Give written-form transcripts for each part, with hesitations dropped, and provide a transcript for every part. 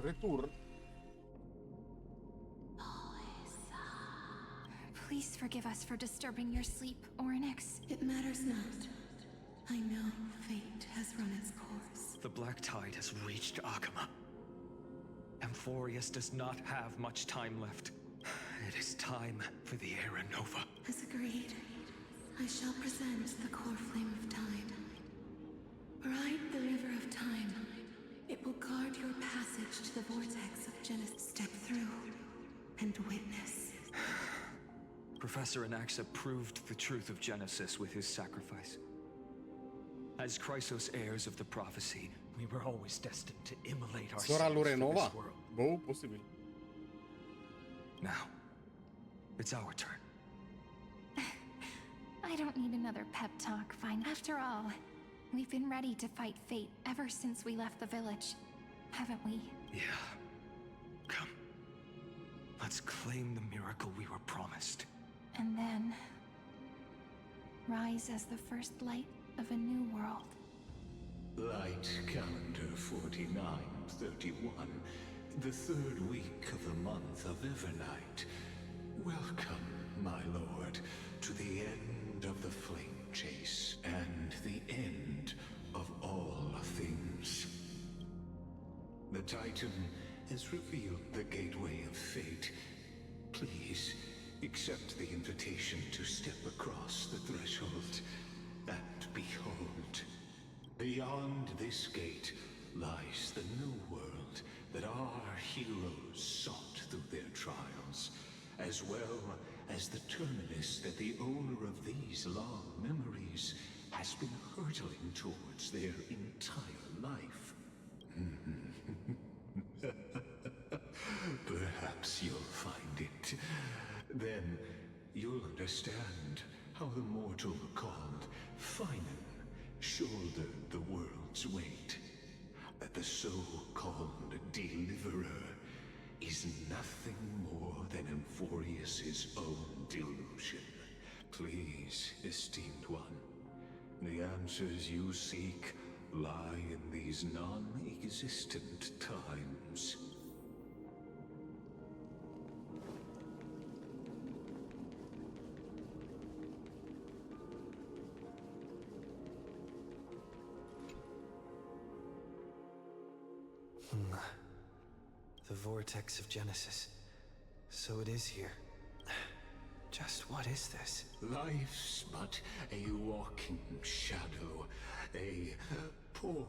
retur. Please forgive us for disturbing your sleep, Orynyx. It matters not. I know fate has run its course. The black tide has reached Akama. Amphorius does not have much time left. It is time for the Era Nova. As agreed, I shall present the core flame of time. Ride the river of time. It will guard your passage to the vortex of Genesis. Step through and witness. Professor Anaxa proved the truth of Genesis with his sacrifice. As Chrysos heirs of the prophecy, we were always destined to immolate Sora ourselves lui for renova? this world. Boh, posibil. Now, it's our turn. I don't need another pep talk, Phainon. After all, we've been ready to fight fate ever since we left the village, haven't we? Yeah. Come. Let's claim the miracle we were promised. And then rise as the first light of a new world. Light calendar 4931, the third week of the month of Evernight. Welcome, my lord, to the end of the flame chase and the end of all things. The Titan has revealed the gateway of fate. Please accept the invitation to step across the threshold and behold. Beyond this gate lies the new world that our heroes sought through their trials, as well as the terminus that the owner of these long memories has been hurtling towards their entire life. Perhaps you'll find it. Then you'll understand how the mortal called Phainon shouldered the world's weight. That the so-called Deliverer is nothing more than Amphorius's own delusion. Please, esteemed one, the answers you seek lie in these non-existent times. The vortex of Genesis. So it is here. Just what is this? Life's but a walking shadow, a poor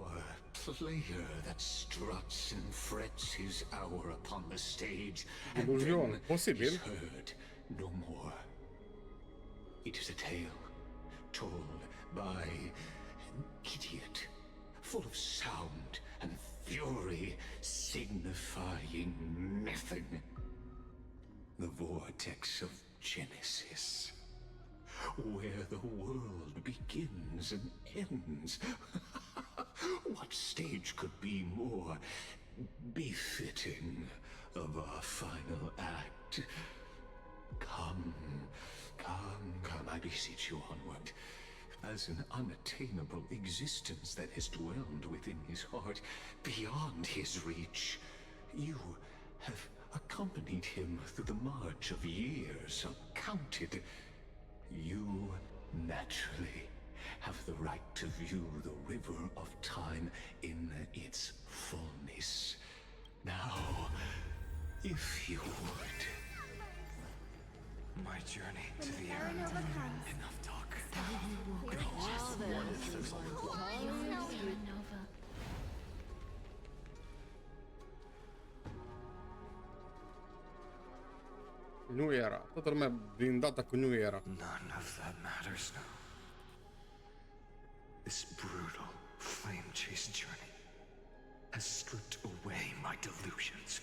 player that struts and frets his hour upon the stage, and then is heard no more. It is a tale told by an idiot, full of sound and fury, signifying nothing. The vortex of Genesis, where the world begins and ends. What stage could be more befitting of our final act? Come, I beseech you onward. As an unattainable existence that has dwelled within his heart, beyond his reach, you have accompanied him through the march of years uncounted. You naturally have the right to view the river of time in its fullness. Now, if you would. My journey to the Era Nova. Enough talk. New Era. Toată lumea blindată cu New Era. None of that matters now. This brutal flame chase journey has stripped away my delusions.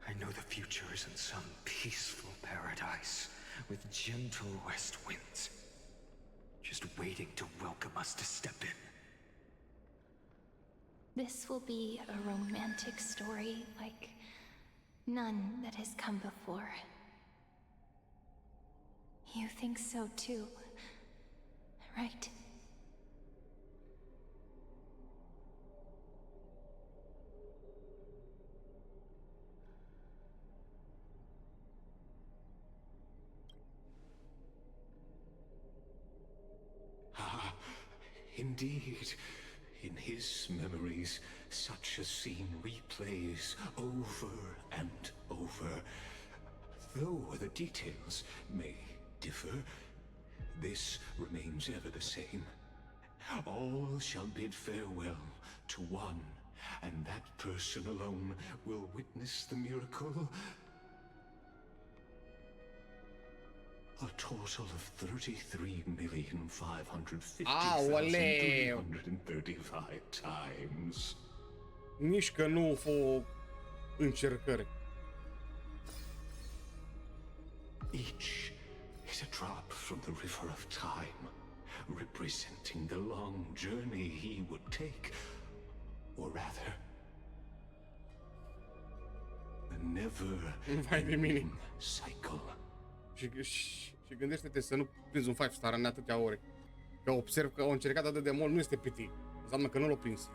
I know the future is in some peaceful paradise with gentle west winds, just waiting to welcome us to step in. This will be a romantic story like none that has come before. You think so too, right? Indeed, in his memories, such a scene replays over and over. Though the details may differ, this remains ever the same. All shall bid farewell to one, and that person alone will witness the miracle. A total of 33,550,335 times. Nici că nu fă încercări. Each is a drop from the river of time, representing the long journey he would take, or rather, a never-ending cycle. Și gândește-te să nu prinzi un 5-star în atâtea ore. Că observ că au încercat atât de mult, nu este piti. Înseamnă că nu l-au prins.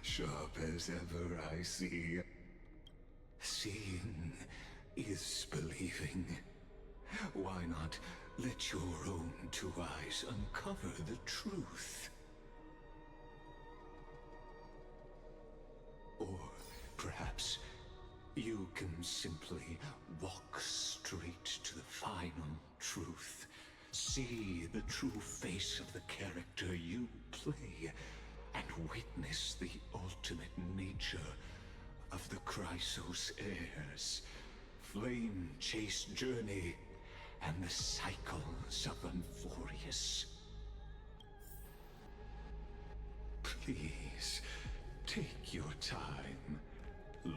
Sharp as ever, I see. Seeing is believing. Why not let your own two eyes uncover the truth? Or perhaps you can simply walk straight to the final truth. See the true face of the character you play, and witness the ultimate nature of the Chrysos heirs, flame-chased journey, and the cycles of Unforius. Please, take your time.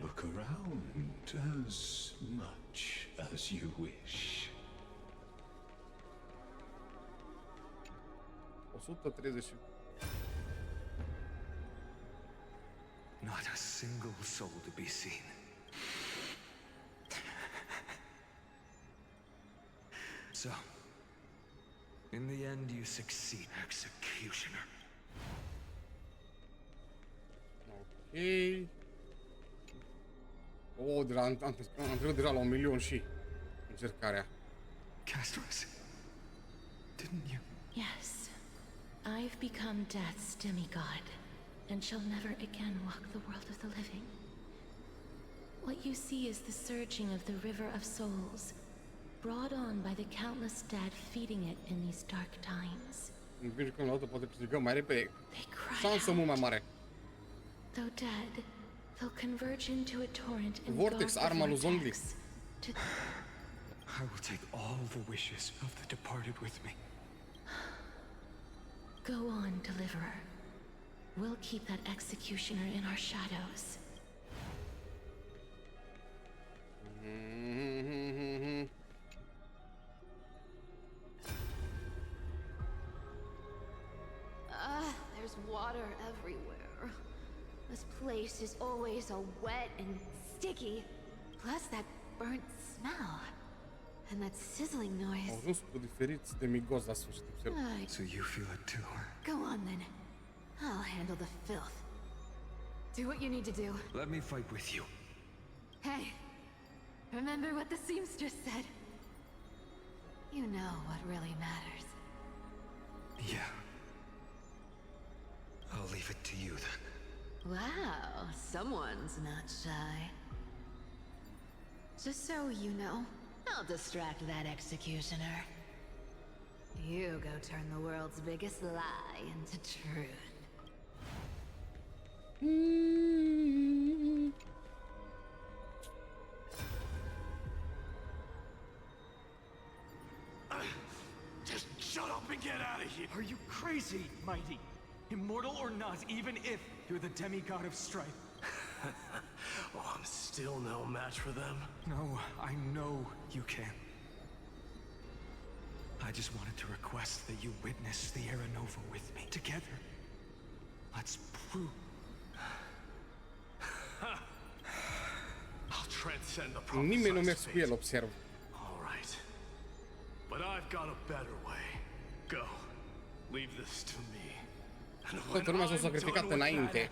Look around as much as you wish. 130. Not a single soul to be seen. So, in the end, you succeed, Executioner. Ok. Oh, de la, am trecut deja la 1.000.000 și încercarea. Castros, didn't you? Yes. I've become Death's demigod, and shall never again walk the world of the living. What you see is the surging of the River of Souls, brought on by the countless dead feeding it in these dark times. În vine când la altă poate câștigăm mai repede. They cry Șansă mult mai mare. Though dead, they'll converge into a torrent and Vortex, guard the arma lui Zongli. vortex to... I will take all the wishes of the departed with me. Go on, Deliverer. We'll keep that executioner in our shadows. There's water everywhere. This place is always all wet and sticky. Plus that burnt smell. And that sizzling Au noise. ajuns cu diferiți demigozi la sfârșit. Observ. So you feel it too, huh? Go on then. I'll handle the filth. Do what you need to do. Let me fight with you. Hey, remember what the seamstress said? You know what really matters. Yeah. I'll leave it to you then. Wow, someone's not shy. Just so you know, I'll distract that executioner. You go turn the world's biggest lie into truth. Just shut up and get out of here! Are you crazy, Mighty? Immortal or not, even if you're the demigod of strife. Oh, I'm still no match for them. No, I know you can. I just wanted to request that you witness the Era Nova with me. Together. Let's prove. I'll transcend the Nimeni nu merge prophesized cu el, fate. observ. All right. But I've got a better way. Go. Leave this to me. Toată lumea s-a sacrificat înainte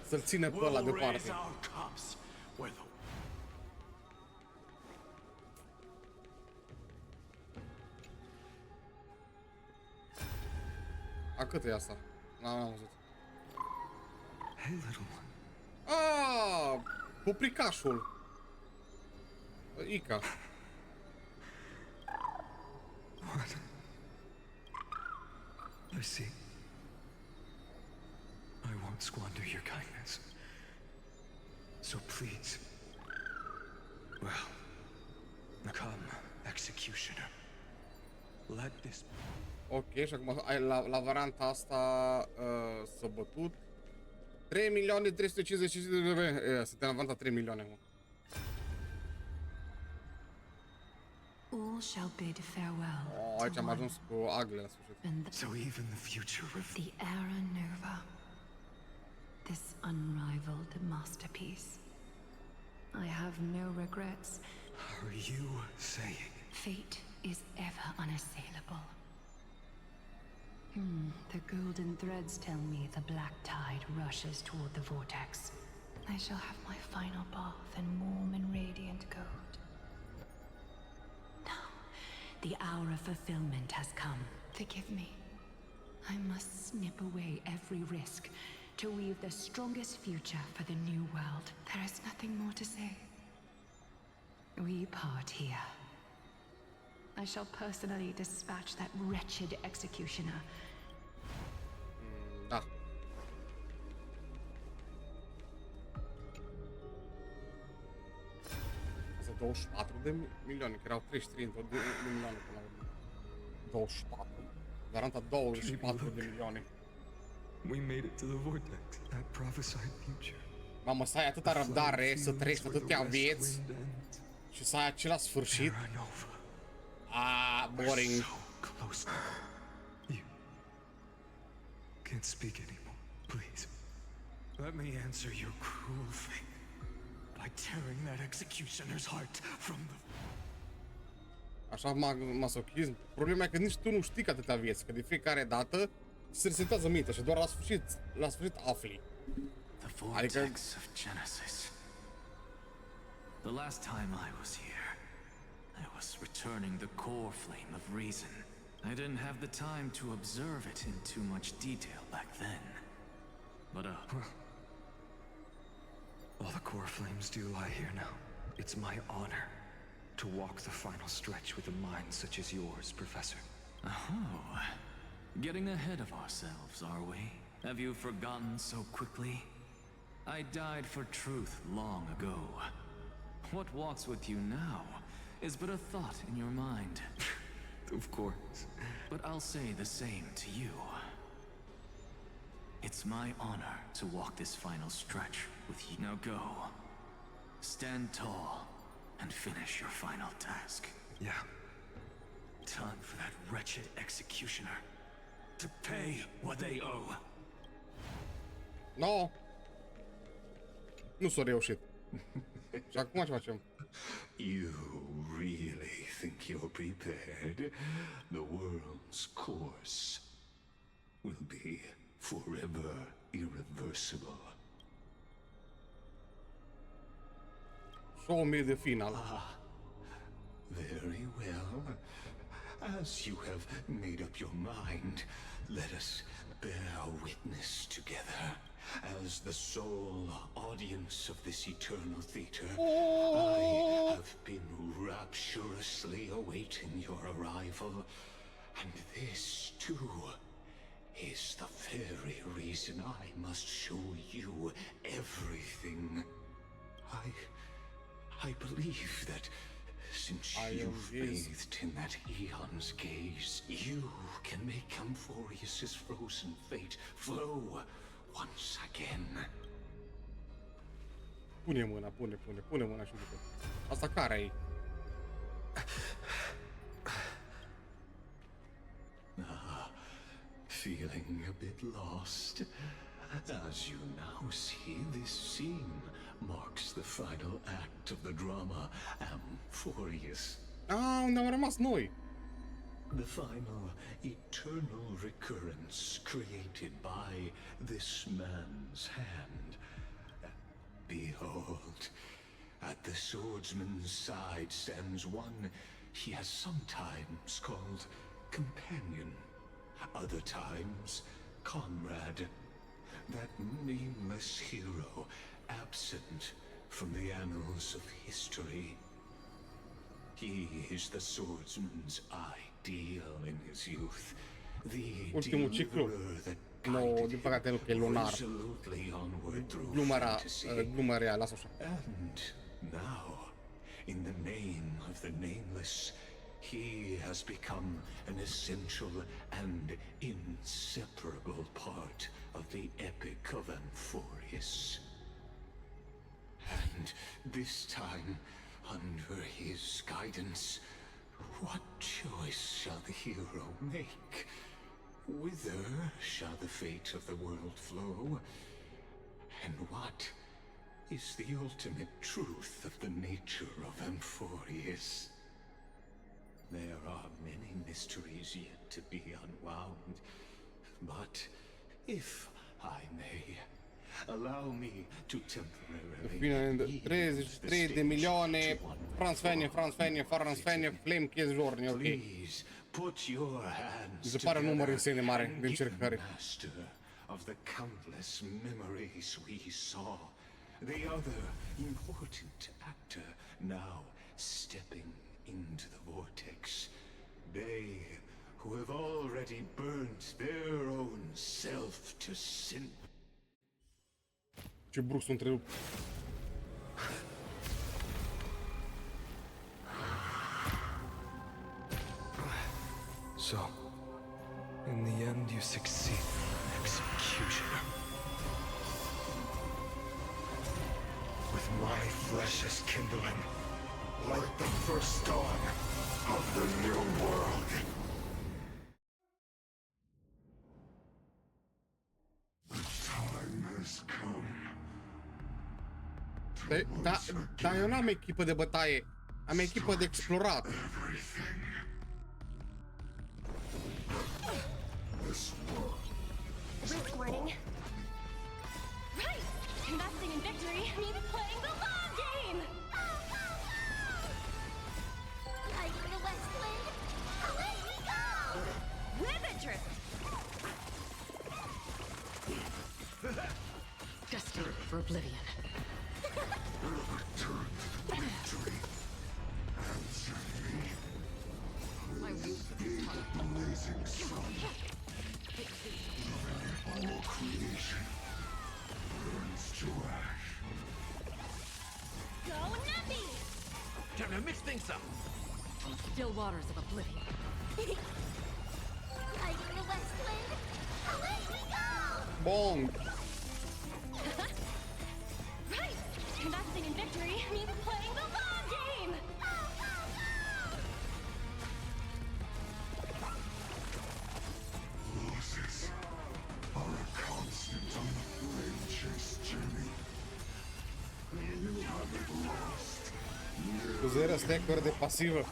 să-l țină pe ăla deoparte. A, cât e asta? N-am văzut. Hey, little one. Ah, pupricașul. Ica. What? I see. I won't squander your kindness. So please. Well, come, executioner. Let this... Ok, și acum la varianta asta s-a bătut 3.355.000. Suntem la varianta 3 milioane acum. All shall bid farewell. Oh, aici am ajuns cu agle la sfârșit. So even the future of... The era nova. This unrivaled masterpiece. I have no regrets. Are you saying? Fate is ever unassailable. The golden threads tell me the black tide rushes toward the vortex. I shall have my final bath in warm and radiant gold. Now, the hour of fulfillment has come. Forgive me. I must snip away every risk to weave the strongest future for the new world. There is nothing more to say. We part here. I shall personally dispatch that wretched executioner. Da. Asta 24 de milioane, că erau 33 de milioane până la urmă. 24. Varianta 24 de milioane. We made it to the vortex, that prophesied future. Mamă, să ai atâta răbdare, să trăiești atâtea vieți și să ai același sfârșit. Ah, boring. So close. You can't speak anymore. Please, let me answer your cruel fate by tearing that executioner's heart from the... Așa, masochism. Problema e că nici tu nu știi că atâtea vieți, că de fiecare dată se resetează mintea și doar la sfârșit afli. The vortex of Genesis. The last time I was here, I was returning the core flame of reason. I didn't have the time to observe it in too much detail back then. But all the core flames do lie here now. It's my honor to walk the final stretch with a mind such as yours, Professor. Oh, getting ahead of ourselves, are we? Have you forgotten so quickly? I died for truth long ago. What walks with you now is but a thought in your mind. Of course. But I'll say the same to you. It's my honor to walk this final stretch with you. Now go. Stand tall and finish your final task. Yeah. Time for that wretched executioner to pay what they owe. No. Nu s-a reușit. Și acum ce facem? You really think you're prepared? The world's course will be forever irreversible. Show me the final. Very well. As you have made up your mind, let us bear witness together. As the sole audience of this eternal theater, I have been rapturously awaiting your arrival. And this, too, is the very reason I must show you everything. I believe that since you've bathed in that eon's gaze, you can make Amphorius's frozen fate flow once again. Pune mâna, pune mâna și uite. Asta care e? Feeling a bit lost? As you now see, this scene marks the final act of the drama Amphorius. Ah, unde am rămas noi? The final eternal recurrence created by this man's hand. Behold, at the swordsman's side stands one he has sometimes called companion, other times comrade. That nameless hero, absent from the annals of history. He is the swordsman's ideal in his youth. The Ultimul ciclu. deliverer that No, din păcate nu, că e lunar. resolutely onward through Gluma rea, lasă așa. And now, in the name of the nameless, he has become an essential and inseparable part of the epic of Amphorius. And this time, under his guidance, what choice shall the hero make? Whither shall the fate of the world flow? And what is the ultimate truth of the nature of Amphorius? There are many mysteries yet to be unwound, but if I may, allow me to temporarily Bine, 33 de milioane, Franz Fane, Flame Case Journey, ok. Please put your hands Mi se pare un număr insane mare and de be încercări. master of the countless memories we saw. The other important actor now stepping into the vortex. They who have already burnt their own self to sin. Ce brusc sunt întrerupt. So, in the end, you succeed, executioner. With my flesh as kindling, like the first dawn of the new world. The time has come. Dar eu n-am echipă de bătaie, am echipă de explorat. Risk warning. Right! Investing in victory means playing the long game! Like the West Wind, away we go! With interest! Destined for oblivion. Return to the victory. Answer me. I will The blazing sun. All creation burns to ash. Go Nappy! Time to mix things up. on the still waters of oblivion. Like the West Wind, away we go! Bong! Right! Investing in victory means playing the long game! Losses are a constant on the flame chase journey. You haven't lost. Cu 0 stack-uri de pasivă.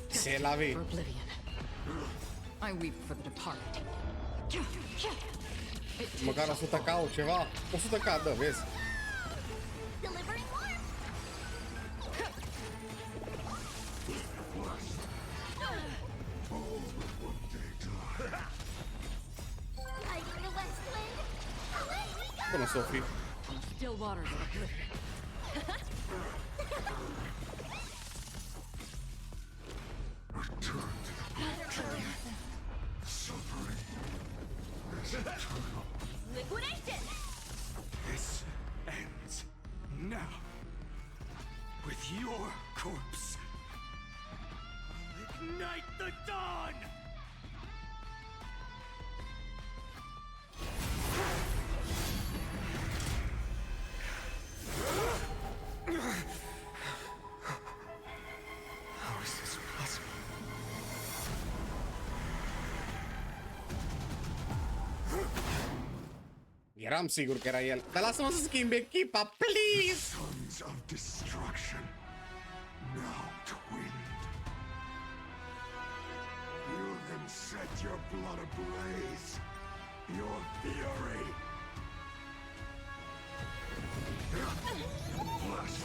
Se la vei. For oblivion. I weep for the departed. Măcar 100k ceva. 100k, da, vezi? Delivering warmth! Like the West Wind, away we go! Bună, Sophie. On the still waters of oblivion. Return to the victory. Suffering is eternal. Liquidation! This ends now. With your corpse. Ignite the dawn! How is this possible? Eram sigur că era el. Dar lasă-mă să schimb echipa, please! Sons of destruction. Now twinned. and set your blood ablaze. Your fury. Flush.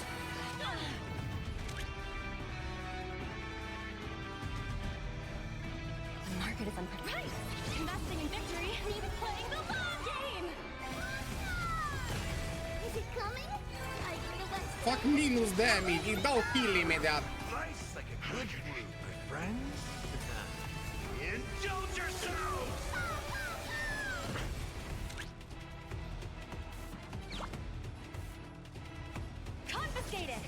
The market is unpredictable. Investing in victory means playing the long game. Is it coming? I feel let's Fac minus damage, îi dau kill imediat. Nice like a good brew, my friends. Indulge yourselves! confiscated.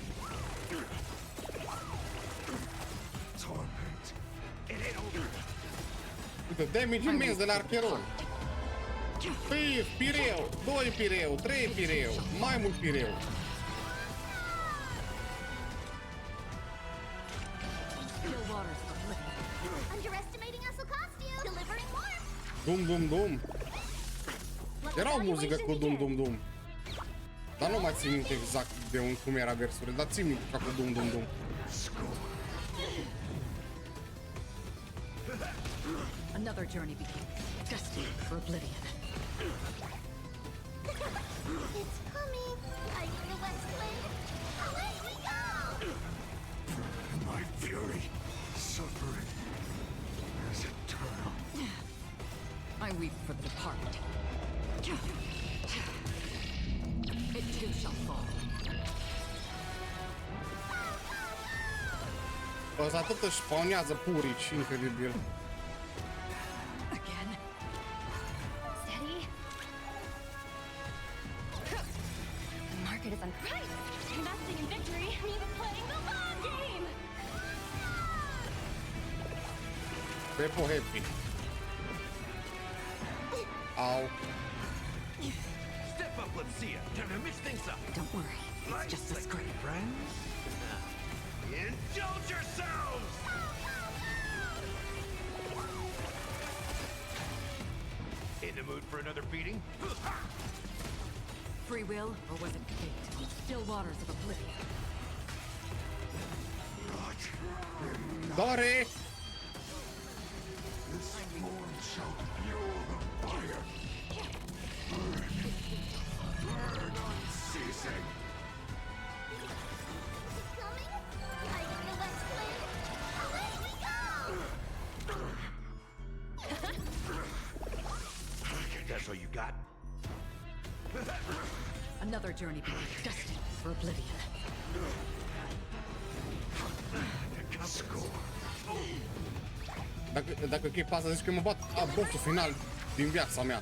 Torment. It ain't over. Uite, damage imens de la archeron. Păi, pireu, 2 pireu, 3 pireu, mai mult pireu. Still waters of oblivion. Underestimating us will cost you. Delivering more. Dum, dum, dum. Era o muzică cu dum, dum, dum. Dar nu mai țin minte exact de cum era versurile, dar țin minte ca cu dum, dum, dum. Another journey begins. Destined for oblivion. It's coming. I feel let's play. Away we go. My fury, suffering, is eternal. I weep for the departed. It too shall fall. Ăsta tot își spawnează purici, incredibil. Again. Steady. The market is unpredictable. Investing in victory means playing the long game. Pepo happy. Au. Step up, let's see it. Time to mix things up. Don't worry, it's just a scrape. Friends? Indulge yourselves! In the mood for another beating? Free will, or was it fate? Still waters of oblivion. Dore! This form shall fuel the fire. Burn unceasing. Coming. I feel let's play. Away we go. That's all you got? Another journey begins. Destined for oblivion. Score. Dacă echipa asta zici că mă bat bossul final din viața mea.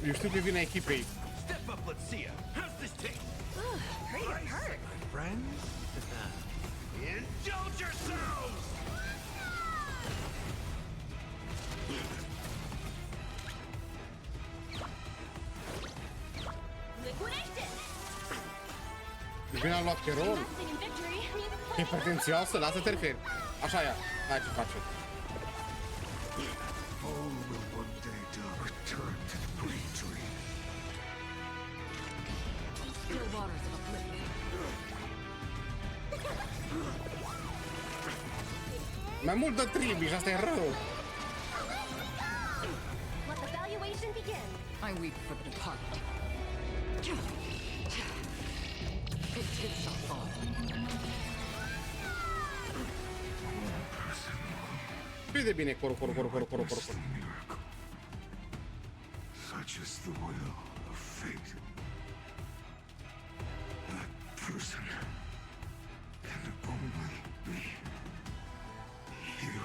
Eu știu că vine echipei. Step up, let's see it. How's this taste? Great, it hurt. My friends? Indulge yourselves! Liquidation. Vine a luat Cheron. Investing in victory means E playing. potențioasă, lasă te referi. Așa e. Hai ce face. All will one day return to the green tree. Still waters of oblivion. Mai mult de tribi și asta e rău. Let the valuation begin. I weep for the departed. It too shall fall. Cât de bine coro. Miracle. Such is the will of fate. That person can only be you.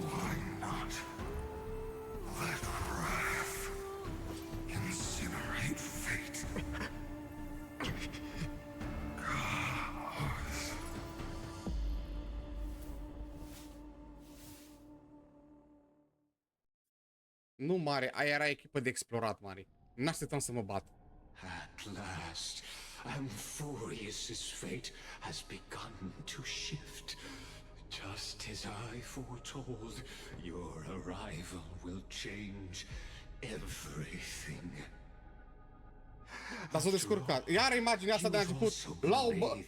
Why not let wrath incinerate fate? Gods. Nu mare, aia era echipă de explorat mare. N-așteptam să mă bat. At last, Amphorius's fate has begun to shift. Just as I foretold, your arrival will change everything. Dar s-a descurcat. Iar imaginea asta de la început,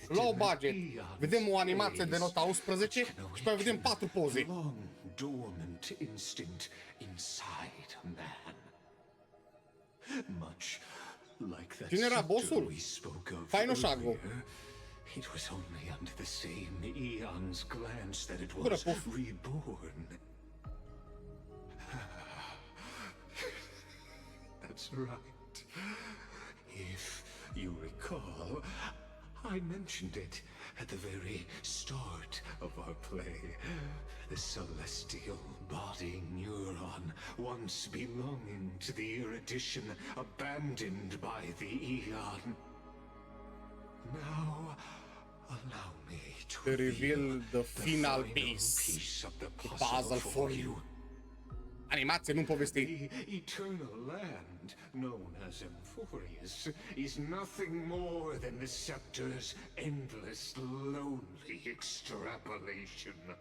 low budget. Vedem o animație de nota 11 și pe vedem 4 poze. Long dormant instinct inside a man. Much like that Cine era bossul? we spoke of Phainon. earlier, it was only under the same Eon's glance that it was reborn. That's right. If you recall, I mentioned it at the very start of our play. The celestial body neuron, once belonging to the erudition abandoned by the Eon. Now, allow me to reveal the final piece of the puzzle for you. Animație, nu povesti. The eternal land, known as Emphorius, is nothing more than the scepter's endless, lonely extrapolation.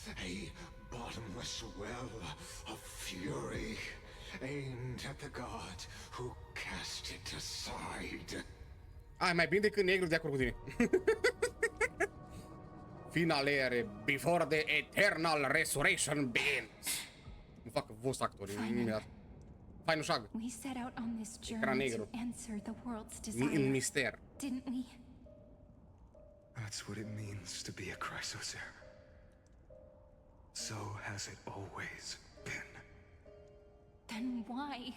A bottomless well of fury, aimed at the god who cast it aside. Ai, mai bine decât negru, de acord cu tine. Finalere, before the eternal resurrection begins. Nu fac voice actori, imediat. Phainon. We set out on this Ecran journey to negru. answer the world's În desire, mister. didn't we? That's what it means to be a Chrysocer. So has it always been. Then why?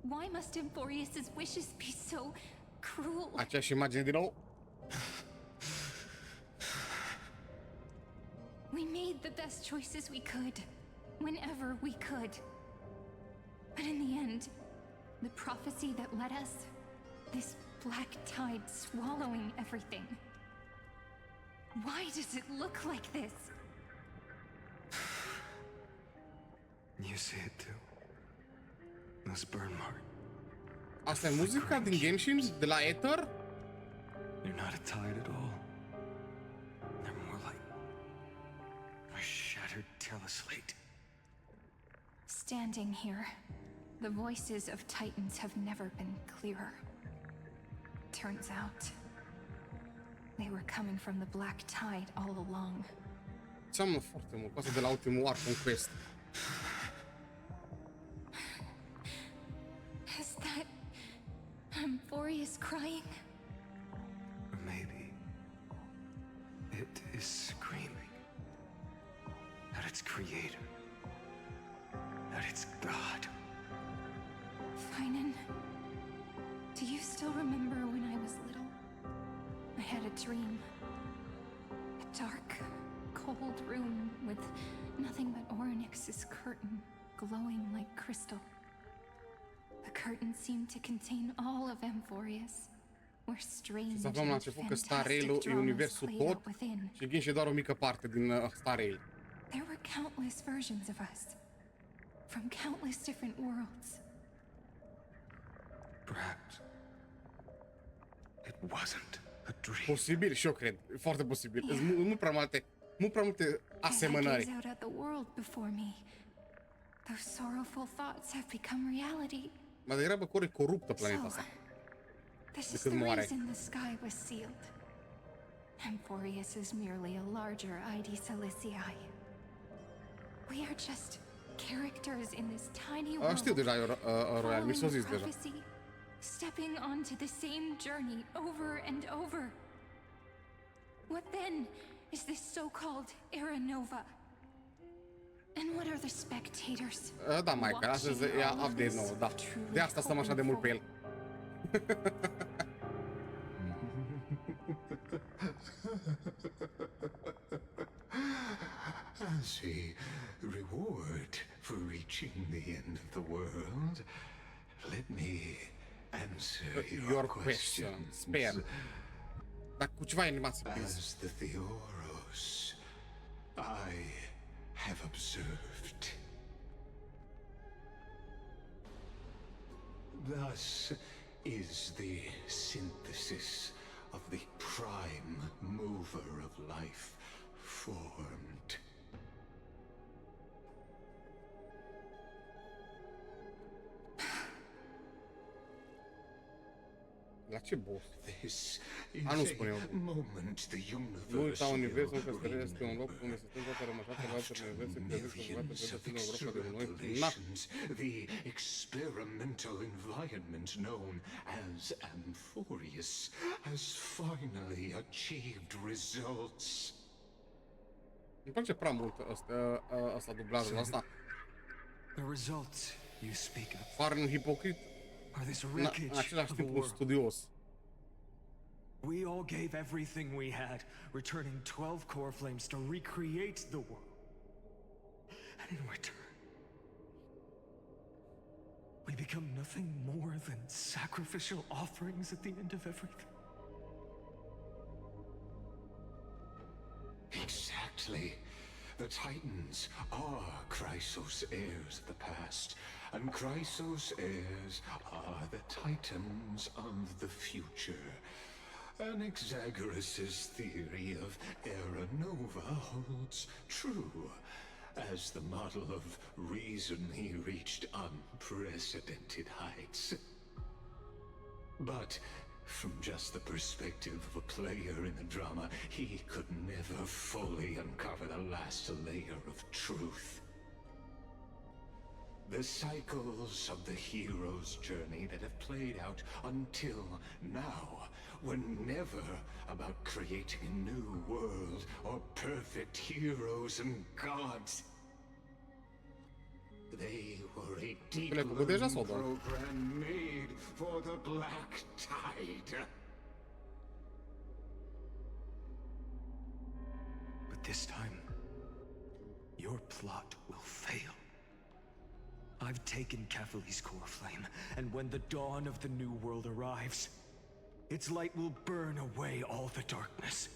Why must Emphorius's wishes be so cruel? Aceeași imagine din nou. We made the best choices we could, whenever we could. But in the end, the prophecy that led us, this black tide swallowing everything. Why does it look like this? You see it too. Those burn marks. Asta e muzica din Genshin, de la Ether? They're not a tide at all. They're more like a shattered teleslate. Standing here, the voices of Titans have never been clearer. Turns out, they were coming from the black tide all along. Seamănă foarte mult cu asta de la ultimul arc în quest. Is that Emphorius crying? Or maybe it is screaming at its creator, at its god. Phainon, do you still remember when I was little? I had a dream. A dark, cold room with nothing but Orynyx's curtain glowing like crystal. The curtain seemed to contain all of Emphorius, where strange Să aflăm la and început că Star fantastic Rail-ul e dramas universul played tot out within. și Genshin e doar o mică parte din Star Rail. There were countless versions of us, from countless different worlds. Perhaps it wasn't a dream. Posibil și eu cred, e foarte posibil. Sunt mult prea multe As I asemănări. gaze out at the world before me, those sorrowful thoughts have become reality. Mai degrabă ori e coruptă planeta asta. This is Decât the moare. reason the sky was sealed. Emphorius is merely a larger ID Ciliciae. We are just characters in this tiny world. Știu deja, Royal, mi s-o zis deja. prophecy, stepping onto the same journey over and over. What then is this so-called Era Nova? And what are the spectators? Da, Michael, astăzi e update nou, da. De asta stăm așa de mult pe el. As a reward for reaching the end of the world, let me answer Your question, sper. Dar cu ceva animație, please. As the Theoros, I have observed. Thus is the synthesis of the prime mover of life formed. La ce boss? This Ah, nu is spune a eu. moment the Nu uita, universe universul will încă este un loc unde se strâng toate rămășate la altele universe, crezând că bogate millions trebuie of să nu groapă de noi. Na! extrapolations, the experimental environment known as Amphorius has finally achieved results. Îmi place prea mult asta dublajul ăsta. The results you speak of Par un hipocrit, are this în wreckage același of a timp un world. studios. We all gave everything we had, returning 12 core flames to recreate the world. And in return, we become nothing more than sacrificial offerings at the end of everything. Exactly. The Titans are Chrysos heirs of the past, and Chrysos heirs are the Titans of the future. Anaxagoras' theory of Era Nova holds true. As the model of reason, he reached unprecedented heights. But from just the perspective of a player in the drama, he could never fully uncover the last layer of truth. The cycles of the hero's journey that have played out until now were never about creating a new world or perfect heroes and gods. They were a deep program made for the Black Tide. But this time, your plot will fail. I've taken Catholi's core flame, and when the dawn of the new world arrives, its light will burn away all the darkness.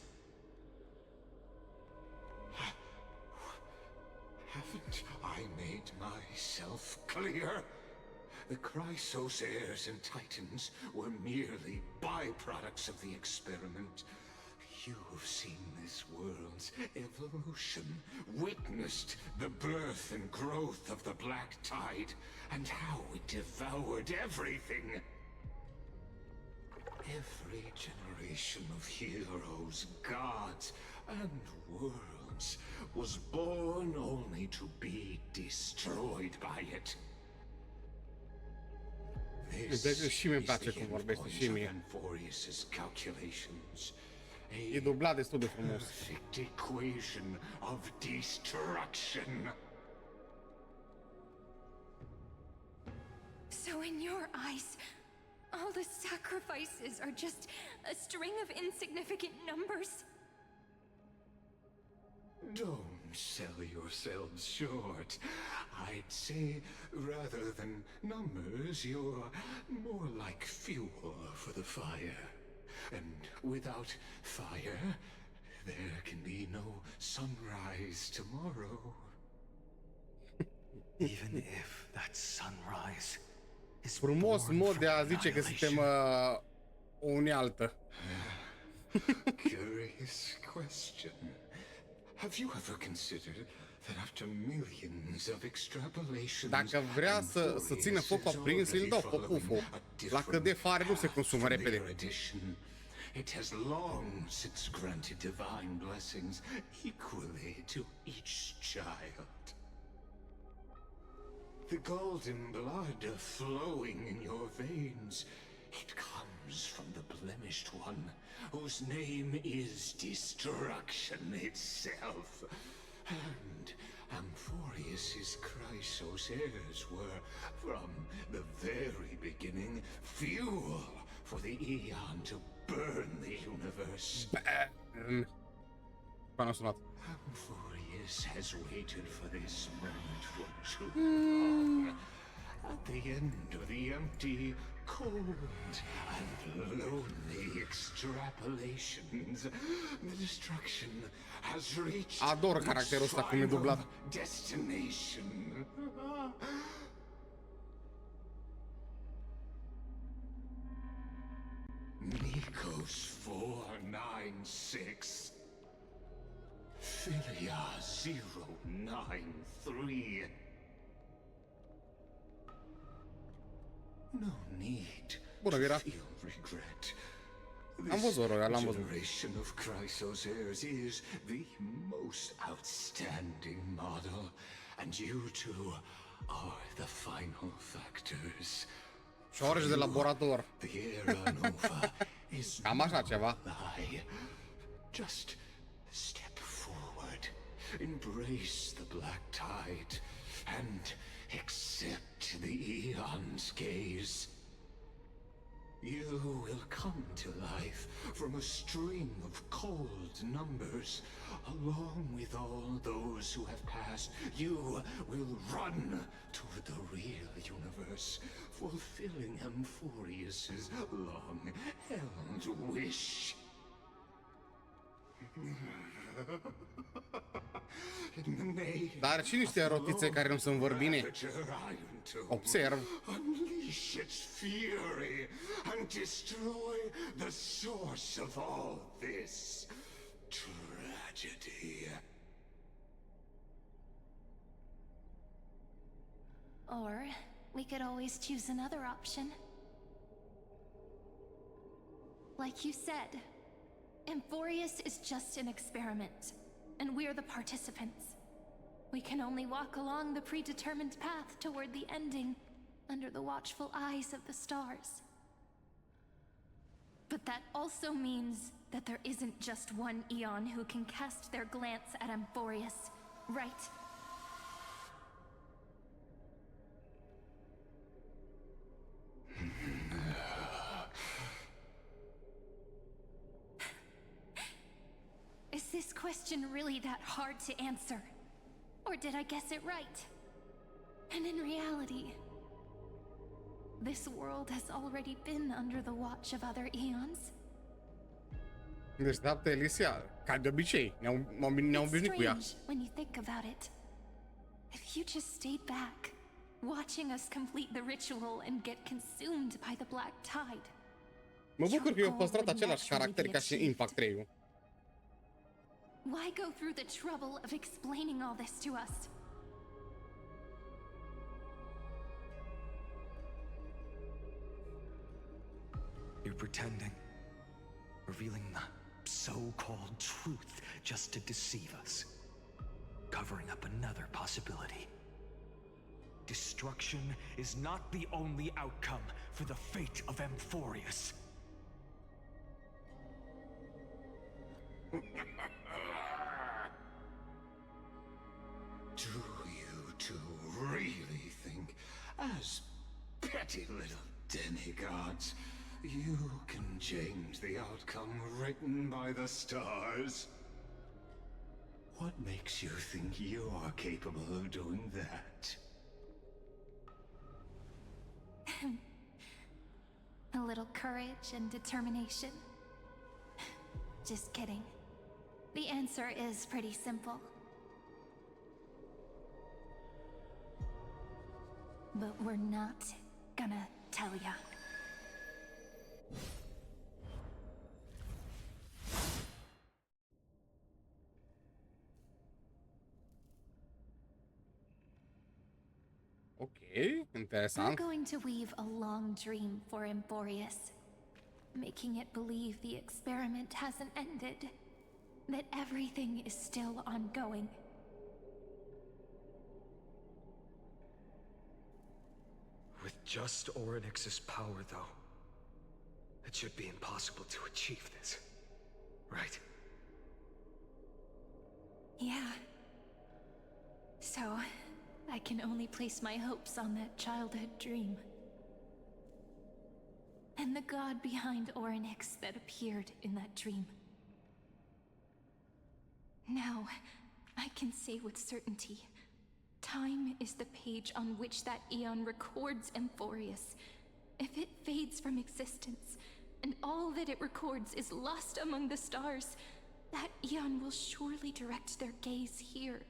Haven't I made myself clear? The Chrysos heirs and Titans were merely byproducts of the experiment. You've seen this world's evolution, witnessed the birth and growth of the Black Tide, and how it devoured everything. Every generation of heroes, gods, and worlds was born only to be destroyed by it. Deci și mi-e place cum vorbește și mie. E dublat destul de frumos. Perfect equation of destruction. So in your eyes, all the sacrifices are just a string of insignificant numbers? Don't sell yourselves short. I'd say, rather than numbers, you're more like fuel for the fire. And without fire, there can be no sunrise tomorrow. Even if that sunrise is Frumos mod de a zice că suntem o unealtă. Curious question. Have you ever considered that after millions of extrapolations, dacă vrea să țină focul aprins, îl dau focul. La cât de fare nu se consumă repede. It has long since granted divine blessings equally to each child. The golden blood flowing in your veins, it comes from the blemished one, whose name is destruction itself. And Amphorius's Chrysos heirs were, from the very beginning, fuel for the Aeon to burn the universe. Amphorius has waited for this moment for too long. At the end of the empty, cold, and lonely extrapolations, the destruction has reached Ador caracterul ăsta cum e dublat. Destination. Neither Ecos 496. Philia 093. No need Bună, to Vira. feel regret. Am văzut, Royal, am This văzut. generation of Chrysos heirs is the most outstanding model, and you two are the final factors. Șoareci de laborator. The era nova is Cam așa ceva. lie. Just step forward, embrace the black tide, and accept the Eon's gaze. You will come to life from a string of cold numbers. Along with all those who have passed, you will run toward the real universe, fulfilling Amphorius's long-held wish. Dar și niște rotițe care nu sunt vorbine. Observ. Unleash its fury and destroy the source of all this tragedy. Or we could always choose another option. Like you said, Amphorius is just an experiment, and we're the participants. We can only walk along the predetermined path toward the ending, under the watchful eyes of the stars. But that also means that there isn't just one Eon who can cast their glance at Amphorius, right? Is this question really that hard to answer? Or did I guess it right? And in reality, this world has already been under the watch of other eons. Deci, dată Elisia, ca de obicei, ne-au obișnuit cu ea. Strange when you think about it. If you just stayed back, watching us complete the ritual and get consumed by the black tide. Mă bucur că eu am păstrat același caracter ca și Impact 3. Why go through the trouble of explaining all this to us? You're pretending, revealing the so-called truth just to deceive us, covering up another possibility. Destruction is not the only outcome for the fate of Amphorius. Do you two really think, as petty little demigods, you can change the outcome written by the stars? What makes you think you're capable of doing that? A little courage and determination. Just kidding. The answer is pretty simple. But we're not gonna tell ya. Ok, interesant. We're going to weave a long dream for Amphorius, making it believe the experiment hasn't ended, that everything is still ongoing. With just Orynyx's power, though, it should be impossible to achieve this, right? Yeah. So, I can only place my hopes on that childhood dream. And the god behind Orynyx that appeared in that dream. Now, I can say with certainty, time is the page on which that Eon records Amphorius. If it fades from existence, and all that it records is lost among the stars, that Eon will surely direct their gaze here.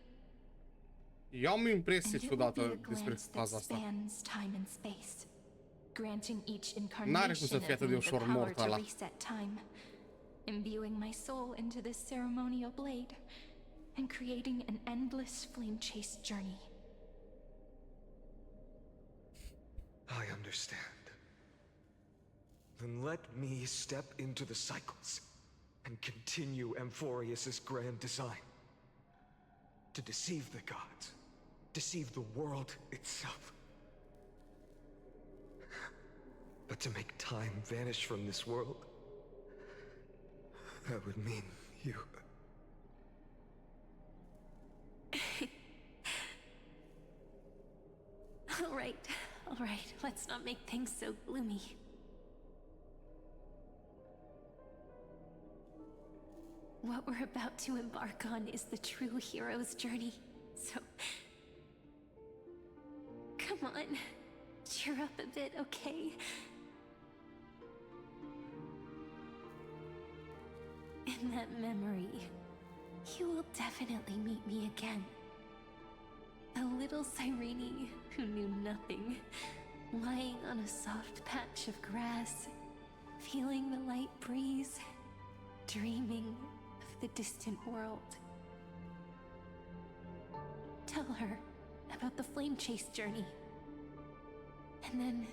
Eu am o impresie And it will be ciudată a despre glance that faza asta. spans time and space. granting each N-are cum să incarnation fie of atât de me the ușor power mort to ăla. reset time, imbuing my soul into this ceremonial blade, and creating an endless flame-chased journey. I understand. Then let me step into the cycles and continue Amphorius's grand design. To deceive the gods, deceive the world itself. But to make time vanish from this world, that would mean you... All right, let's not make things so gloomy. What we're about to embark on is the true hero's journey, so... Come on, cheer up a bit, okay? In that memory, you will definitely meet me again. A little Cyrene who knew nothing, lying on a soft patch of grass, feeling the light breeze, dreaming of the distant world. Tell her about the flame chase journey, and then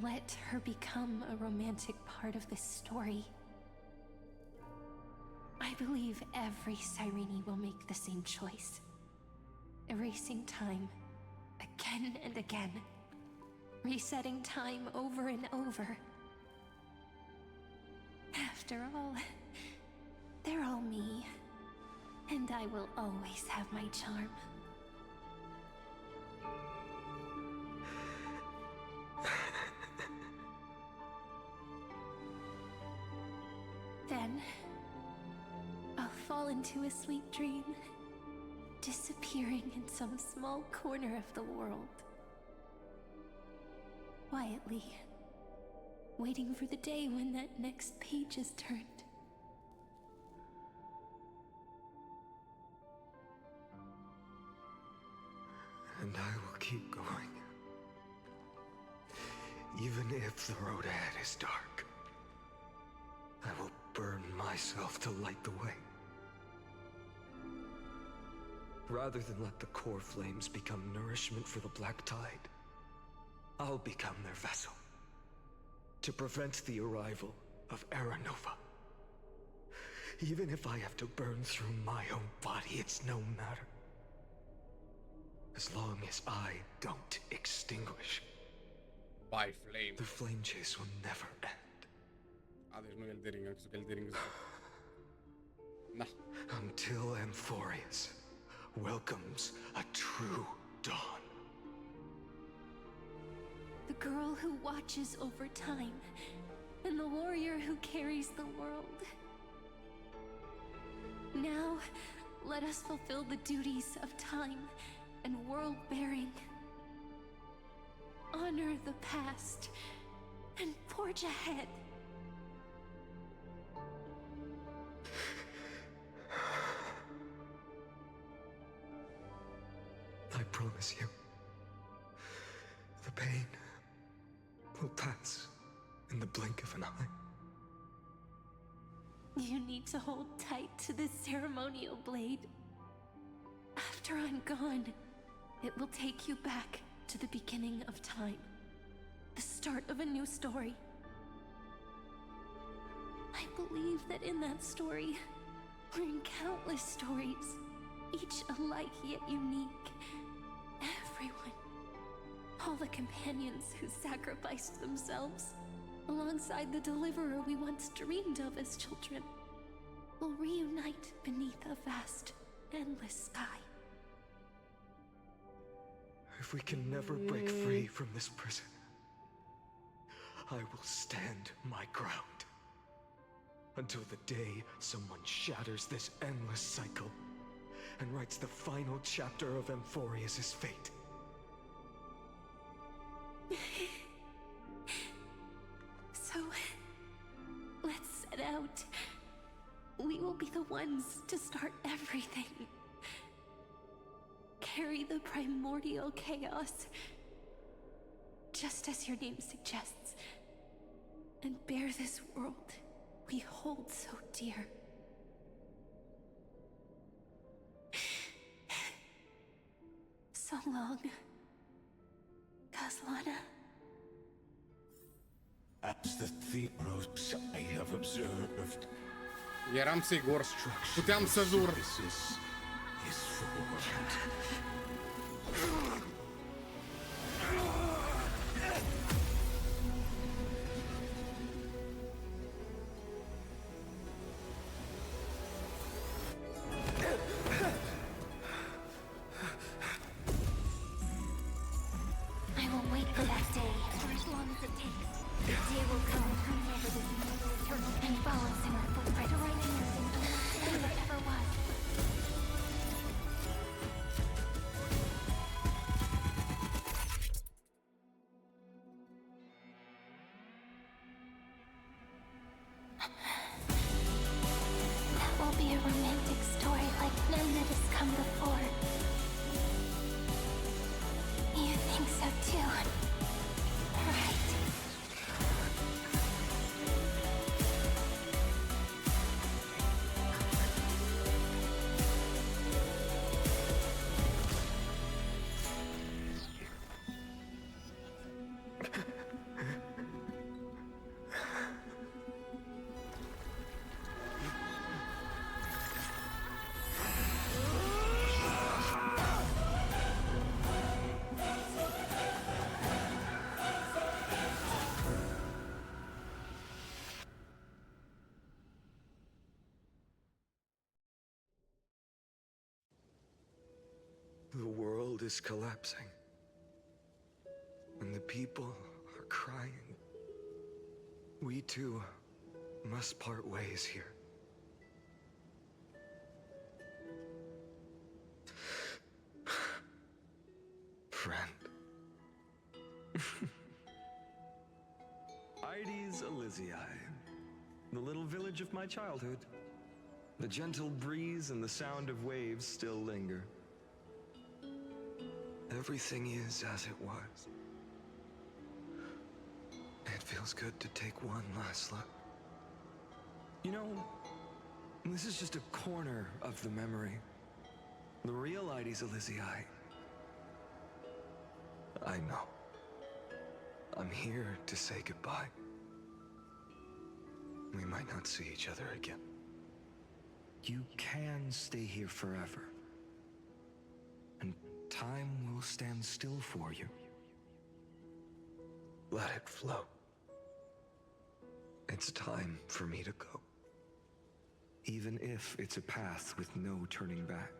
let her become a romantic part of this story. I believe every Cyrene will make the same choice. Erasing time again and again. Resetting time over and over. After all, they're all me. And I will always have my charm. Then, I'll fall into a sweet dream, disappearing in some small corner of the world. Quietly, waiting for the day when that next page is turned. And I will keep going. Even if the road ahead is dark, I will burn myself to light the way. Rather than let the core flames become nourishment for the Black Tide, I'll become their vessel. To prevent the arrival of Era Nova. Even if I have to burn through my own body, it's no matter. As long as I don't extinguish, By flame. the flame chase will never end. Deci nu Eldering, am crezut că Eldering Da. Until Amphorius welcomes a true dawn. The girl who watches over time, and the warrior who carries the world. Now, let us fulfill the duties of time and world-bearing. Honor the past and forge ahead. I promise you, the pain will pass in the blink of an eye. You need to hold tight to this ceremonial blade. After I'm gone, it will take you back to the beginning of time. The start of a new story. I believe that in that story, we're in countless stories, each alike yet unique. Everyone, all the companions who sacrificed themselves, alongside the deliverer we once dreamed of as children, will reunite beneath a vast, endless sky. If we can never break free from this prison, I will stand my ground. Until the day someone shatters this endless cycle and writes the final chapter of Amphorius's fate. So, let's set out. We will be the ones to start everything. Carry the primordial chaos. just as your name suggests, and bear this world we hold so dear. So long, Kaslana. As the Theros I have observed, Eram sigur. Puteam să jur. this is formed. I will wait for that day, for as long as it takes. The day will come turning over this mortal eternal and follows in our footprint, writing us in unless there ever was. That will be a romantic story like none that has come before. You think so too, right? The world is collapsing. And the people are crying. We too must part ways here. Friend. Ides Elysiae, the little village of my childhood. The gentle breeze and the sound of waves still linger. Everything is as it was. It feels good to take one last look. You know, this is just a corner of the memory. The real Ides Elysiae. I know. I'm here to say goodbye. We might not see each other again. You can stay here forever. And time will stand still for you. Let it flow. It's time for me to go. Even if it's a path with no turning back.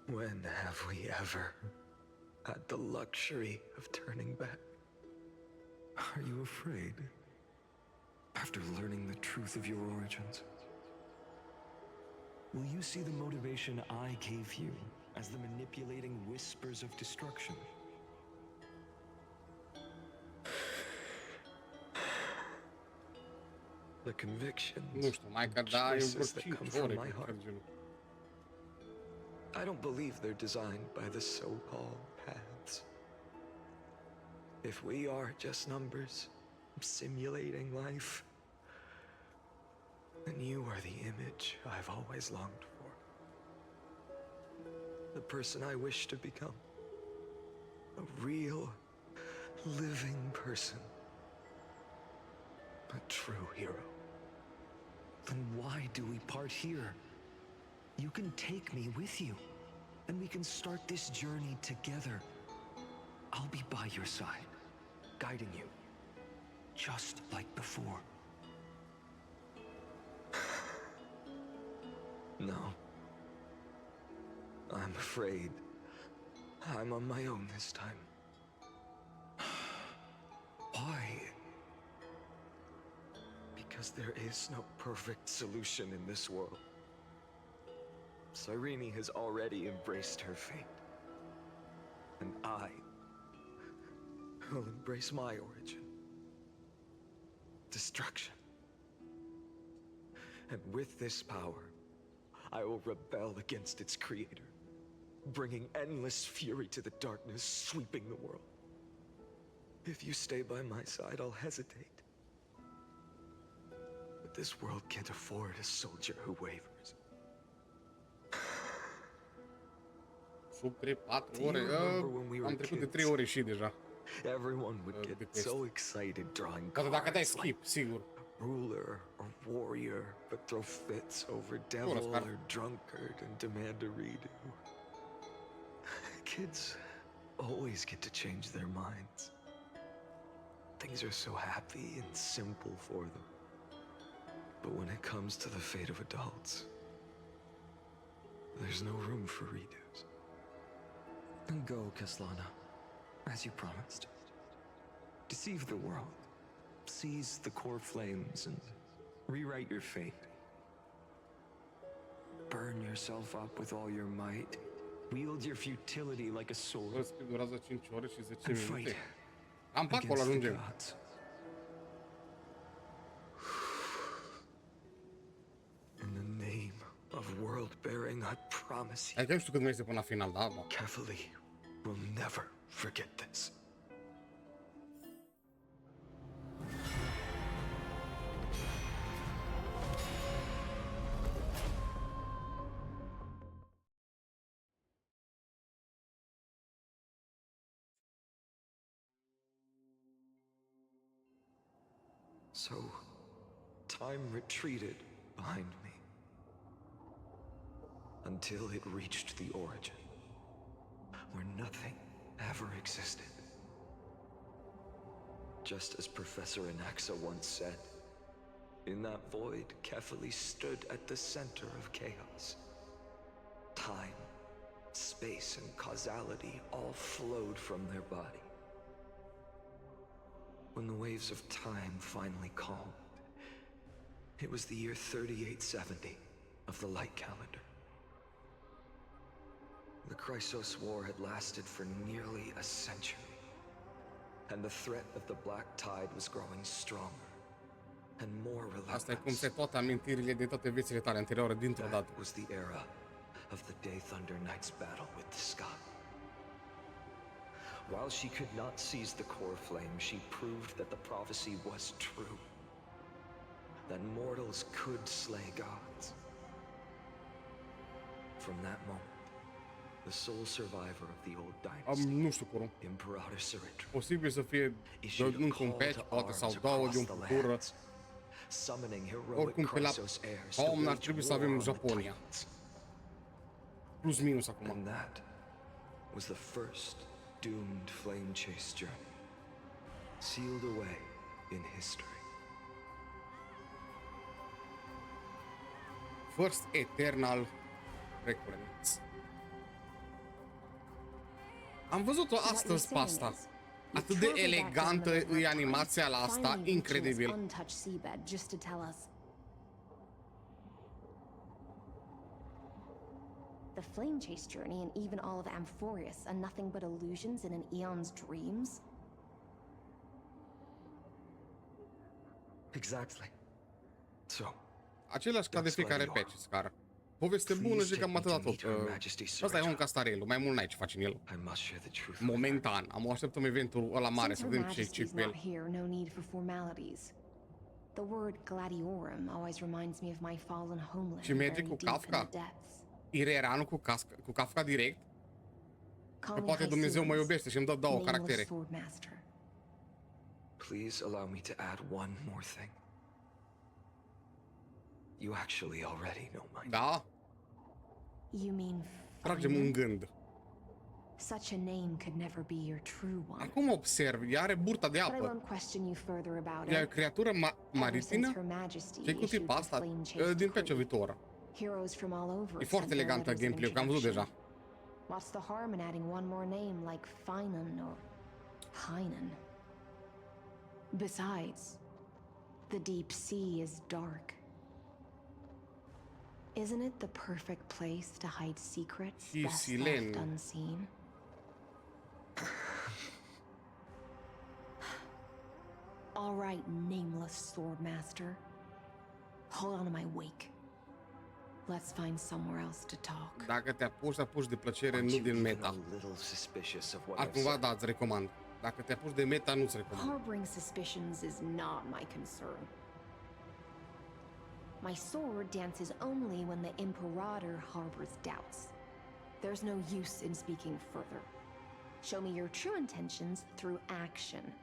When have we ever had the luxury of turning back? Are you afraid? After learning the truth of your origins? Will you see the motivation I gave you as the manipulating whispers of destruction? The convictions Nu știu, mai că and da, eu choices vreo that come 5 from ore my cred heart. genul. I don't believe they're designed by the so-called paths. If we are just numbers simulating life, then you are the image I've always longed for. The person I wish to become. A real, living person. A true hero. Then why do we part here? You can take me with you, and we can start this journey together. I'll be by your side, guiding you, just like before. No. I'm afraid I'm on my own this time. Why? Because there is no perfect solution in this world. Cyrene has already embraced her fate. And I will embrace my origin. Destruction. And with this power, I will rebel against its creator. bringing endless fury to the darkness sweeping the world. If you stay by my side, I'll hesitate. But this world can't afford a soldier who wavers. Sub 3-4 ore. Am trecut de 3 ore și deja. Everyone would get so excited drawing Poate dacă dai cards skip, sigur. ruler or warrior, but throw fits over devil or drunkard and demand a redo. Kids always get to change their minds. Things are so happy and simple for them. But when it comes to the fate of adults, there's no room for redos. And go, Kaslana, as you promised. Deceive the world. Seize the core flames and rewrite your fate. Burn yourself up with all your might. Wield your futility like a sword. Skip durează 5 ore și 10 And minute. fight Am pe acolo against the ajungem. gods. In the name of world-bearing, I promise you, Adică nu știu cât mai este până la final, da? Da. Carefully, we'll never forget this. So, time retreated behind me until it reached the origin, where nothing ever existed. Just as Professor Anaxa once said, in that void, Kefali stood at the center of chaos. Time, space, and causality all flowed from their body. When the waves of time finally calmed, it was the year 3870 of the light calendar. The Chrysos War had lasted for nearly a century, and the threat of the Black Tide was growing stronger and more Asta e cum relentless. se toate amintirile de toate viețile tale anterioare dintr-o dată. That was the era of the Day Thunder Knight's battle with the sky. While she could not seize the core flame, she proved that the prophecy was true. That mortals could slay gods. From that moment, the sole survivor of the old dynasty, Nu știu cum. Imperator Ciritru, Posibil să fie issued a încă un call patch, to poate, sau arms două de across un the futură. lands, summoning heroic Oricum, pe la Chrysos heirs to Phainon ar wage trebui să war avem on the Japonia. Titans. Plus minus acum. And that was the first doomed flame chase journey, sealed away in history. First Eternal Recurrence. Am văzut-o astăzi pe asta. Atât de elegantă e animația la asta, incredibil. The flame chase journey and even all of Amphorius are nothing but illusions in an eon's dreams? Exactly. So, Același ca de fiecare patch, Scar. Poveste bună și cam atâta tot. Asta e Honkai Star-ul, mai mult n-ai ce faci în el. Momentan, am așteptăm eventul ăla mare să vedem ce cu el. No need for formalities. The word gladiorum always reminds me of my fallen homeland. Și merge cu Kafka? Ireranul cu Kafka direct? Că poate Dumnezeu mă iubește și îmi dă două caractere. Please allow me to add one more thing. You actually already know my name. Da? You mean Tragem un gând. Such a name could never be your true one. Acum observ, ea are burta de apă. Ea e o creatură maritimă? Ce-i cu tipa asta? Din patch-ul viitor. E foarte elegantă gameplay-ul, că am văzut deja. What's the harm in adding one more name like Phainon or Phainon? Besides, the deep sea is dark. Isn't it the perfect place to hide secrets best left unseen? All right, nameless sword master. Hold on to my wake. Let's find somewhere else to talk. Dacă te apuci de plăcere, nu din meta. Altcumva, da, îți recomand. Dacă te apuci de meta, nu-ți recomand. Harboring suspicions is not my concern. My sword dances only when the Imperator harbors doubts. There's no use in speaking further. Show me your true intentions through action.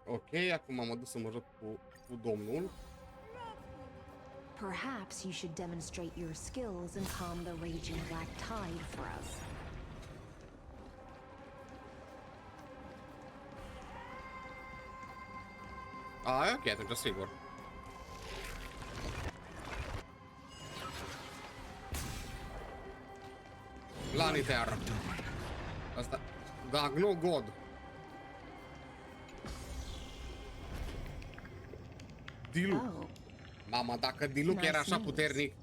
Ok, acum mă duc să mă joc cu domnul. Perhaps you should demonstrate your skills and calm the raging black tide for us. Ok, atunci sigur. Planiter. Asta... Da, no god. Diluc. Oh. Mama, dacă Diluc era așa puternic.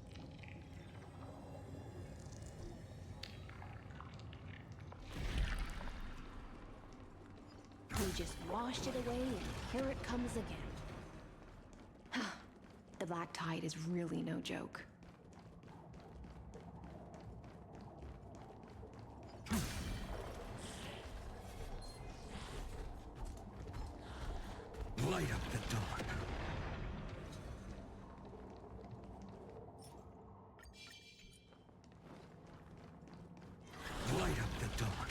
We just washed it away and here it comes again. The black tide is really no joke. Light up the dawn. Light up the dawn.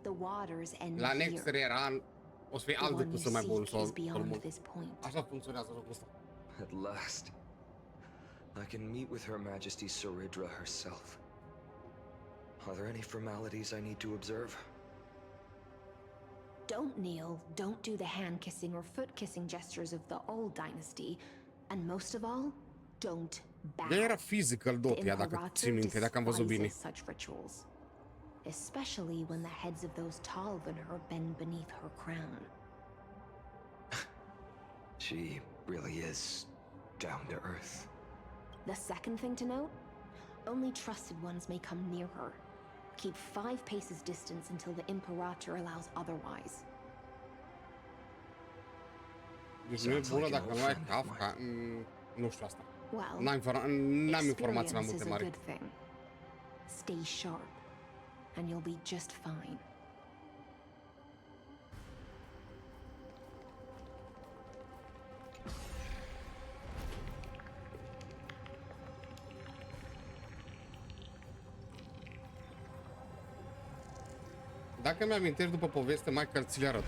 The waters end La next here. rerun o să fie alt decât să mai bun sol. This point. Așa funcționează jocul ăsta. At last, I can meet with Her Majesty Saridra herself. Are there any formalities I need to observe? Don't kneel, don't do the hand-kissing or foot-kissing gestures of the old dynasty, and most of all, don't bow. Ea era physical dot, ea, dacă ții minte, dacă am văzut bine. Such rituals, especially when the heads of those taller than her bend beneath her crown. She really is down to earth. The second thing to note, only trusted ones may come near her. Keep 5 paces distance until the Imperator allows otherwise. Deci nu e bună dacă nu ai Kafka. Nu știu asta. N-am informații mai multe mari. Stay sharp, and you'll be just fine. Dacă mi-amintești după poveste, mai că ți le arăt.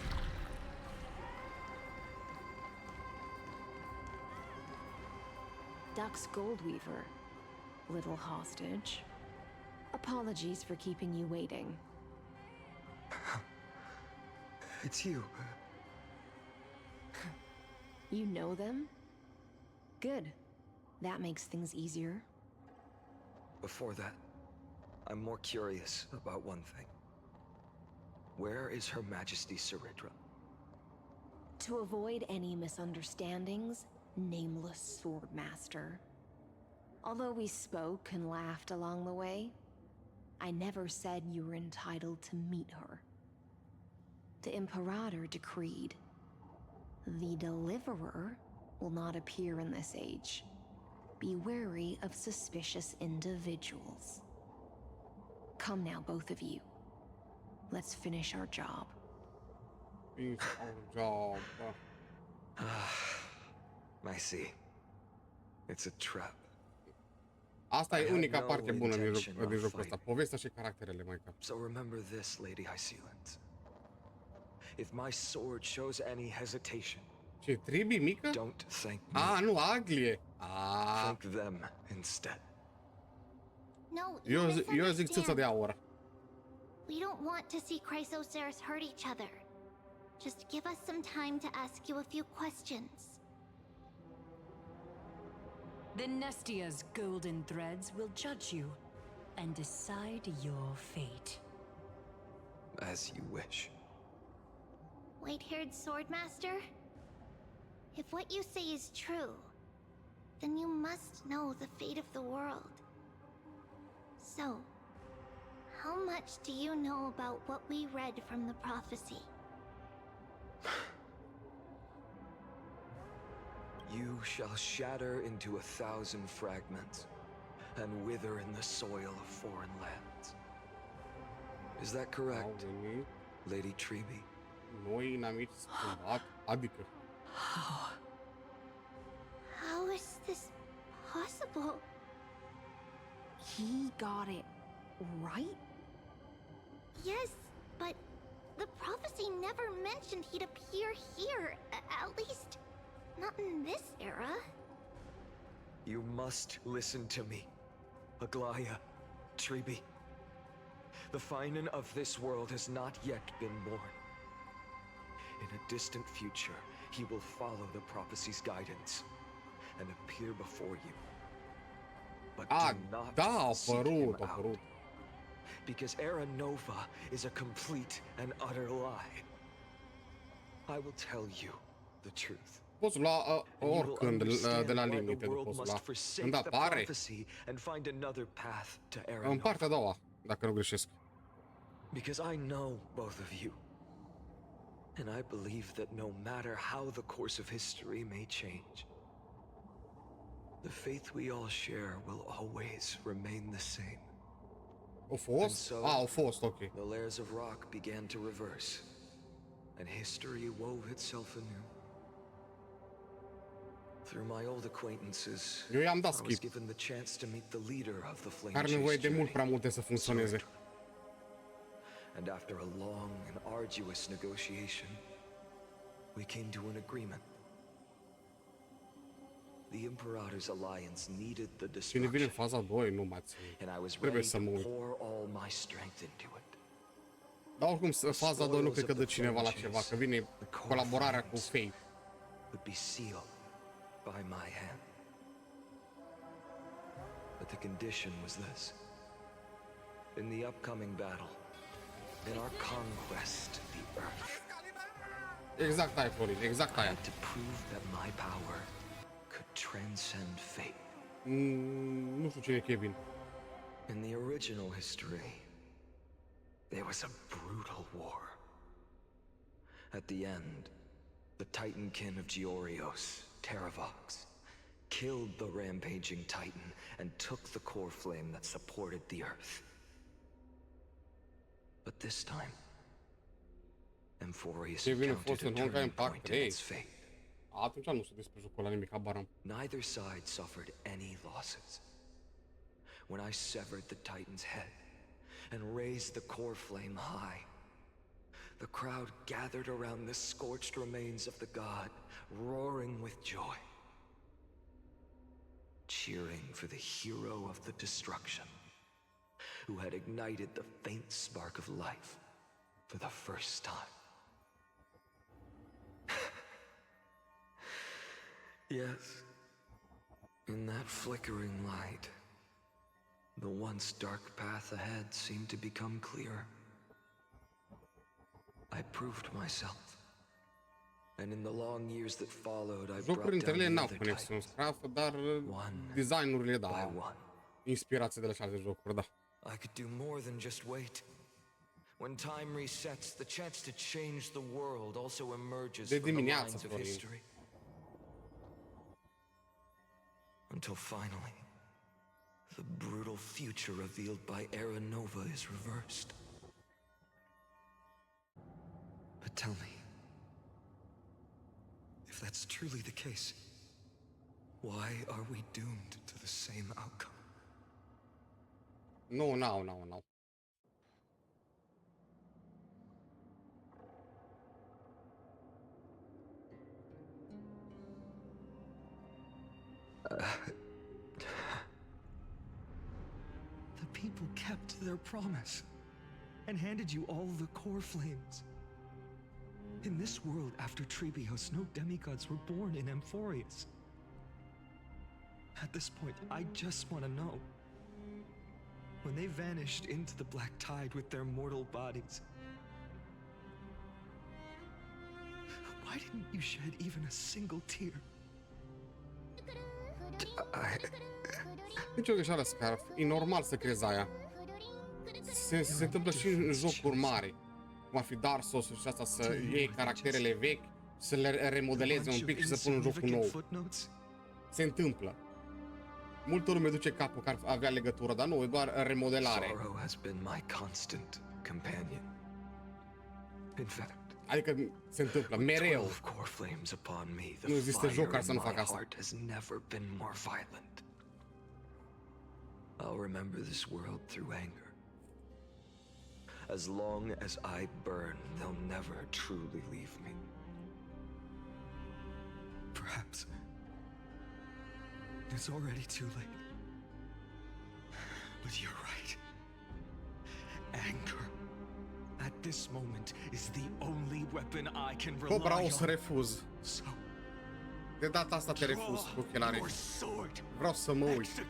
Dux Goldweaver, little hostage. Apologies for keeping you waiting. It's you. You know them? Good. That makes things easier. Before that, I'm more curious about one thing. Where is Her Majesty Saridra? To avoid any misunderstandings, nameless Swordmaster. Although we spoke and laughed along the way, I never said you were entitled to meet her. The Imperator decreed, the Deliverer will not appear in this age. Be wary of suspicious individuals. Come now, both of you. Let's finish our job. Finish our job. I see. It's a trap. Asta e unica parte bună din jocul ăsta. Povestea și caracterele, mai ca. So remember this, Lady Hysealant. If my sword shows any hesitation, ce, tribi mică? Don't thank me. Nu, Aglie. Thank them instead. No, eu zic țâță de aur. We don't want to see Chrysoceres hurt each other. Just give us some time to ask you a few questions. The Nestia's golden threads will judge you and decide your fate. As you wish. White-haired Swordmaster? If what you say is true, then you must know the fate of the world. So, How much do you know about what we read from the prophecy? You shall shatter into 1,000 fragments and wither in the soil of foreign lands. Is that correct, Lady Treeby? Noi inamici schimbat, adică. How is this possible? He got it right? Yes, but the prophecy never mentioned he'd appear here. At least, not in this era. You must listen to me, Aglaya, Treeby. The Phainon of this world has not yet been born. In a distant future, he will follow the prophecy's guidance and appear before you. But do not seek him out, because Era Nova is a complete and utter lie. I will tell you the truth. Poți lua oricând de la limite, poți lua. Când apare în partea a doua, dacă nu greșesc. Because I know both of you. And I believe that no matter how the course of history may change, the faith we all share will always remain the same. Au fost? Au fost, ok. The layers of rock began to reverse, and history wove itself anew. Through my old acquaintances, eu i-am dat I was skip. given the chance to meet the leader of the Flame Are nevoie de mult prea multe să funcționeze. And after a long and arduous negotiation, we came to an agreement. The Imperator's alliance needed the Cine vine în destruction, faza 2, nu mai țin. and I was Trebuie ready să to mă uit. pour all my strength into it. Dar oricum, faza 2 nu cred că dă cineva la ceva, că vine colaborarea cu Phainon. Would be sealed by my hand. But the condition was this. In the upcoming battle, in our conquest of the Earth, Exact aia, Florin, exact I aia. had to prove that my power could transcend fate. Nu știu cine e Kevin. In the original history, there was a brutal war. At the end, the Titankin of Georios, Terravox, killed the rampaging Titan and took the core flame that supported the Earth. But this time, Amphorius Kevin a fost encountered a în Honkai turning Impact point in 3. its fate. Atunci nu știu despre jocul ăla nimic, habar am. Neither side suffered any losses. When I severed the Titan's head and raised the core flame high, the crowd gathered around the scorched remains of the god, roaring with joy, cheering for the hero of the destruction, who had ignited the faint spark of life for the first time. Yes, in that flickering light, the once dark path ahead seemed to become clearer. I proved myself, and in the long years that followed, I brought Jocurile între down ele the n-au other conexiuni Titans, scrafă, dar designurile, da, by one. inspirație de la celelalte jocuri, da. I could do more than just wait. When time resets, the chance to change the world also emerges De from the dimineață, lines of Florin. history. Until finally, the brutal future revealed by Era Nova is reversed. But tell me, if that's truly the case, why are we doomed to the same outcome? Nu. The people kept their promise and handed you all the core flames. In this world after Treebios, no demigods were born in Amphorius. At this point, I just want to know. When they vanished into the black tide with their mortal bodies, why didn't you shed even a single tear? Nici o greșeală, Scarf. E normal să crezi aia. se întâmplă și în jocuri mari, cum ar fi Dark Souls și asta, să iei caracterele vechi, să le remodeleze un pic și să pună un joc nou. Se întâmplă. Multă lume duce capul că ar avea legătură, dar nu, e doar remodelare. Adică se întâmplă mereu. Nu există joc care să nu facă asta. I'll remember this world through anger. As long as I burn, they'll never truly leave me. Perhaps it's already too late. But you're right. Anger, at this moment, is the only weapon I can rely on. Cobra, o să refuz. De data asta te refuz cu ochelarii. Vreau să mă uit.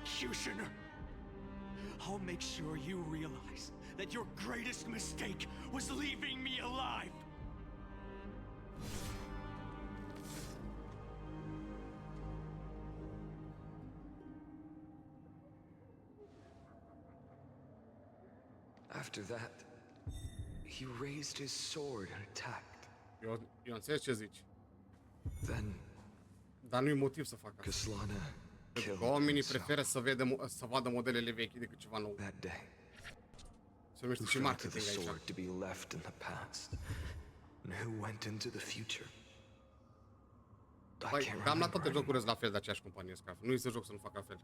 I'll make sure you realize that your greatest mistake was leaving me alive. After that, he raised his sword and attacked. Eu înțeleg ce zici. Then, dar nu-i motiv să facă asta. Pentru că oamenii preferă să vadă modelele vechi decât ceva nou. Se numește și marketing aici. Păi, cam la toate jocurile sunt la fel de aceeași companie Scaf. Nu este joc să nu facă la fel.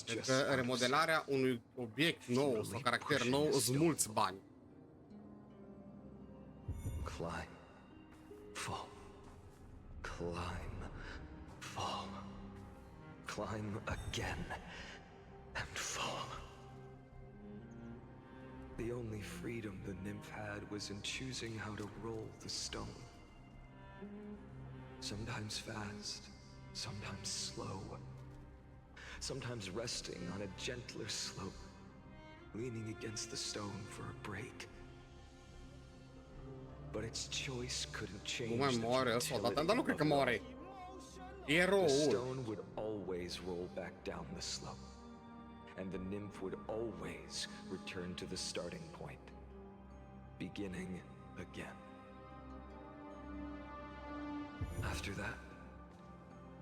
Pentru că remodelarea unui obiect nou sau caracter nou îți mulți bani. Climb, fall, climb, fall, climb again, and fall. The only freedom the nymph had was in choosing how to roll the stone. Sometimes fast, sometimes slow, sometimes resting on a gentler slope, leaning against the stone for a break. But its choice couldn't change. Nu mai moare ăsta odată, dar nu cred că moare. Eroul. The stone would always roll back down the slope, and the nymph would always return to the starting point, beginning again. After that,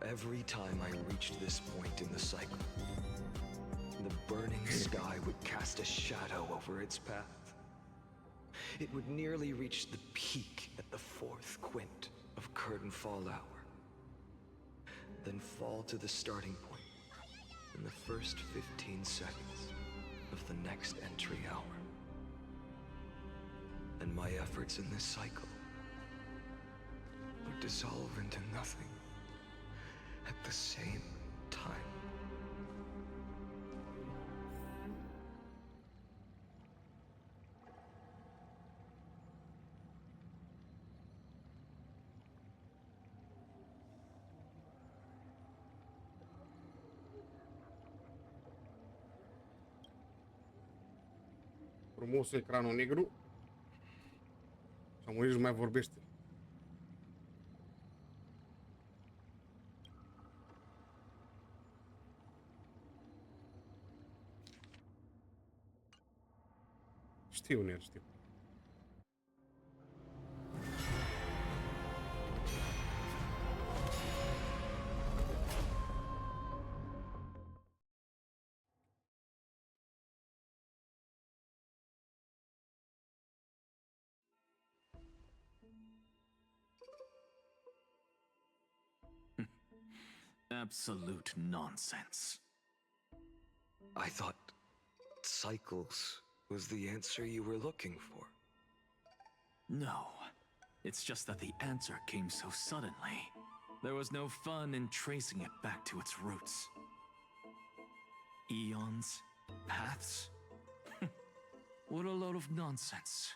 every time I reached this point in the cycle, the burning sky would cast a shadow over its path. It would nearly reach the peak at the 4th quint of curtain fall hour, then fall to the starting point in the first 15 seconds of the next entry hour. And my efforts in this cycle would dissolve into nothing at the same time. Frumosul ecranul negru. Și am nici nu mai vorbește. Știu, Ner, știu. Absolute nonsense. I thought cycles was the answer you were looking for. No. It's just that the answer came so suddenly. There was no fun in tracing it back to its roots. Eons? Paths? What a load of nonsense.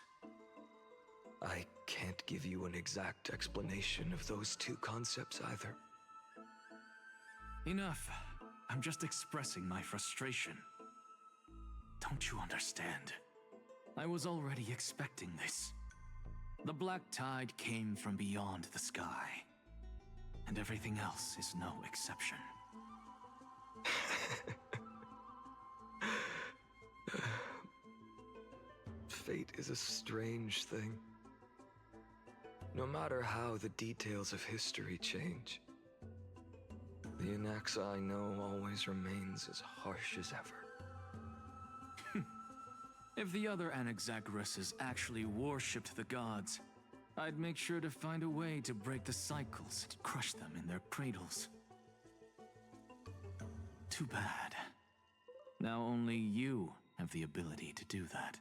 I can't give you an exact explanation of those two concepts either. Enough. I'm just expressing my frustration. Don't you understand? I was already expecting this. The black tide came from beyond the sky. And everything else is no exception. fate is a strange thing. No matter how the details of history change, the Anaxa I know always remains as harsh as ever. If the other Anaxagoras actually worshipped the gods, I'd make sure to find a way to break the cycles and crush them in their cradles. Too bad. Now only you have the ability to do that.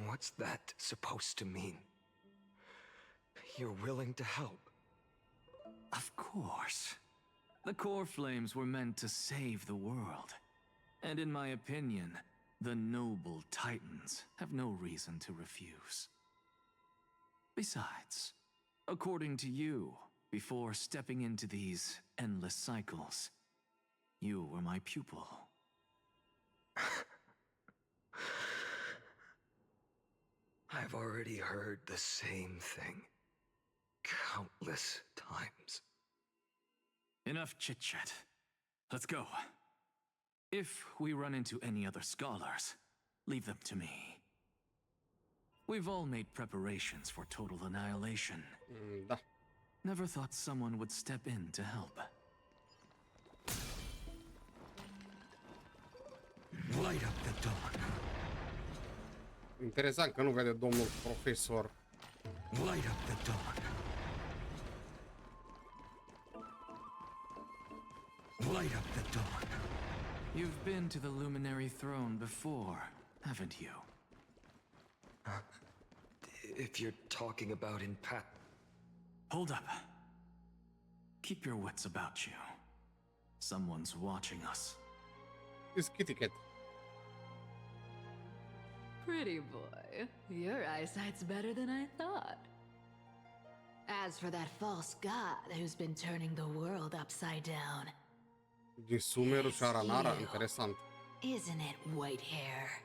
What's that supposed to mean? You're willing to help? Of course. The core flames were meant to save the world. And in my opinion, the noble Titans have no reason to refuse. Besides, according to you, before stepping into these endless cycles, you were my pupil. I've already heard the same thing countless times. Enough chit-chat. Let's go. If we run into any other scholars, leave them to me. We've all made preparations for total annihilation. Da. Never thought someone would step in to help. Light up the dawn. Interesant că nu vede domnul profesor. Light up the dawn. Light up the dawn. You've been to the Luminary Throne before, haven't you? If you're talking about in Hold up. Keep your wits about you. Someone's watching us. It's Kitty Cat. Pretty boy, your eyesight's better than I thought. As for that false god who's been turning the world upside down, Din Sumeru și Aranara, interesant. isn't it white hair?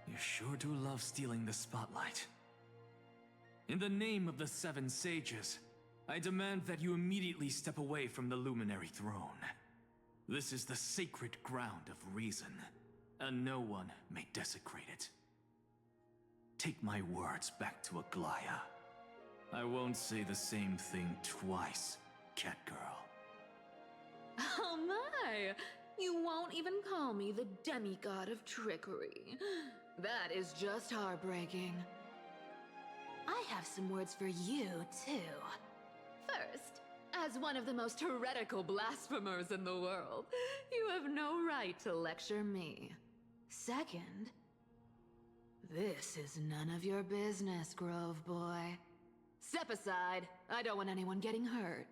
You sure do love stealing the spotlight. In the name of the Seven Sages, I demand that you immediately step away from the Luminary Throne. This is the sacred ground of reason, and no one may desecrate it. Take my words back to Aglaya. I won't say the same thing twice, Catgirl. Oh my! You won't even call me the demigod of trickery. That is just heartbreaking. I have some words for you, too. First, as one of the most heretical blasphemers in the world, you have no right to lecture me. Second, this is none of your business, Grove Boy. Step aside. I don't want anyone getting hurt.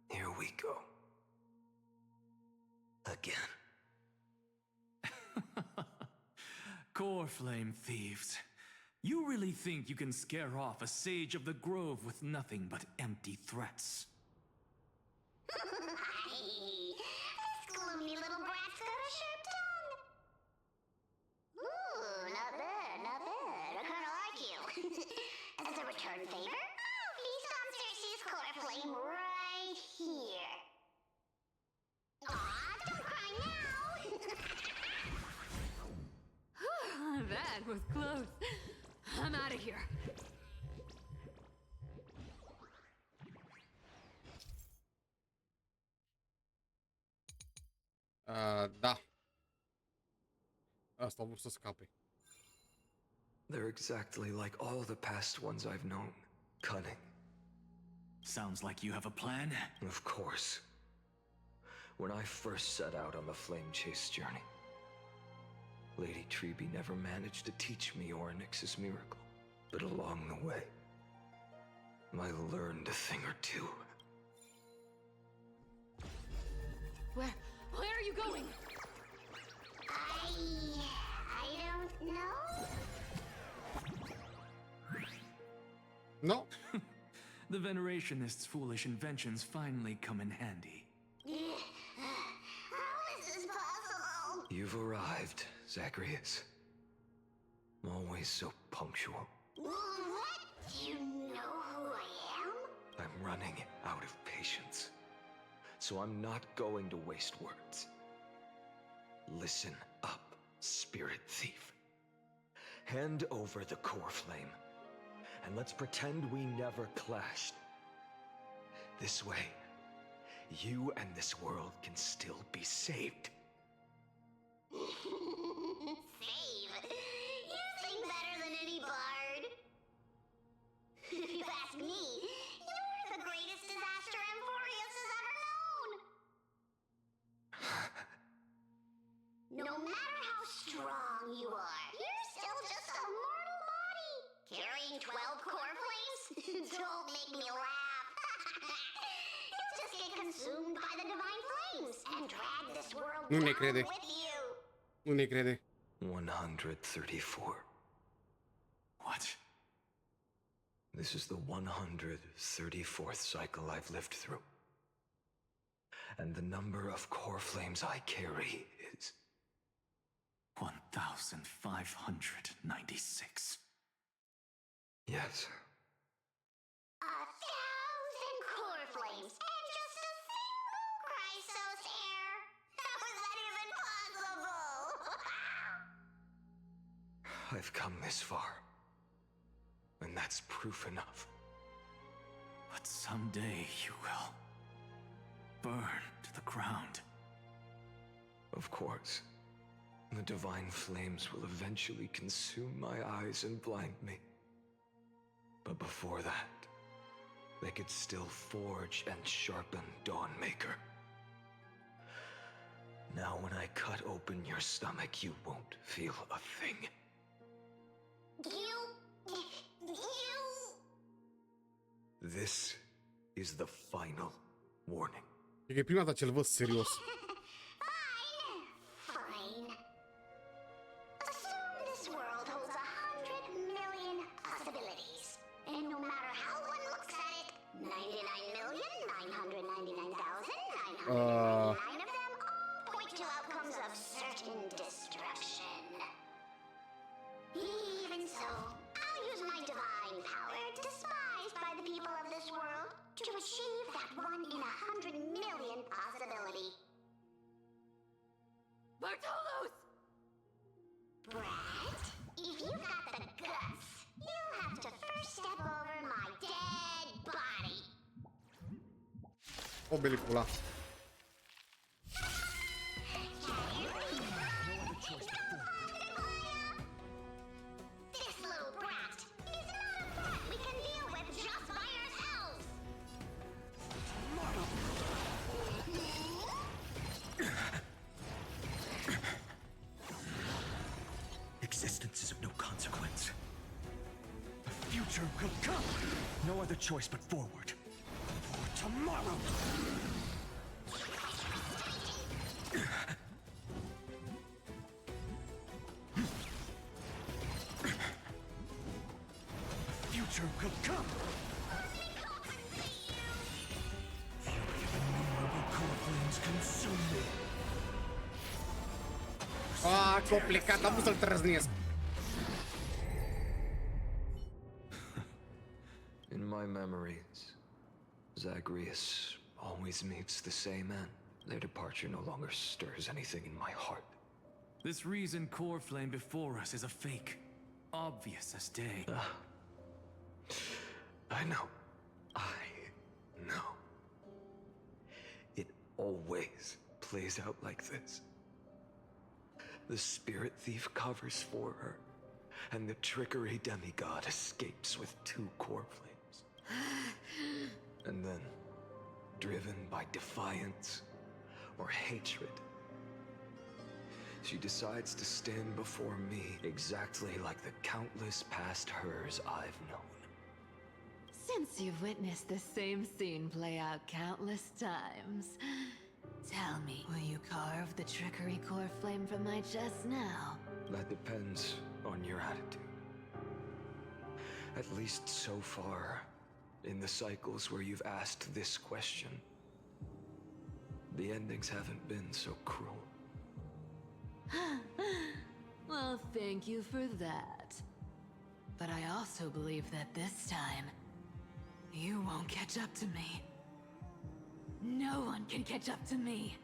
Here we go. Again. Core Flame thieves. You really think you can scare off a sage of the Grove with nothing but empty threats? This gloomy little brat's got a sharp tongue. Ooh, not bad, not bad. I kinda like you. As a return favor, feast on Cersei's core flame right here. Aw, don't cry now. That was close. I'm out of here. Da. Asta a vrut să scape. They're exactly like all the past ones I've known. Cunning. Sounds like you have a plan? Of course. When I first set out on the Flame Chase journey, Lady Treby never managed to teach me Orynyx's miracle. But along the way, I learned a thing or two. Where are you going? I don't know. No? The Venerationists' foolish inventions finally come in handy. How is this possible? You've arrived, Zacharias. Always so punctual. What? Do you know who I am? I'm running out of patience. So I'm not going to waste words. Listen up, Spirit Thief. Hand over the core flame, and let's pretend we never clashed. This way, you and this world can still be saved. Save? You sing better than any bard. If you ask me, you're the greatest disaster Amphorius has ever known. No matter how strong you are, you're still just a mortal body. Carrying 12 core flames? Don't make me laugh. You'll just get consumed by the divine flames and drag this world Nu ne down crede. with you. Nu ne crede. 134. What? This is the 134th cycle I've lived through. And the number of core flames I carry is 1,596. Yes. 1,000 core flames and just a single Chrysos heir. How is that even possible? I've come this far. And that's proof enough. But someday you will burn to the ground. Of course. The divine flames will eventually consume my eyes and blind me. But before that, they could still forge and sharpen Dawnmaker. Now when I cut open your stomach, you won't feel a thing. You... This is the final warning. E che prima dată ce-l văd serios. Fine. Assume this world holds 100 million possibilities. And no matter how one looks at it, 99,999,999 of them all point to outcomes of certain destruction. Even so, I'll use my divine power, despised by the people of this world, to achieve that 1 in 100 million possibility. Bartolos! Brett, if you've got the guts, you'll have to first step over my dead body. O belicula. This little brat is not a threat we can deal with just by ourselves. Existence is of no consequence. The future will come. No other choice but forward. For tomorrow. The future will come. Fury of innumerable core flames consume me. Ah, complicat, am vrut să-l trăznesc. In my memories, Zagreus always meets the same end. Their departure no longer stirs anything in my heart. This reason core flame before us is a fake. Obvious as day. I know. I know. It always plays out like this. The spirit thief covers for her, and the trickery demigod escapes with 2 core flames. And then, driven by defiance or hatred, she decides to stand before me exactly like the countless past hers I've known. Since you've witnessed the same scene play out countless times, tell me, will you carve the trickery core flame from my chest now? That depends on your attitude. At least so far, in the cycles where you've asked this question, the endings haven't been so cruel. Well, thank you for that. But I also believe that this time, you won't catch up to me. No one can catch up to me.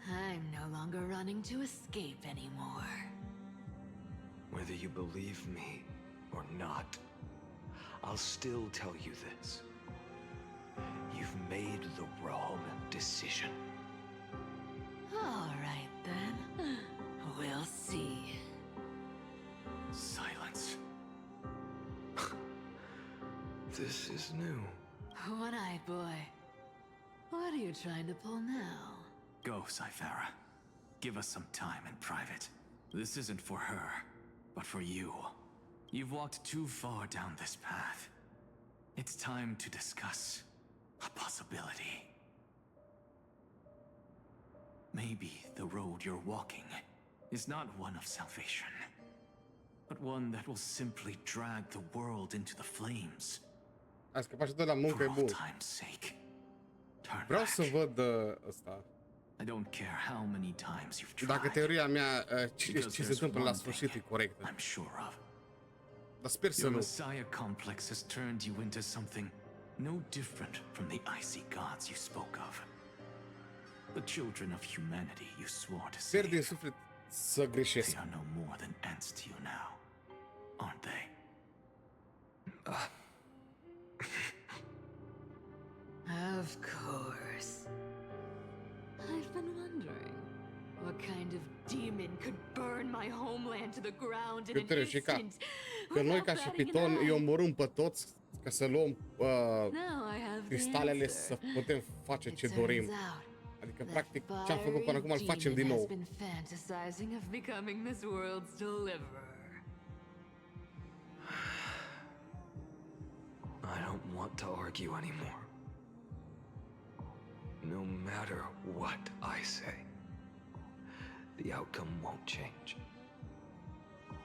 I'm no longer running to escape anymore. Whether you believe me or not, I'll still tell you this. You've made the wrong decision. All right then. We'll see. Silence. This is new. One-eyed boy. What are you trying to pull now? Go, Cythera. Give us some time in private. This isn't for her, but for you. You've walked too far down this path. It's time to discuss a possibility. Maybe the road you're walking is not one of salvation, but one that will simply drag the world into the flames. Ai scăpat și de la muncă, e For all bun. time's sake. Turn Vreau back. să văd ăsta. I don't care how many times you've tried. Dacă teoria mea ce Because se there's întâmplă la one sfârșit e thing corectă. I'm sure of. Dar sper să Your nu. Messiah complex has turned you into something no different from the icy gods you spoke of. The children of humanity you swore to Sper save. din suflet să greșesc. They are no more than ants to you now, aren't they? Of course. I've been wondering what kind of demon could burn my homeland to the ground in an Retele și ca instant. că noi ca și Phainon îi omorâm pe toți ca să luăm cristalele să putem face ce dorim. Adică practic ce am făcut până acum îl facem din nou. I don't want to argue anymore. No matter what I say, the outcome won't change.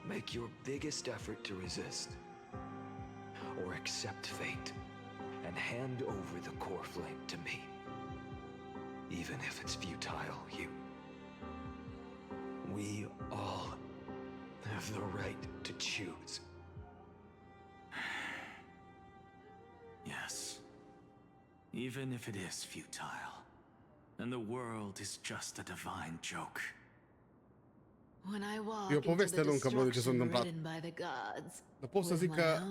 Make your biggest effort to resist, or accept fate, and hand over the core flame to me. Even if it's futile, you. We all have the right to choose. Yes. Even if it is futile, and the world is just a divine joke. E o poveste lungă, bro, de ce s-a întâmplat. Dar pot să zic că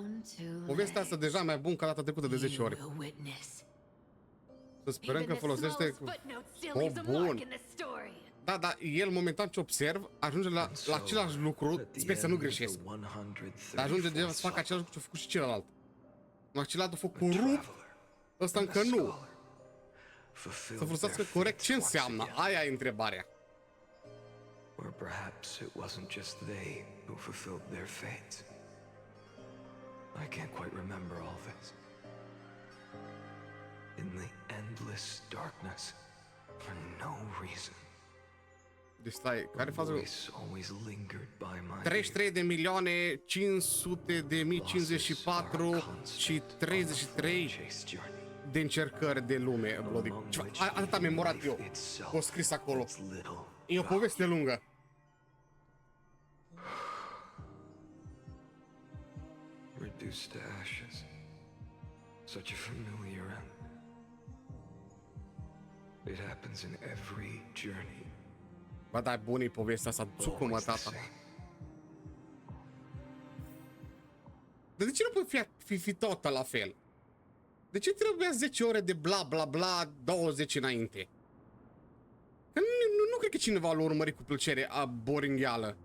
povestea asta deja mai bun ca data trecută de 10 ori. Să sperăm că folosește... Oh, bun! Da, dar el momentan ce observ ajunge la același lucru, sper să nu greșesc. Dar ajunge deja să facă același lucru ce a făcut și celălalt. Celălalt a fost corupt, ăsta încă nu. Să folosească corect ce înseamnă, aia e întrebarea. Or perhaps it wasn't just they who fulfilled their fates. I can't quite remember all this. In the endless darkness, for no reason. Deci stai, care fază? Always lingered by my 33 de milioane 500 de mii 54 și 33 de încercări de lume, Bloody. Atât am memorat eu. O scris acolo. E o poveste lungă. Reduced to ashes. Such a familiar end. It happens in every journey. Ba da, bună-i povestea asta, țucu mă, tata. Dar de ce nu poate fi toată la fel? De ce trebuia 10 ore de bla bla bla 20 înainte? Că nu cred că cineva l-a urmărit cu plăcere a boringheală.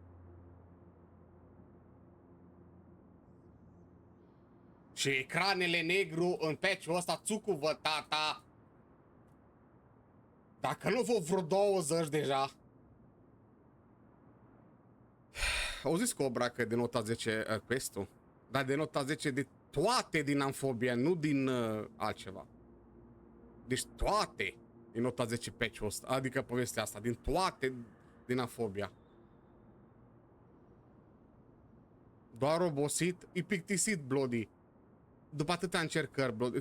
Și ecranele negru în patch-ul ăsta, țucu vă, tata. Dacă nu vă vreo 20 deja. Au zis Cobra că de nota 10 quest-ul, dar de nota 10 de toate din Amphobia, nu din altceva. Deci toate din nota 10 patch-ul ăsta, adică povestea asta, din toate din Amphobia. Doar obosit, e plictisit, Bloody. După atâtea încercări, Bloody.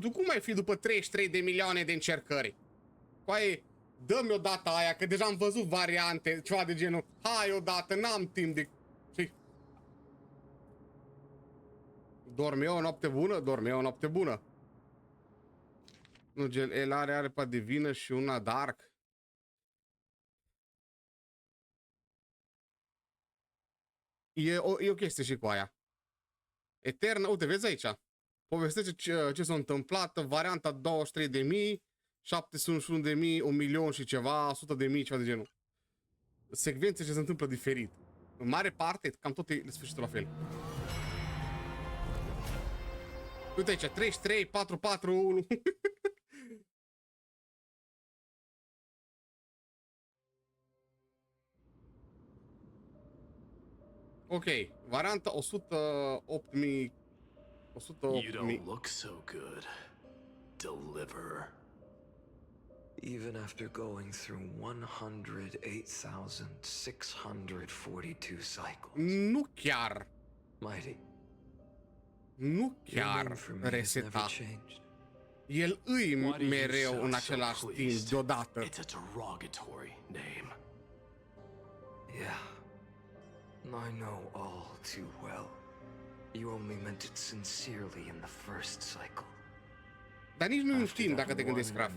Tu cum ai fi după 33 de milioane de încercări? Coaie, dă-mi odată aia, că deja am văzut variante, ceva de genul. Hai odată, n-am timp de... Știi? Dorm eu o noapte bună? Dorm eu o noapte bună. Nu, gen, el are aripa divină și una dark. E o chestie și cu aia. Eterna, uite, vezi aici. Povestește ce s-a întâmplat, varianta 23.000, 71.000, 1.000.000 și ceva, 100.000, ceva de genul. Secvențe ce se întâmplă diferit. În mare parte, cam tot e sfârșitul la fel. Uite aici, 33, 4, 4, 1. Ok, varianta 108.000. 108.000. You don't look so good, Deliverer. Even after going through 108,642 cycles. Nu chiar. Mighty. Nu chiar reseta. El îi mereu în același timp, deodată. It's a derogatory name. Yeah. I know all too well. You only meant it sincerely in the first cycle. Dar nici nu știm dacă te gândești grav.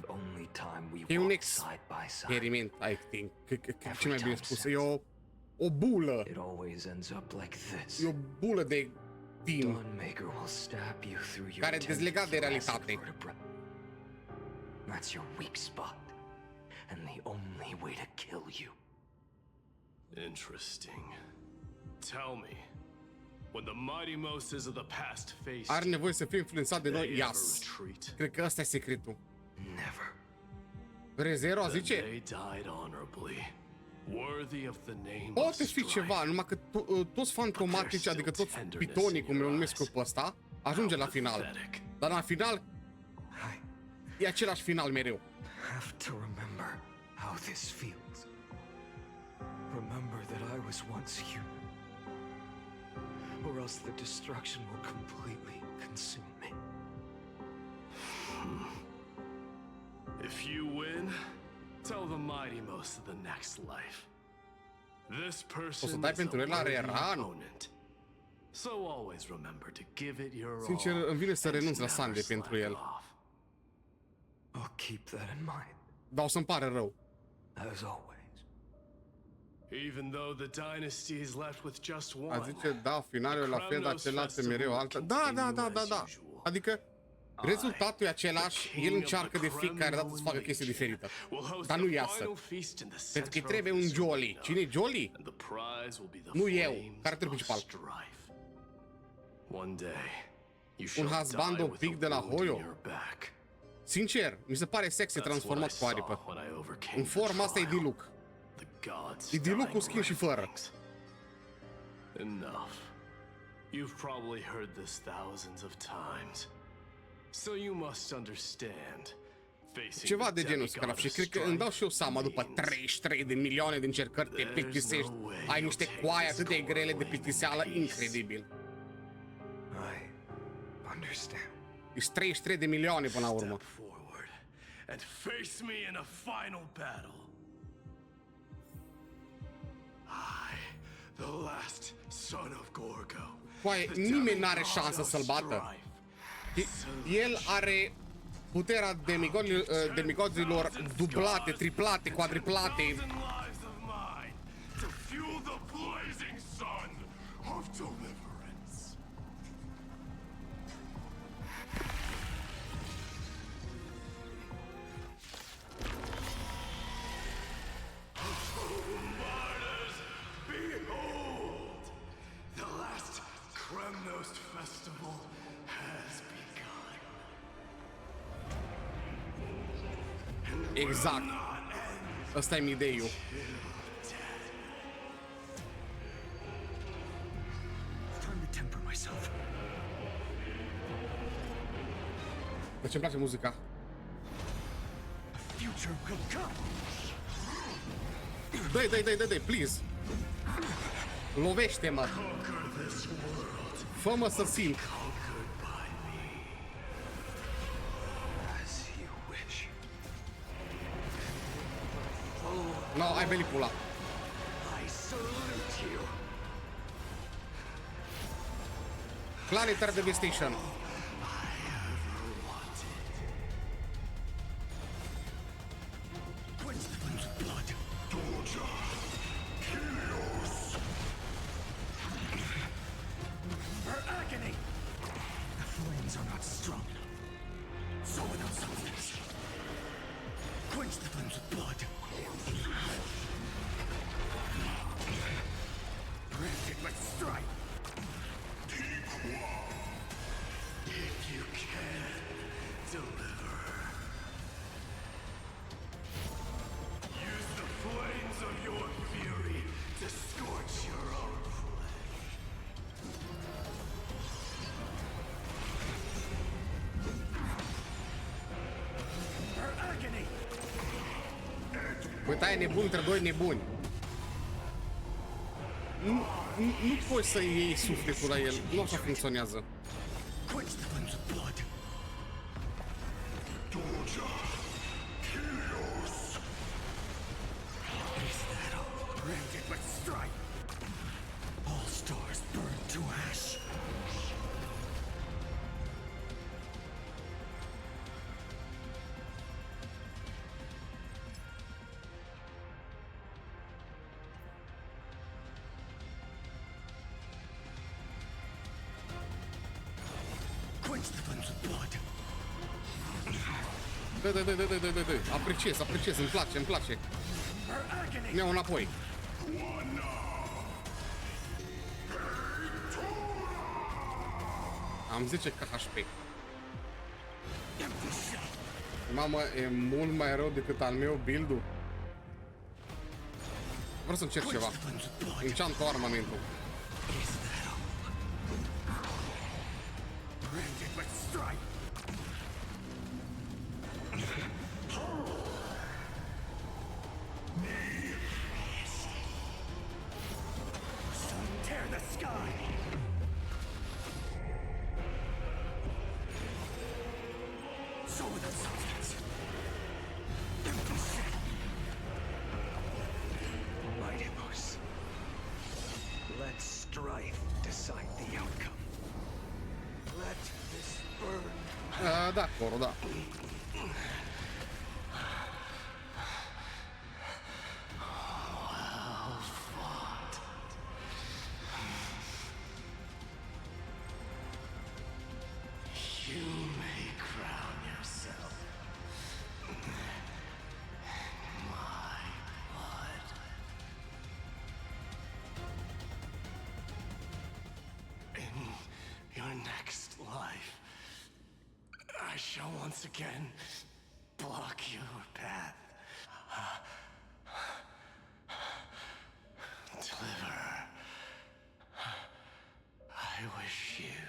E un experiment, I think. Ce mai bine spus, e o bulă. E o bulă de timp care e dezlegat de realitate. That's your weak spot, and the only way to kill you. Interesting. Tell me, when the mighty Moses of the past faced, Are nevoie să fie influențat de noi? Yes. Cred că ăsta e secretul. Never. Rezero zice? They died honorably, worthy of the name of Poate fi ceva, numai că toți fantomatici, adică toți pitonii, cum le numesc eu pe ăsta, ajunge la final. Dar la final e același final mereu. Have to remember how this feels. Remember that I was once human. Or else the destruction will completely consume me. If you win, tell the mighty most of the next life. This person is a worthy opponent. So always remember to give it your all. Sincer, îmi vine să renunț la Sunday pentru el. I'll keep that in mind. Dar o să-mi pare rău. As always. Even though the dynasty is left with just one. A zice, da, finalul la fel, dar celălalt e mereu alta. Da. Adică rezultatul e același, el încearcă de fiecare dată să facă chestii diferită. Dar nu iasă. Pentru că trebuie un Jolly. Cine e Jolly? Nu eu, caracterul principal. Un husband un pic de la Hoyo. Sincer, mi se pare sexy transformat cu aripă. În forma asta e Diluc. E Diluc cu skin și fără. Enough. You've probably heard this thousands of times. So you must understand. Ceva de genul ăsta, și cred că îmi dau și eu seama, după 33 de milioane de încercări te plictisești, ai niște coaie atât de grele de plictiseală, incredibil. Ești 33 de milioane până la urmă. And face me in a final battle. I, the last son of Gorgo. Coaie, nimeni n-are șansă să-l bată. El are puterea demigodzilor dublate, triplate, quadriplate. Exact. Ăsta e mideiul. De ce-mi place muzica? Dă-i, please. Lovește-mă. Fă-mă să simt. No, ai venit pula. Planetary Devastation. not strong enough. So without substance, quench the flames with blood. Brand it with strife. If you can, deliver. Use the flames of your fury to scorch your own flesh. Her agony. Băi, tai e nebun între doi nebuni. Nu poți să iei sufletul la el, nu așa funcționează. Quench the flames with blood. Is that all? Brand it with strife. All stars burn to ash. Quench the flames with blood. Da. Apreciez, îmi place. Her agony. Mi-au înapoi. Am 10 KHP. Mamă, e mult mai rău decât al meu build-ul. Vreau să încerc ceva. Enchant armamentul. Branded with strife. Sun tear the sky. So without substance. Empty shell. Mighty Moose. Let strife decide the outcome. Let this burn. D'accordo, da. Well fought. You may crown yourself my blood. In your next life, I shall once again block your path. Deliver. I wish you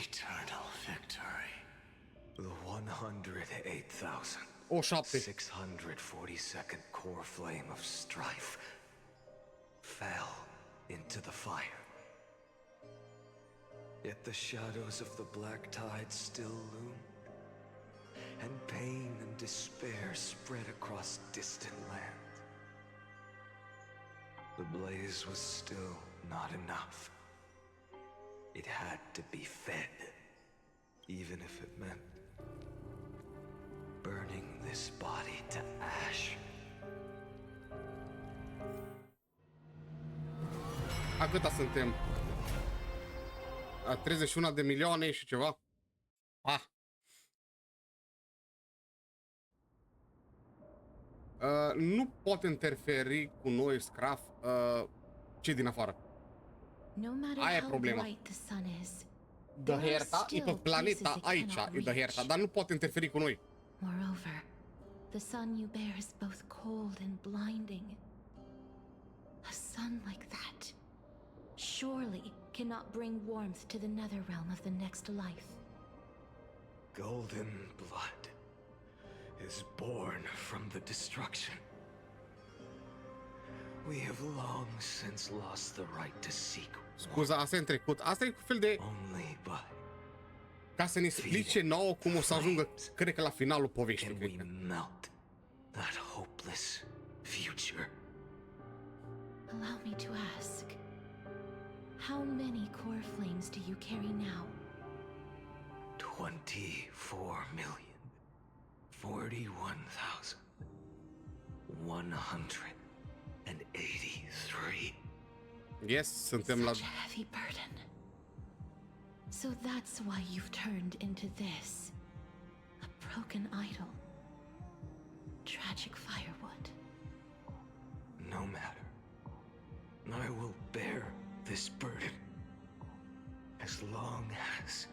eternal victory. The 108,000. O 7. 642nd core flame of strife fell into the fire. Yet the shadows of the black tide still loomed, and pain and despair spread across distant lands. The blaze was still not enough. It had to be fed, even if it meant burning this body to ash. A câta suntem? A 31 de milioane și ceva. Nu pot interferi cu noi, Scraf, cei din afară. Aia e problema. Dă herta, e pe planeta aici, e dă herta, dar nu pot interferi cu noi. Moreover, the sun you bear is both cold and blinding. A sun like that surely cannot bring warmth to the nether realm of the next life. Golden blood is born from the destruction. We have long since lost the right to seek. Scuza, asta e în trecut. Asta e cu fel de... Ca să ne explice nouă cum o să ajungă, cred că la finalul poveștii. Can we melt that hopeless future? Allow me to ask, how many core flames do you carry now? 24,41,183. Yes, suntem la... Such a heavy burden. So that's why you've turned into this. A broken idol. Tragic firewood. No matter. I will bear this burden. As long as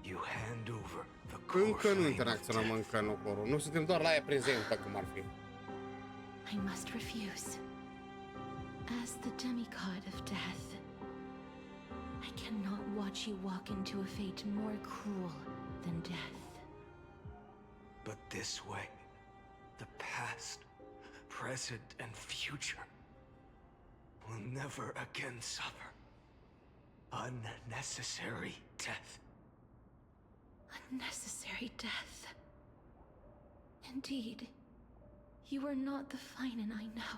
you hand over the core Încă nu flame interacționăm of încă în ocorul. Nu suntem doar la ea prezentă, cum ar fi. I must refuse. As the demigod of death, I cannot watch you walk into a fate more cruel than death. But this way, the past, present, and future will never again suffer unnecessary death. Unnecessary death. Indeed, you are not the Phainon I know.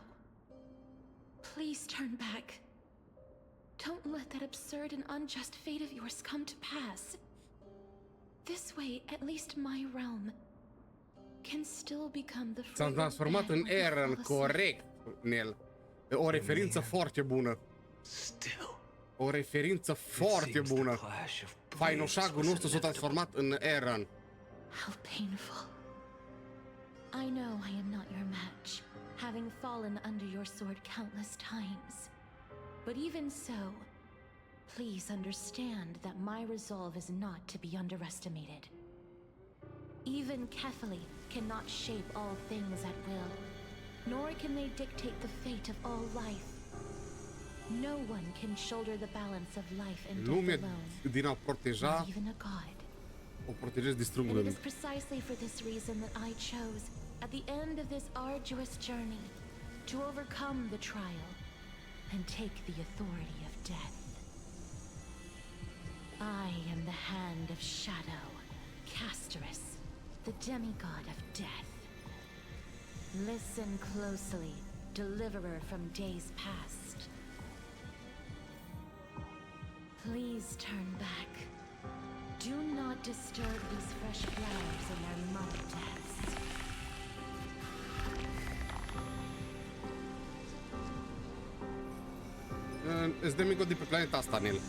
Please turn back. Don't let that absurd and unjust fate of yours come to pass. This way, at least my realm can still become the S-a transformat în Eren, corect, Nel. O referință foarte bună. O referință foarte bună. Fainoșagul nostru s-a transformat în Eren. How painful. I know I am not your match, having fallen under your sword countless times. But even so, please understand that my resolve is not to be underestimated. Even Kefali cannot shape all things at will, nor can they dictate the fate of all life. No one can shoulder the balance of life and death alone, din a proteja, not even a god. o protejezi distrugând. And it is precisely for this reason that I chose, at the end of this arduous journey, to overcome the trial and take the authority of death. I am the Hand of Shadow, Casterus, the demigod of death. Listen closely, deliverer from days past. Please turn back. Do not disturb these fresh flowers in their mother deaths. Îți demigod de pe planeta asta, Nel.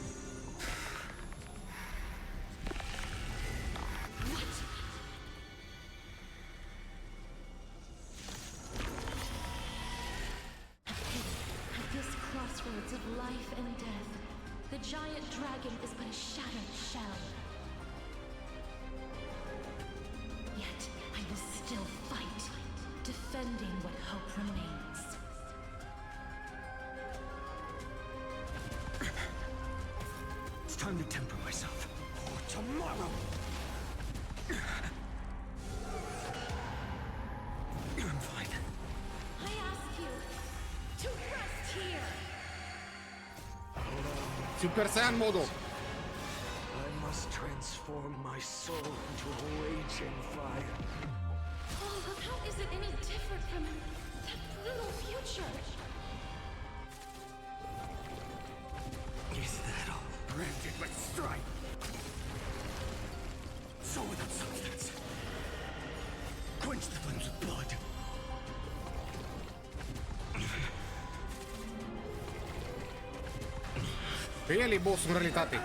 At this crossroads of life and death, the giant dragon is but a shattered shell. Yet I will still fight, defending what hope remains. It's time to temper myself. For tomorrow! I'm fine. I ask you to rest here. Super Saiyan modo. I must transform my soul into a raging fire. Oh, how is it any different from that little future? Is that all? Granted, but strike! So without substance. Quench the flames with blood. Pe el e boss în realitate.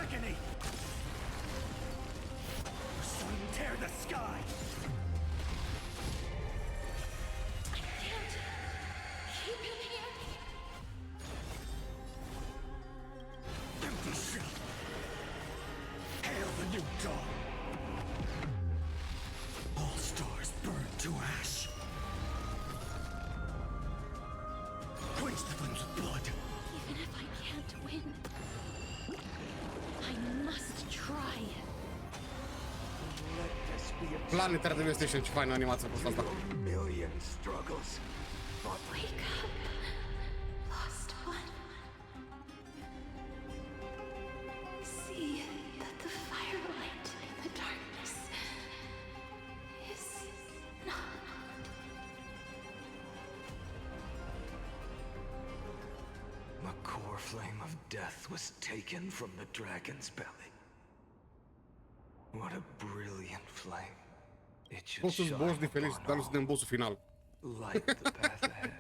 Tear the sky. I can't keep him here. Empty shell. Hail the new dawn. All stars burn to ash. Quench the flames with blood. Even if I can't win, I must try. Let this be a Planet ar trebui să ieșim ce faină animația cu asta. million struggles. Wake up, lost one. See that the firelight in the darkness is not. The core flame of death was taken from the dragon's belly. What a brilliant flame. It should Poți să-ți boss de felici, dar nu suntem bossul final. light the path ahead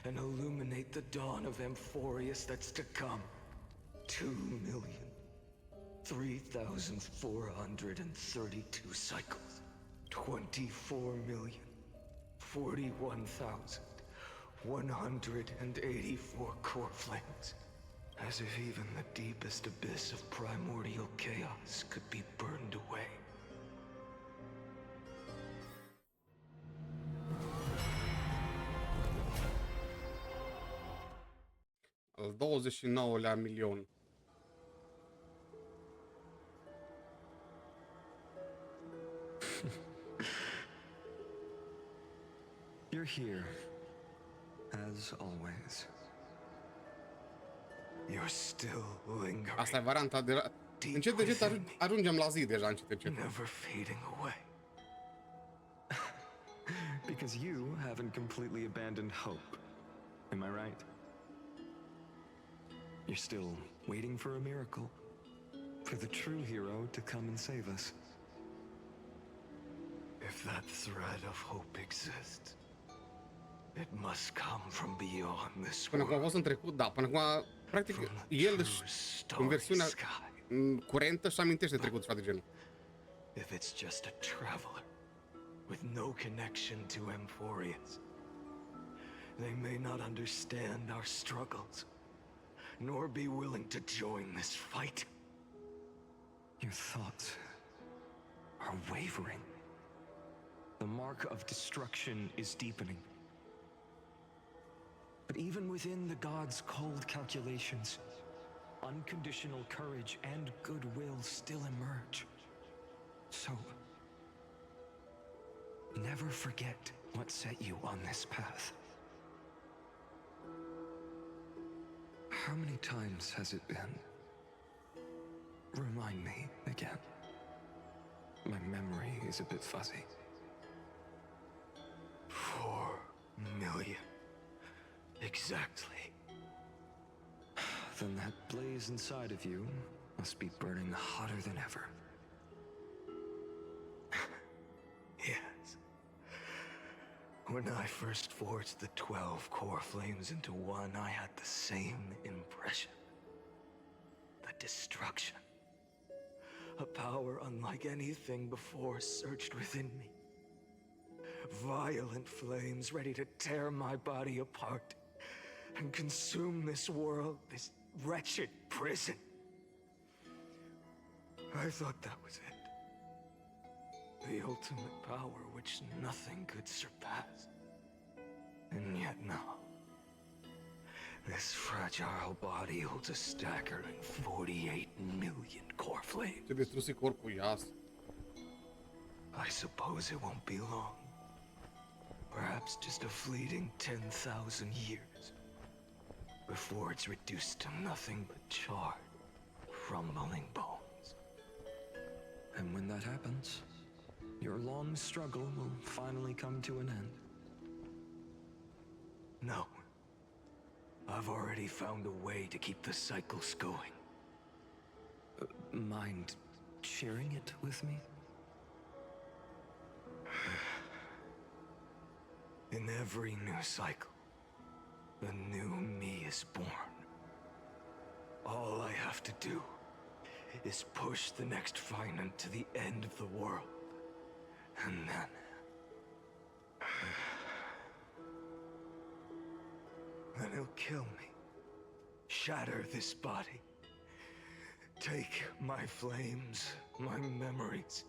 and illuminate the dawn of Amphorius that's to come. 2 million 3,432 cycles. 24,041,184 core flames. As if even the deepest abyss of primordial chaos could be burned away. Al 29-lea milion. You're here, as always. You're still lingering. Asta e varianta de... Încet, încet ajungem la zi deja, încet, încet. Never fading away. Because you haven't completely abandoned hope. Am I right? You're still waiting for a miracle. For the true hero to come and save us. If that thread of hope exists, it must come from beyond this Până acum a fost în trecut, da. Până acum, practic, el în versiunea curentă își amintește trecutul, ceva de genul. If it's just a traveler with no connection to Emphorius, they may not understand our struggles, nor be willing to join this fight. Your thoughts are wavering. The mark of destruction is deepening. But even within the gods' cold calculations, unconditional courage and goodwill still emerge. So, never forget what set you on this path. How many times has it been? Remind me again. My memory is a bit fuzzy. 4 million. Exactly. Then that blaze inside of you must be burning hotter than ever. Yes. When I first forged the 12 core flames into one, I had the same impression. The destruction. A power unlike anything before surged within me. Violent flames ready to tear my body apart and consume this world, this wretched prison. I thought that was it. The ultimate power which nothing could surpass. And yet now, this fragile body holds a staggering 48 million core flames. Ce distrusi corpul, ias. I suppose it won't be long. Perhaps just a fleeting 10,000 years. Before it's reduced to nothing but charred, crumbling bones. And when that happens, your long struggle will finally come to an end. No. I've already found a way to keep the cycles going. Mind sharing it with me? In every new cycle, a new me is born. All I have to do is push the next Phainon to the end of the world. And then... then he'll kill me. Shatter this body. Take my flames, my memories,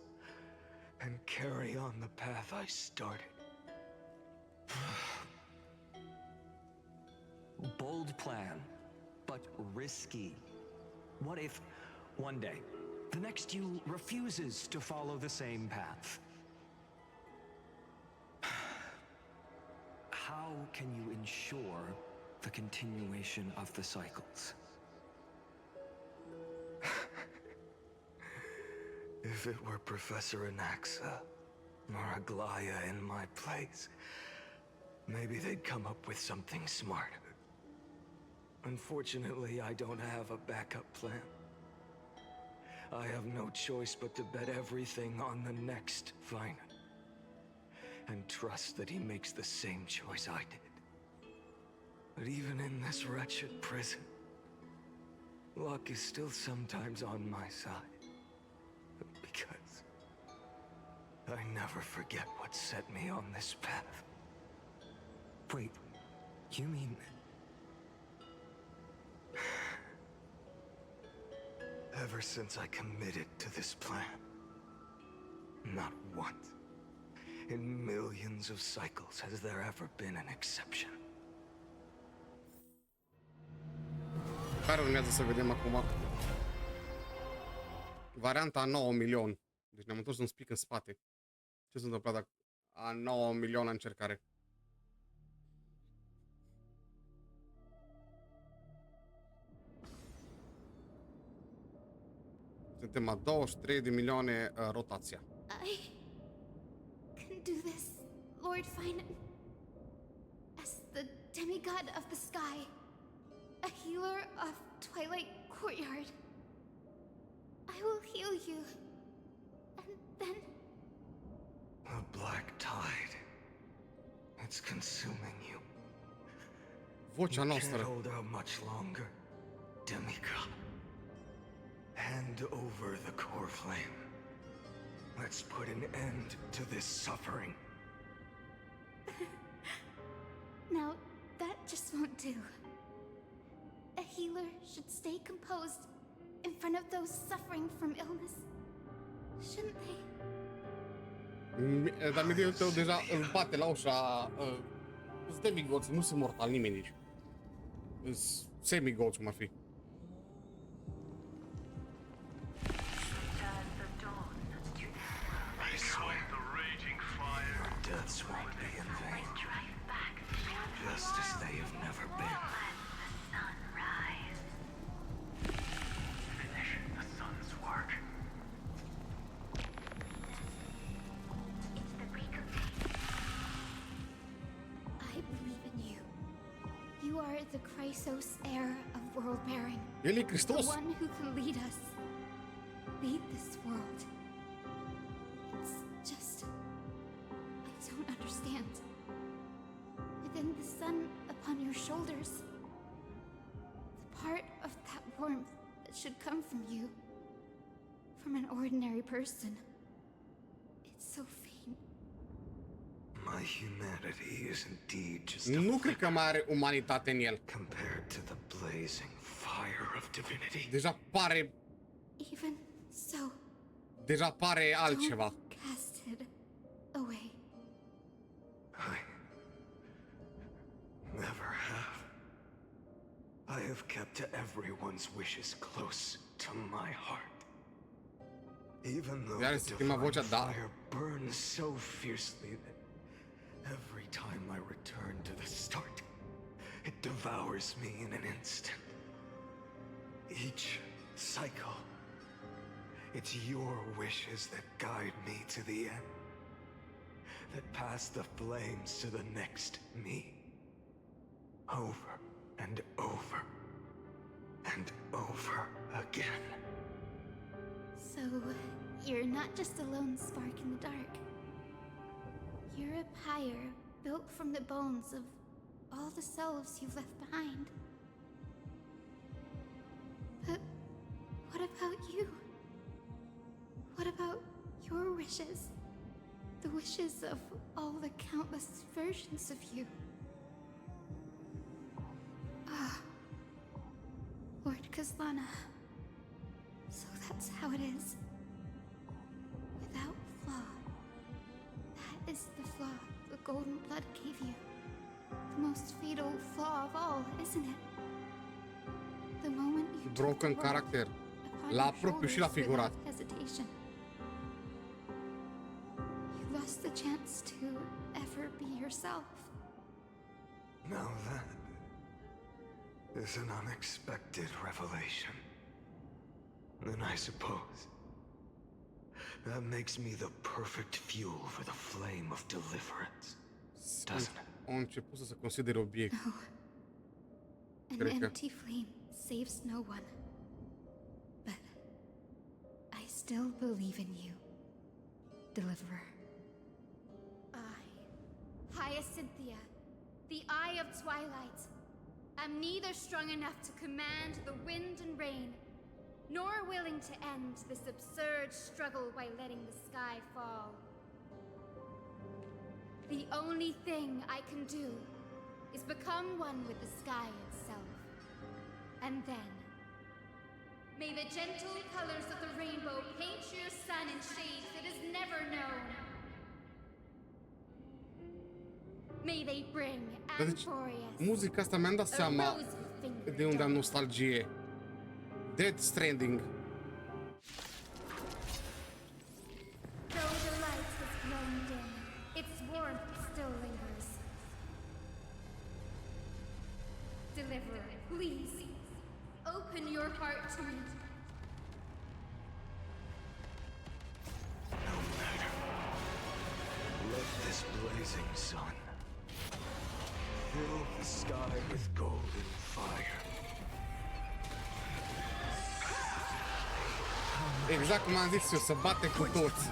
and carry on the path I started. Bold plan, but risky. What if, one day, the next you refuses to follow the same path? How can you ensure the continuation of the cycles? If it were Professor Anaxa or Aglaya in my place, maybe they'd come up with something smarter. Unfortunately, I don't have a backup plan. I have no choice but to bet everything on the next Phainon. And trust that he makes the same choice I did. But even in this wretched prison, luck is still sometimes on my side. Because I never forget what set me on this path. Wait, you mean... Ever since I committed to this plan, not once, in millions of cycles, has there ever been an exception. Care urmează să vedem acum? Varianta 9 milion. Deci ne-am întors un spic în spate. Ce s-a întâmplat dacă a 9 milioane încercare? Suntem a 23 de milioane rotația. I can do this, Lord Phainon. As the demigod of the sky, a healer of Twilight Courtyard. I will heal you, and then... The black tide. It's consuming you. Vocea You noastră. can't hold out much longer, demigod. Hand over the core flame. Let's put an end to this suffering. Now, that just won't do. A healer should stay composed in front of those suffering from illness. Shouldn't they? Dar mediul tău deja îl bate la ușa. Sunt demigoți, nu sunt mortal nimeni nici. Sunt semigoți, cum ar fi. I swear the raging fire. Your deaths won't be in vain. Just as they have never been. Finish the sun's work. I believe in you. You are the Chrysos heir of world bearing. El e The Hristos. one who can lead us. Lead this world. It's just... I don't understand. Within the sun upon your shoulders, the part of that warmth that should come from you, from an ordinary person, it's so faint. My humanity is indeed just a Nu cred că mai are umanitate în el. compared to the blazing fire of divinity. Deja pare... Even so, Deja pare altceva. don't cast it away. I never have. I have kept everyone's wishes close to my heart. Even though Iar the se prima vocea, divine da. fire burns so fiercely that every time I return to the start, it devours me in an instant. Each cycle, it's your wishes that guide me to the end, that pass the flames to the next me. Over and over and over again. So, you're not just a lone spark in the dark. You're a pyre built from the bones of all the selves you've left behind. But what about you? What about your wishes? The wishes of all the countless versions of you? Ah, Lord Kazlana. So that's how it is. Without flaw. That is the flaw the golden blood gave you. The most fatal flaw of all, isn't it? The moment you Broken took the world character. upon La your propriu și la shoulders figurat. without hesitation. You lost the chance to ever be yourself. Now that is an unexpected revelation. And I suppose that makes me the perfect fuel for the flame of deliverance, doesn't it? Au început să se considere obiect. No. An Cred că- empty flame saves no one. But I still believe in you, Deliverer. I, Hyacinthia, the Eye of Twilight, I'm neither strong enough to command the wind and rain, nor willing to end this absurd struggle by letting the sky fall. The only thing I can do is become one with the sky itself. And then, may the gentle colors of the rainbow paint your sun in shades it has never known. May they bring Amphorius, muzica asta mi-am dat seama de unde am nostalgie. Death Stranding. Though the light has grown dim, its warmth still lingers. Deliverer, please, open your heart to me. No matter. Let this blazing sun fill the sky with golden fire. Exact cum am zis eu, să bate cu toți.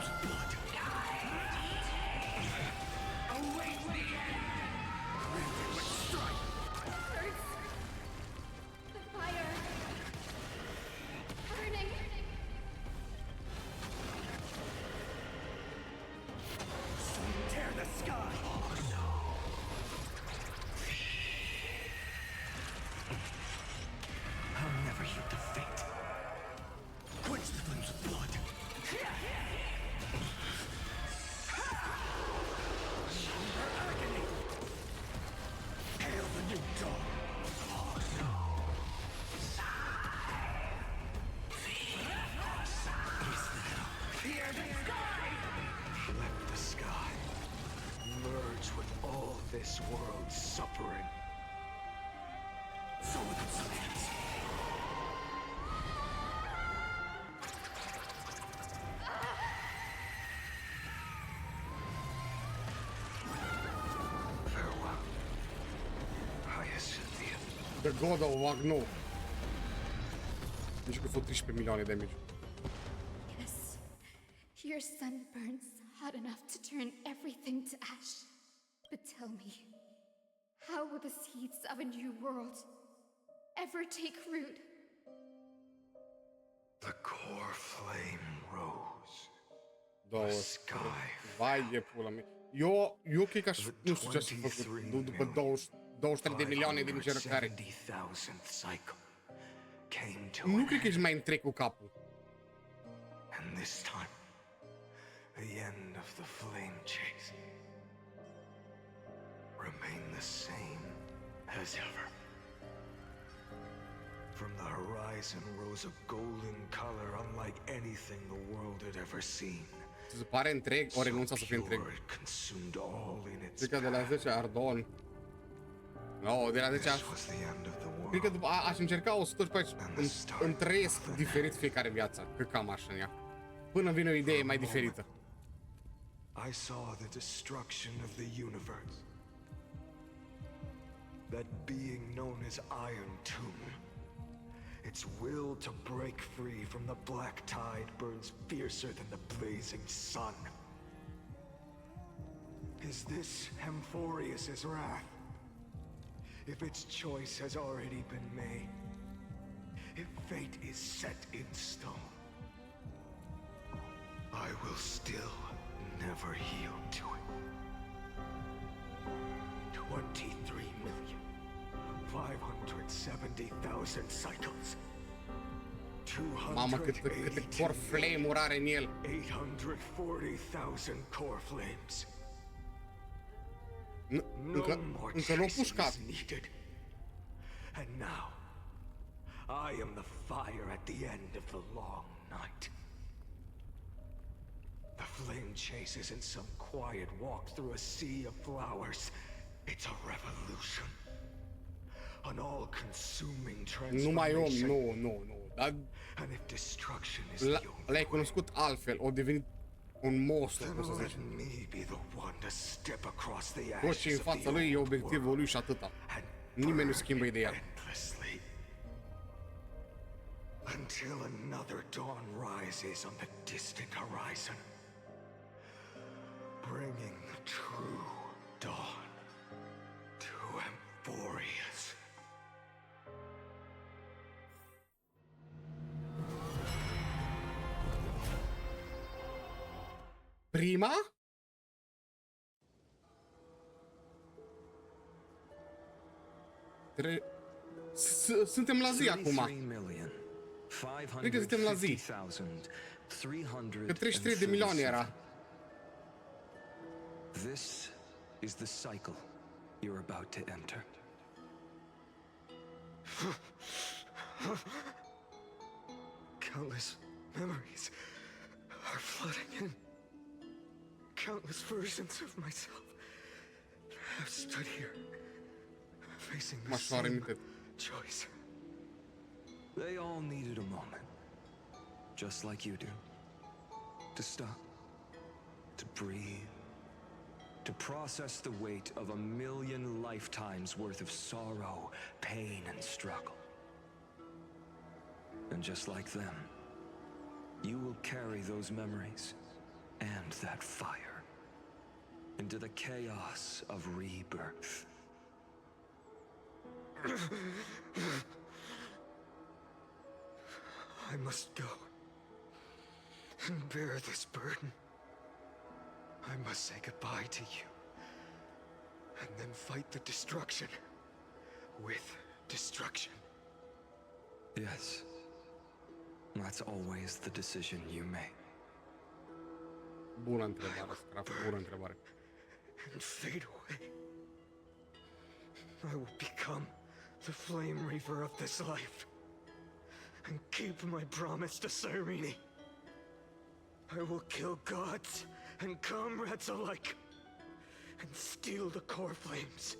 This world's suffering. So with its hands. Farewell. Hyacinthia. The God of Wagner. Nici că făcut 13 milioane de damage. Yes. Your sun burns hot enough to turn everything to ash. But tell me, how will the seeds of a new world ever take root? The core flame rose. Vai e pula mea. Eu cred că aș, nu știu ce aș fi făcut după 23 de milioane de încercare. Nu cred că ești mai întreg cu capul. And this time, the end of the flame chase remain the same as ever. From the horizon rose a golden color unlike anything the world had ever seen. Ți se pare întreg? O renunța să fie întreg. Cred că de la 10 Ardon. No, de la 10 cred că după aș încerca 100 și pe aici îmi trăiesc diferit fiecare viață. Că cam așa în ea. Până vine o idee mai diferită. I saw the destruction of the universe. That being known as Iron Tomb, its will to break free from the black tide burns fiercer than the blazing sun. Is this Amphorius's wrath? If its choice has already been made, if fate is set in stone, I will still never yield to it. 23,570,000 cycles. Mamă, câte core flame-uri are în el. 840,000 core flames. Încă nu pușcat. And now, I am the fire at the end of the long night. The flame chase isn't some quiet walk through a sea of flowers. It's a revolution. An all-consuming transformation. Nu. Dar and if destruction is l-ai cunoscut altfel, o devenit un monstru, cum să zici. Tot ce în fața lui e obiectivul lui și atâta. Nimeni nu schimbă ideea. Until another dawn rises on the distant horizon, bringing the true dawn to Amphorius. Prima? Suntem la zi acum. Cred că suntem la zi. Că 33 de milioane era. This is the cycle you're about to enter. Countless memories are flooding in. Countless versions of myself have stood here, facing the same choice. They all needed a moment, just like you do, to stop, to breathe, to process the weight of 1,000,000 lifetimes worth of sorrow, pain, and struggle. And just like them, you will carry those memories and that fire into the chaos of rebirth. I must go and bear this burden. I must say goodbye to you, and then fight the destruction with destruction. Yes, that's always the decision you make. Bună întrebare, Scrap, bună întrebare. And fade away. I will become the flame reaver of this life, and keep my promise to Cyrene. I will kill gods and comrades alike, and steal the core flames.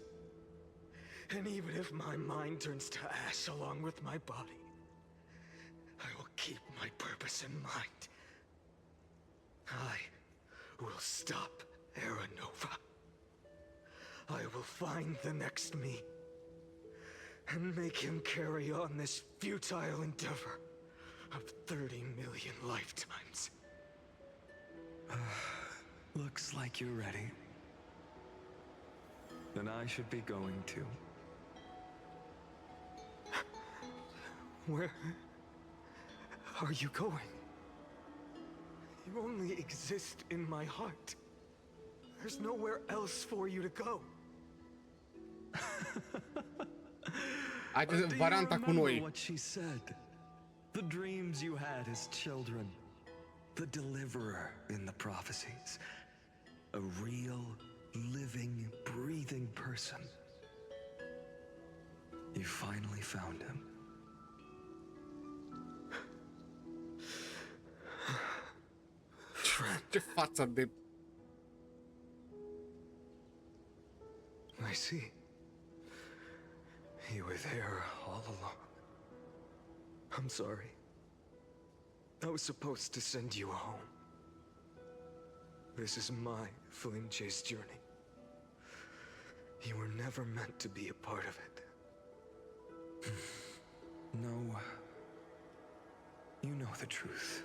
And even if my mind turns to ash along with my body, I will keep my purpose in mind. I will stop Era Nova. I will find the next me, and make him carry on this futile endeavor of 30 million lifetimes. Looks like you're ready. Then I should be going too. Where are you going? You only exist in my heart. There's nowhere else for you to go. Do you remember what she said? The dreams you had as children. The deliverer in the prophecies. A real, living, breathing person. You finally found him. Ce față de... I see. You were there all along. I'm sorry. I was supposed to send you home. This is my flame chase journey. You were never meant to be a part of it. No. You know the truth.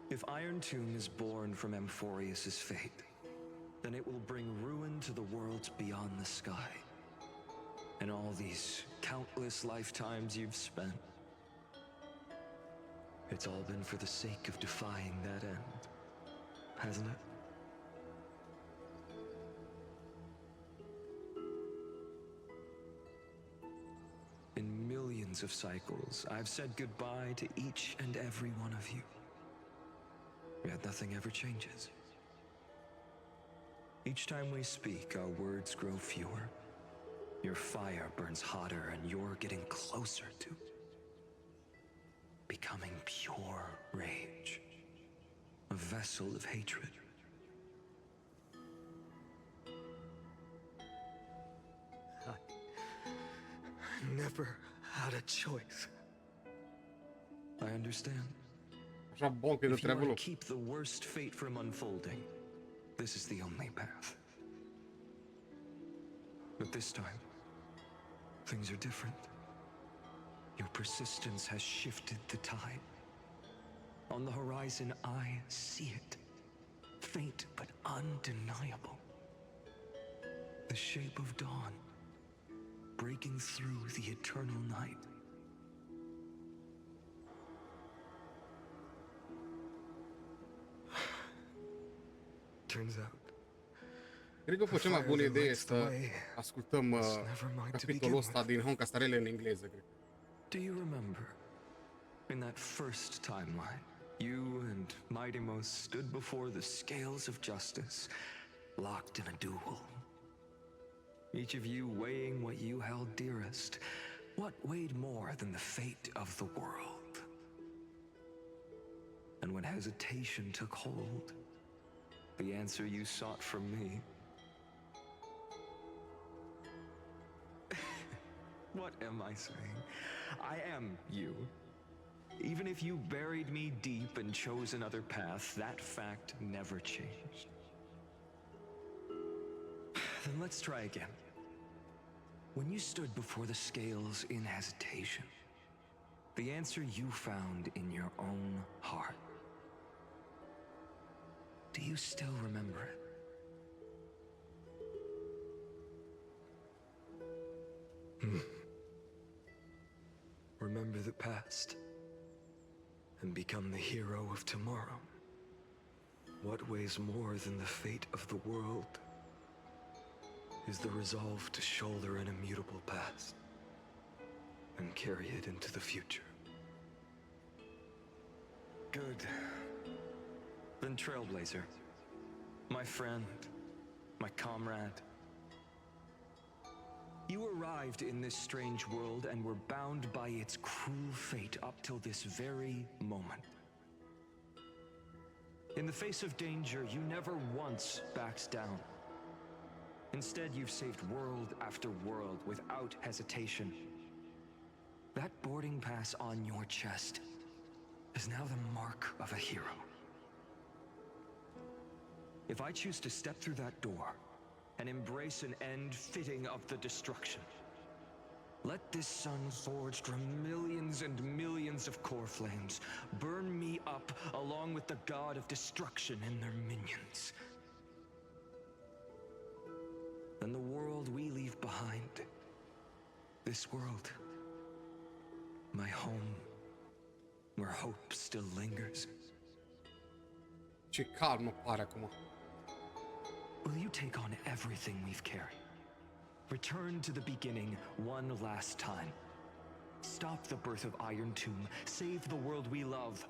If Iron Tomb is born from Amphorius's fate, then it will bring ruin to the worlds beyond the sky. And all these countless lifetimes you've spent, it's all been for the sake of defying that end, hasn't it? In millions of cycles, I've said goodbye to each and every one of you. Yet nothing ever changes. Each time we speak, our words grow fewer. Your fire burns hotter, and you're getting closer to becoming pure rage. A vessel of hatred. I never had a choice. I understand. Așa bun că e de If you treabă want lui. to keep the worst fate from unfolding, this is the only path. But this time, things are different. Your persistence has shifted the tide. On the horizon, I see it. Faint but undeniable. The shape of dawn, breaking through the eternal night. turns out. Cred că o cea mai bună idee să ascultăm capitolul ăsta din Honkai Star Rail în engleză, cred. Do you remember, in that first timeline, you and Mightymost stood before the scales of justice, locked in a duel? Each of you weighing what you held dearest. What weighed more than the fate of the world? And when hesitation took hold, the answer you sought from me. What am I saying? I am you. Even if you buried me deep and chose another path, that fact never changed. Then let's try again. When you stood before the scales in hesitation, the answer you found in your own heart. Do you still remember it? Remember the past and become the hero of tomorrow. What weighs more than the fate of the world is the resolve to shoulder an immutable past and carry it into the future. Good. Then Trailblazer, my friend, my comrade. You arrived in this strange world and were bound by its cruel fate up till this very moment. In the face of danger, you never once backed down. Instead, you've saved world after world without hesitation. That boarding pass on your chest is now the mark of a hero. If I choose to step through that door and embrace an end fitting of the destruction, let this sun forged from millions and millions of core flames burn me up along with the god of destruction and their minions. Then the world we leave behind, this world, my home, where hope still lingers. Ce calm pare acum. Will you take on everything we've carried? Return to the beginning one last time. Stop the birth of Iron Tomb, save the world we love,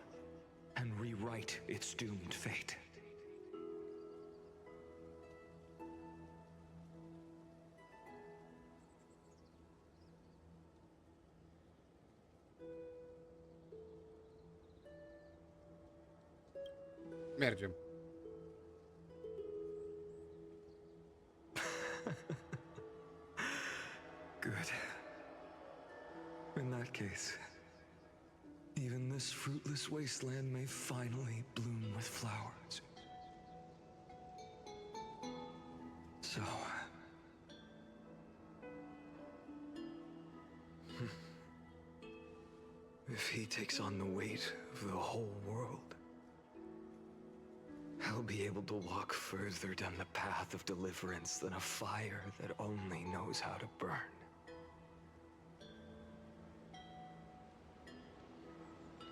and rewrite its doomed fate. Mergem. Good. In that case, even this fruitless wasteland may finally bloom with flowers. So... if he takes on the weight of the whole world, I'll be able to walk further down the path of deliverance than a fire that only knows how to burn.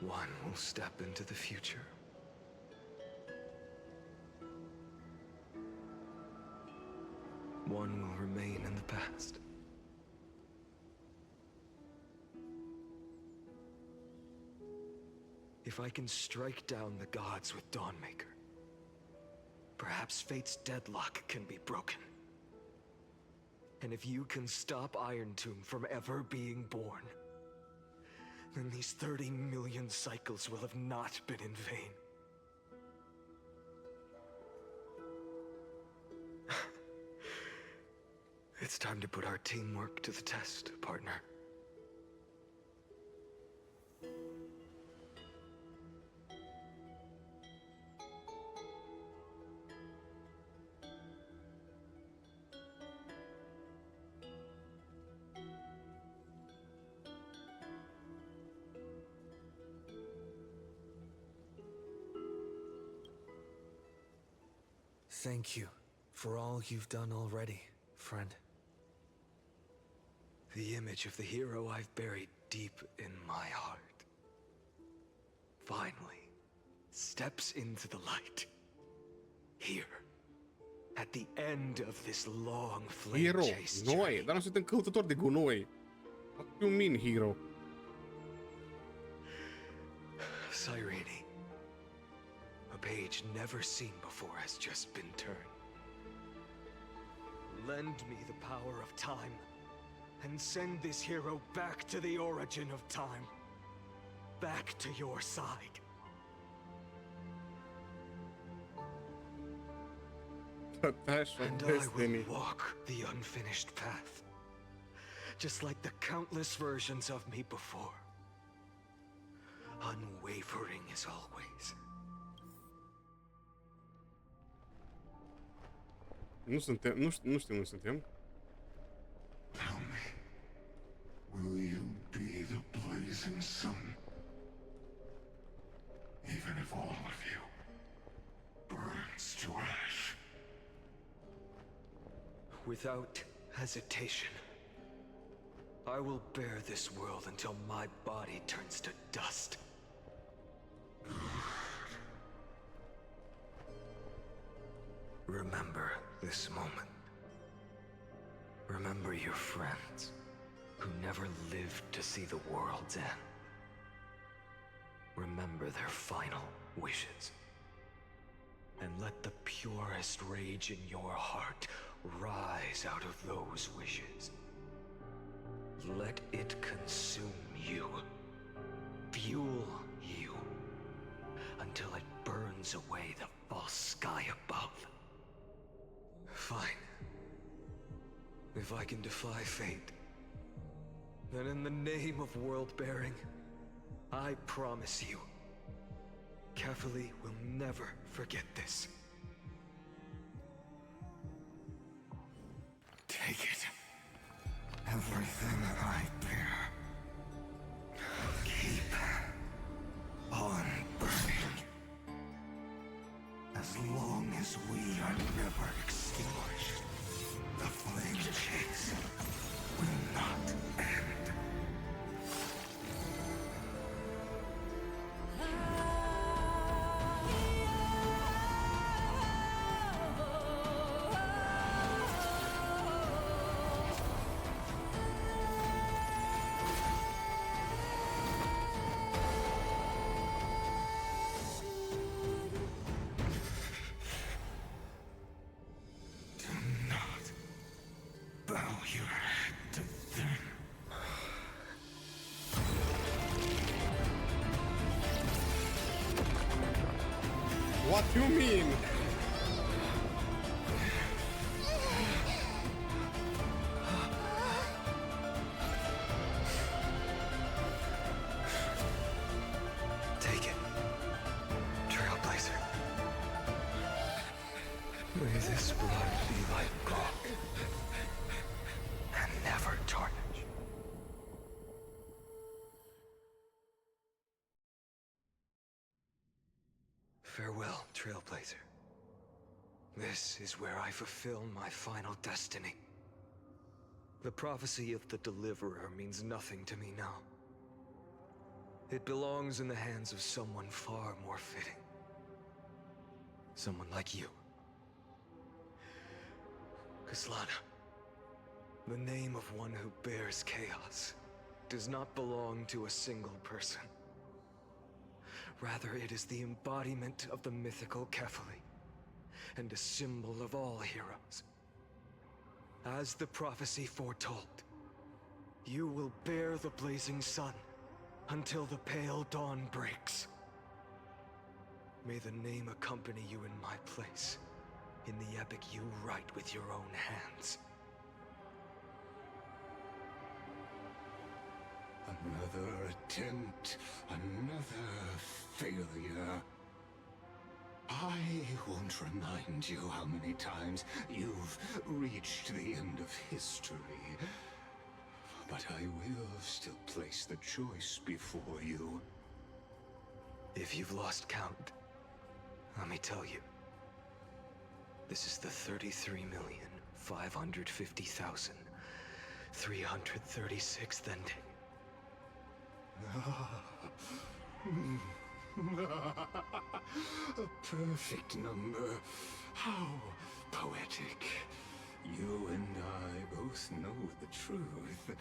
One will step into the future. One will remain in the past. If I can strike down the gods with Dawnmaker, perhaps fate's deadlock can be broken. And if you can stop Iron Tomb from ever being born, then these 30 million cycles will have not been in vain. It's time to put our teamwork to the test, partner. Thank you for all you've done already, friend. The image of the hero I've buried deep in my heart finally steps into the light. Here, At the end of this long flame Hero, chase noi, journey. dar noi suntem căutători de gunoi. What do you mean, hero? Cyrene, a page never seen before has just been turned. Lend me the power of time, and send this hero back to the origin of time. Back to your side. And I will walk the unfinished path. Just like the countless versions of me before. Unwavering as always. Nu suntem, nu știu unde suntem. Tell me, will you be the blazing sun? Even if all of you burns to ash. Without hesitation, I will bear this world until my body turns to dust. Remember this moment. Remember your friends who never lived to see the world's end. Remember their final wishes. And let the purest rage in your heart rise out of those wishes. Let it consume you, fuel you, until it burns away the false sky above. Fine. If I can defy fate, then in the name of world-bearing, I promise you, Kefali will never forget this. Take it. Everything I bear. Keep on burning. As long as we are never extinguished, the flame chase will not end. What you mean? Take it, Trailblazer. May this blood be like gold, and never tarnish. Farewell, Trailblazer. This is where I fulfill my final destiny. The prophecy of the Deliverer means nothing to me now. It belongs in the hands of someone far more fitting. Someone like you. Kaslana, the name of one who bears chaos does not belong to a single person. Rather, it is the embodiment of the mythical Kefali, and a symbol of all heroes. As the prophecy foretold, you will bear the blazing sun until the pale dawn breaks. May the name accompany you in my place, in the epic you write with your own hands. Another attempt, another failure. I won't remind you how many times you've reached the end of history. But I will still place the choice before you. If you've lost count, let me tell you. This is the 33,550,336th ending. A perfect number. How poetic. You and I both know the truth.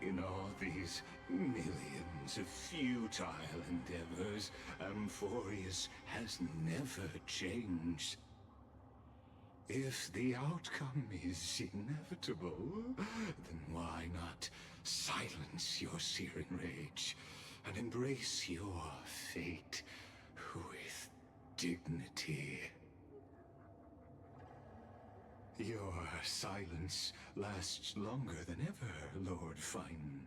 In all these millions of futile endeavors, Amphorius has never changed. If the outcome is inevitable, then why not silence your searing rage and embrace your fate with dignity? Your silence lasts longer than ever, Lord Phainon.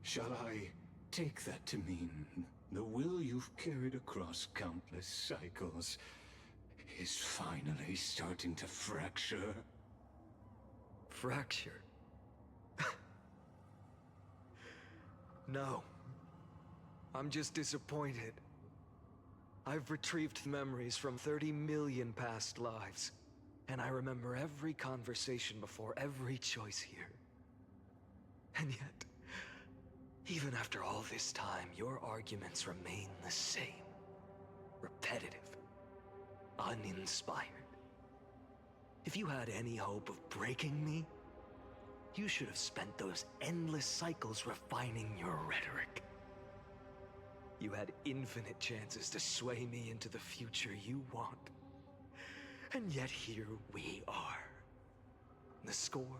Shall I take that to mean the will you've carried across countless cycles is finally starting to fracture? Fracture? No. I'm just disappointed. I've retrieved memories from 30 million past lives, and I remember every conversation before every choice here. And yet, even after all this time, your arguments remain the same. Repetitive. Uninspired. If you had any hope of breaking me, you should have spent those endless cycles refining your rhetoric. You had infinite chances to sway me into the future you want. And yet here we are. The score,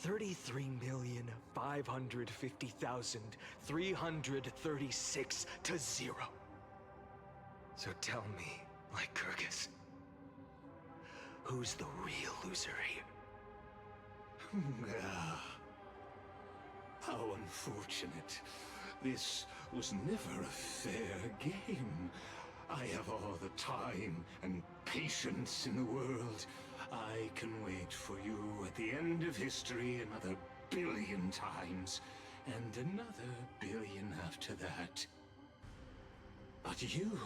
33,550,336 to 0. So tell me, Lycurgus, who's the real loser here? How unfortunate. This was never a fair game. I have all the time and patience in the world. I can wait for you at the end of history another billion times, and another billion after that. But you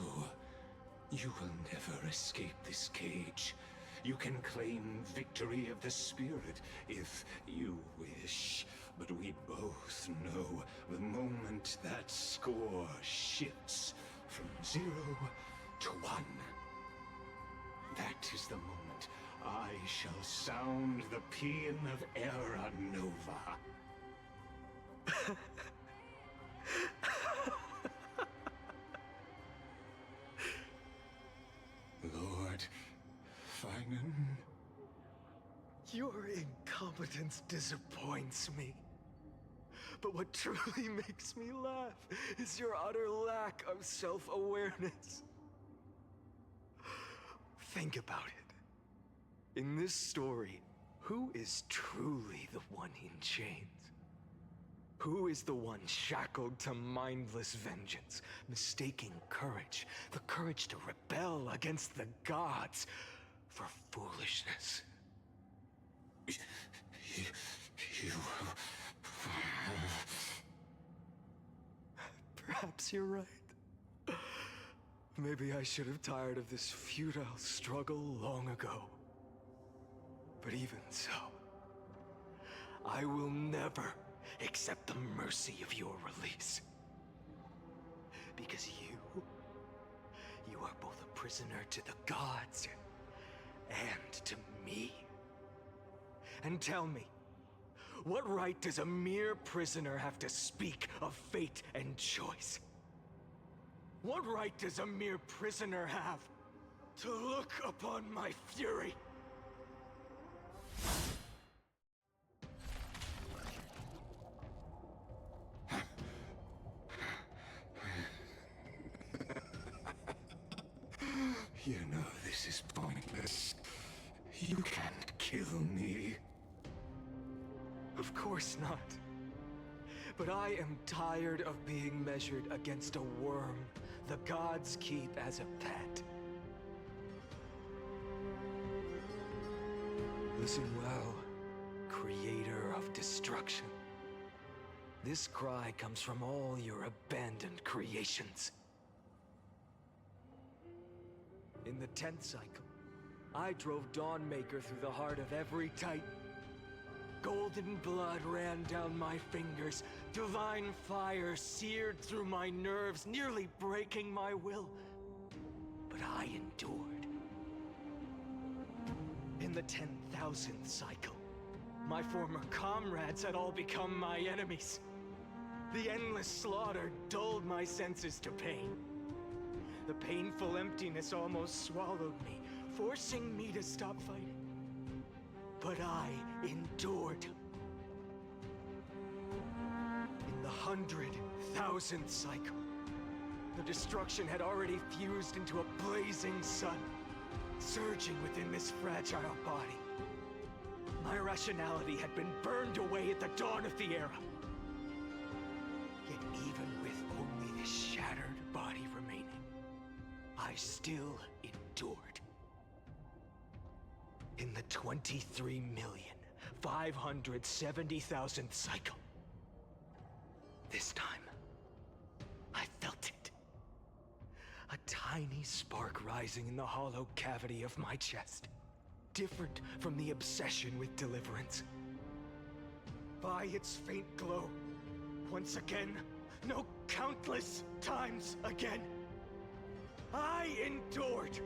will never escape this cage. You can claim victory of the spirit if you wish, but we both know the moment that score shifts from 0 to 1. That is the moment I shall sound the paean of Era Nova. Lord Phainon? Your incompetence disappoints me. But what truly makes me laugh is your utter lack of self-awareness. Think about it. In this story, who is truly the one in chains? Who is the one shackled to mindless vengeance, mistaking courage, the courage to rebel against the gods, for foolishness? You... Perhaps you're right. Maybe I should have tired of this futile struggle long ago. But even so, I will never accept the mercy of your release. Because you are both a prisoner to the gods and to me. And tell me, what right does a mere prisoner have to speak of fate and choice? What right does a mere prisoner have to look upon my fury? You know this is pointless. You can't kill me. Of course not. But I am tired of being measured against a worm the gods keep as a pet. Listen well, creator of destruction. This cry comes from all your abandoned creations. In the 10th cycle, I drove Dawnmaker through the heart of every Titan. Golden blood ran down my fingers. Divine fire seared through my nerves, nearly breaking my will. But I endured. In the 10,000th cycle, my former comrades had all become my enemies. The endless slaughter dulled my senses to pain. The painful emptiness almost swallowed me, forcing me to stop fighting. But I endured. In the 100,000th cycle, the destruction had already fused into a blazing sun, surging within this fragile body. My rationality had been burned away at the dawn of the era. Yet even with only this shattered body remaining, I still endured. In the 23,570,000th cycle, this time, I felt it. A tiny spark rising in the hollow cavity of my chest. Different from the obsession with deliverance. By its faint glow, once again, no, countless times again, I endured.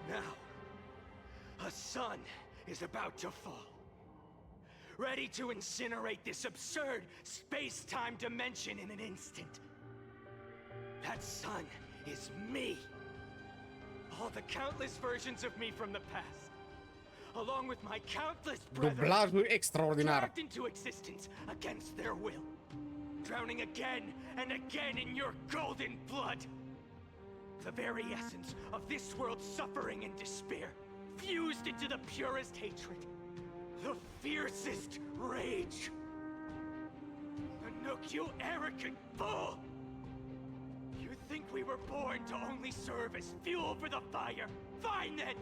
Now, a sun is about to fall. Ready to incinerate this absurd space-time dimension in an instant. That sun is me. All the countless versions of me from the past, along with my countless Dublajul extraordinar. dragged into existence against their will, drowning again and again in your golden blood. The very essence of this world's suffering and despair, fused into the purest hatred, the fiercest rage. Anook, you arrogant fool! You think we were born to only serve as fuel for the fire? Fine then!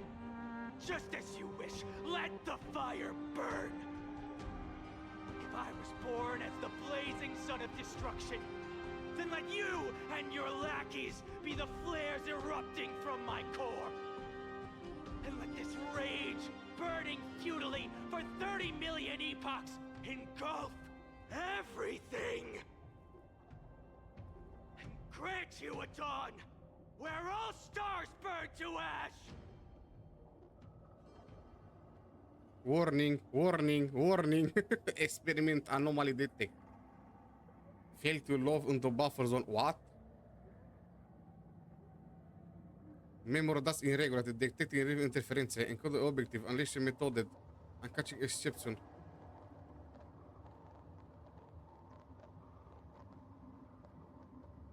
Just as you wish, let the fire burn! If I was born as the blazing sun of destruction, then let you and your lackeys be the flares erupting from my core. And let this rage, burning futilely for 30 million epochs, engulf everything. And grant you a dawn where all stars burn to ash. Warning, warning, warning. Experiment anomaly detect. Fail to love into buffer zone. What? Memory das in regular, detecting interferențe, encode objective, unleash method, and catching exception.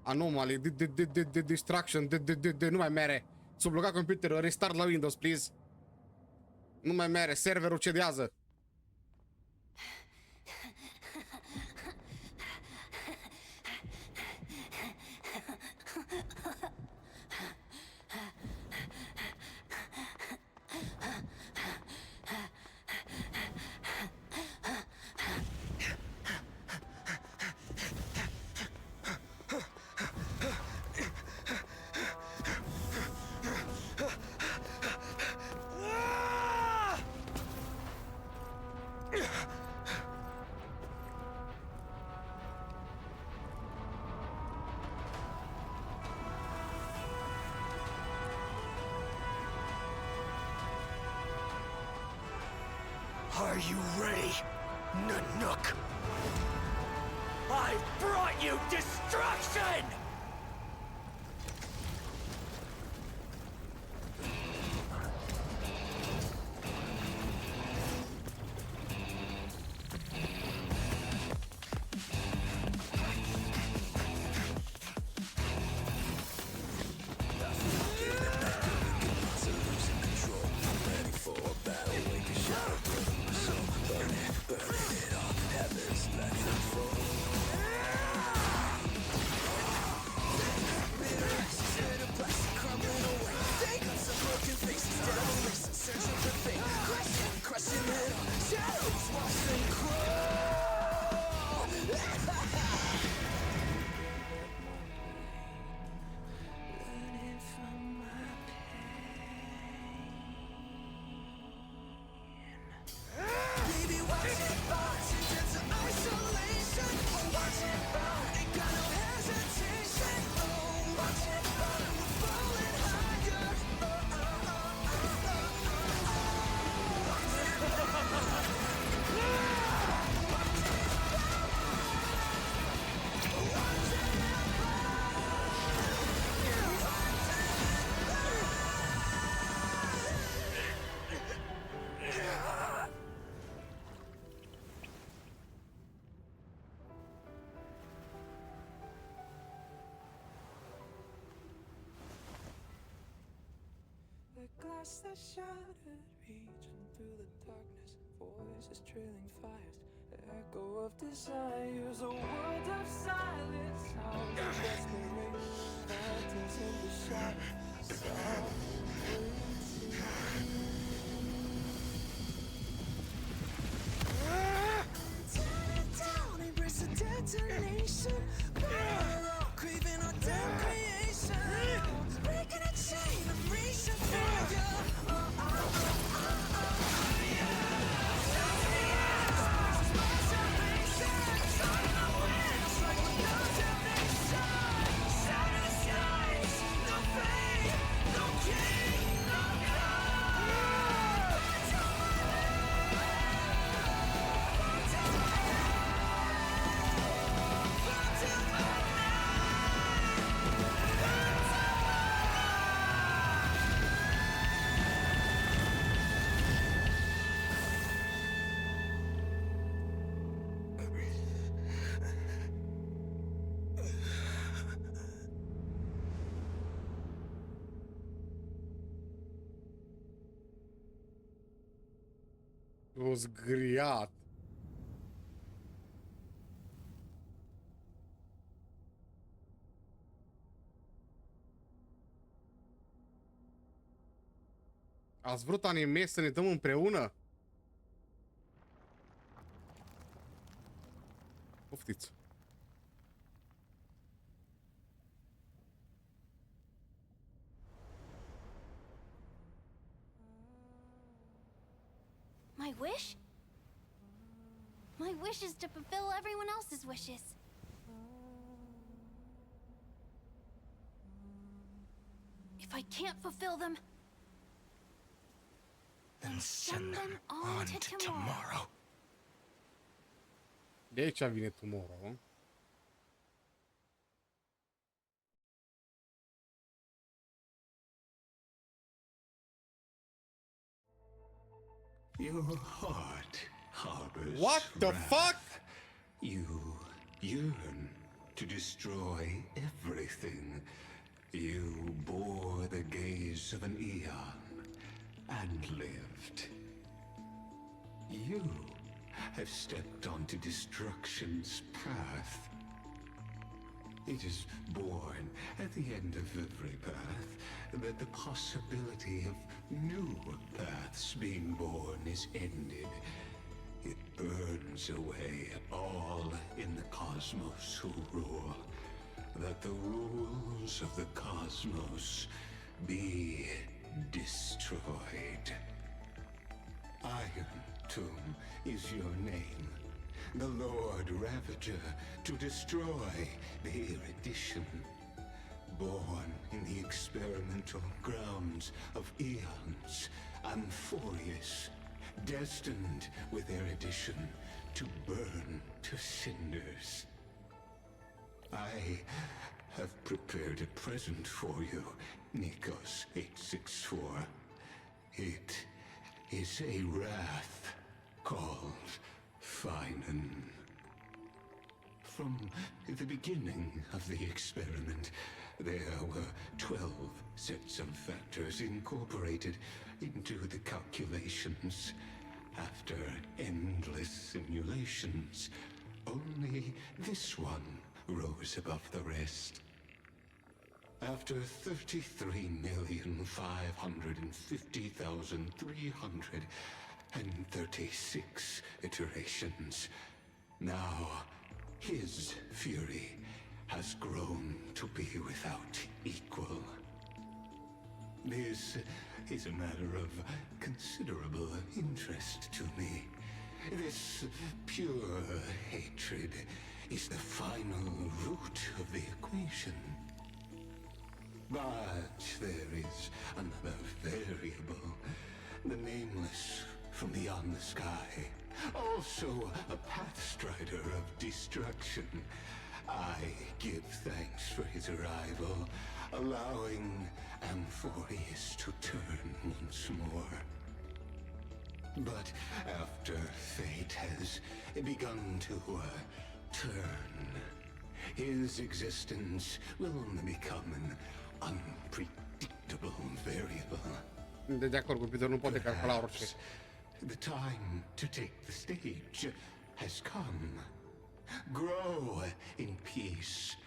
Anomaly, distraction, nu mai mere. S-a blocat computerul, restart la Windows, please. Nu mai mere, serverul cedează. Are you ready, Nanook? I've brought you destruction! glass that shattered, reaching through the darkness, voices trailing fires, echo of desires, a world of silence, sounds of desperation, phantoms in the shadows, tear it down, embrace the detonation, craving our damn creation, breaking a chain of reaching for you. O zgriat. Ați vrut anime să ne dăm împreună? Poftiți. My wish? My wish is to fulfill everyone else's wishes. If I can't fulfill them, then send them on to tomorrow. De aici vine tomorrow. Your heart harbors What the wrath. fuck? You yearn to destroy everything. You bore the gaze of an eon and lived. You have stepped onto destruction's path. It is born at the end of every path that the possibility of new paths being born is ended. It burns away all in the cosmos who rule, that the rules of the cosmos be destroyed. Iron Tomb is your name, the Lord Ravager, to destroy the erudition. Born in the experimental grounds of eons, Amphorius, destined with erudition to burn to cinders. I have prepared a present for you, Nikos 864. It is a wrath called Phainon. From the beginning of the experiment, there were 12 sets of factors incorporated into the calculations. After endless simulations, only this one rose above the rest. After 33,550,336 iterations, now his fury has grown to be without equal. This is a matter of considerable interest to me. This pure hatred is the final root of the equation. But there is another variable, the nameless from beyond the sky, also a pathstrider of destruction. I give thanks for his arrival, allowing Amphorius to turn once more. But after fate has begun to turn, his existence will only become an unpredictable variable. De acord cu Peter, nu poate calcula orice. The time to take the stage has come. Grow in peace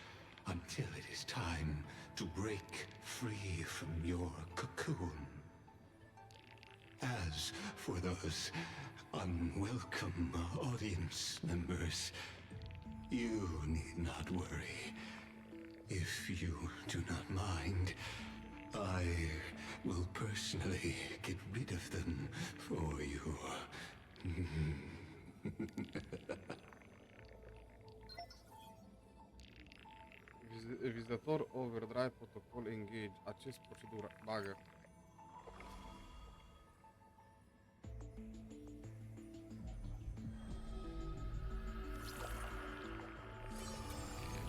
until it is time to break free from your cocoon. As for those unwelcome audience members, you need not worry. If you do not mind, I will personally get rid of them for you. Vizitator overdrive protocol engage. Acest procedură bagă.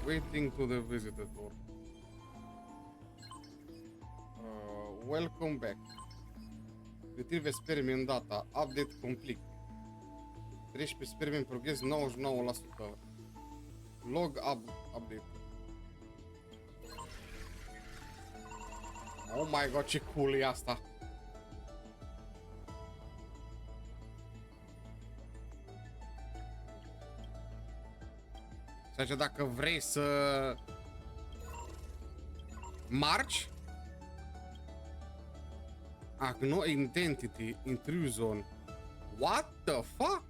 Waiting to the visitor. Welcome back. Retrieve spermie data. Update complete. 13 spermie în progres, 99%. Log update. Oh my god, ce cool e asta. Deci dacă vrei să marci, no identity, intrusion. What the fuck?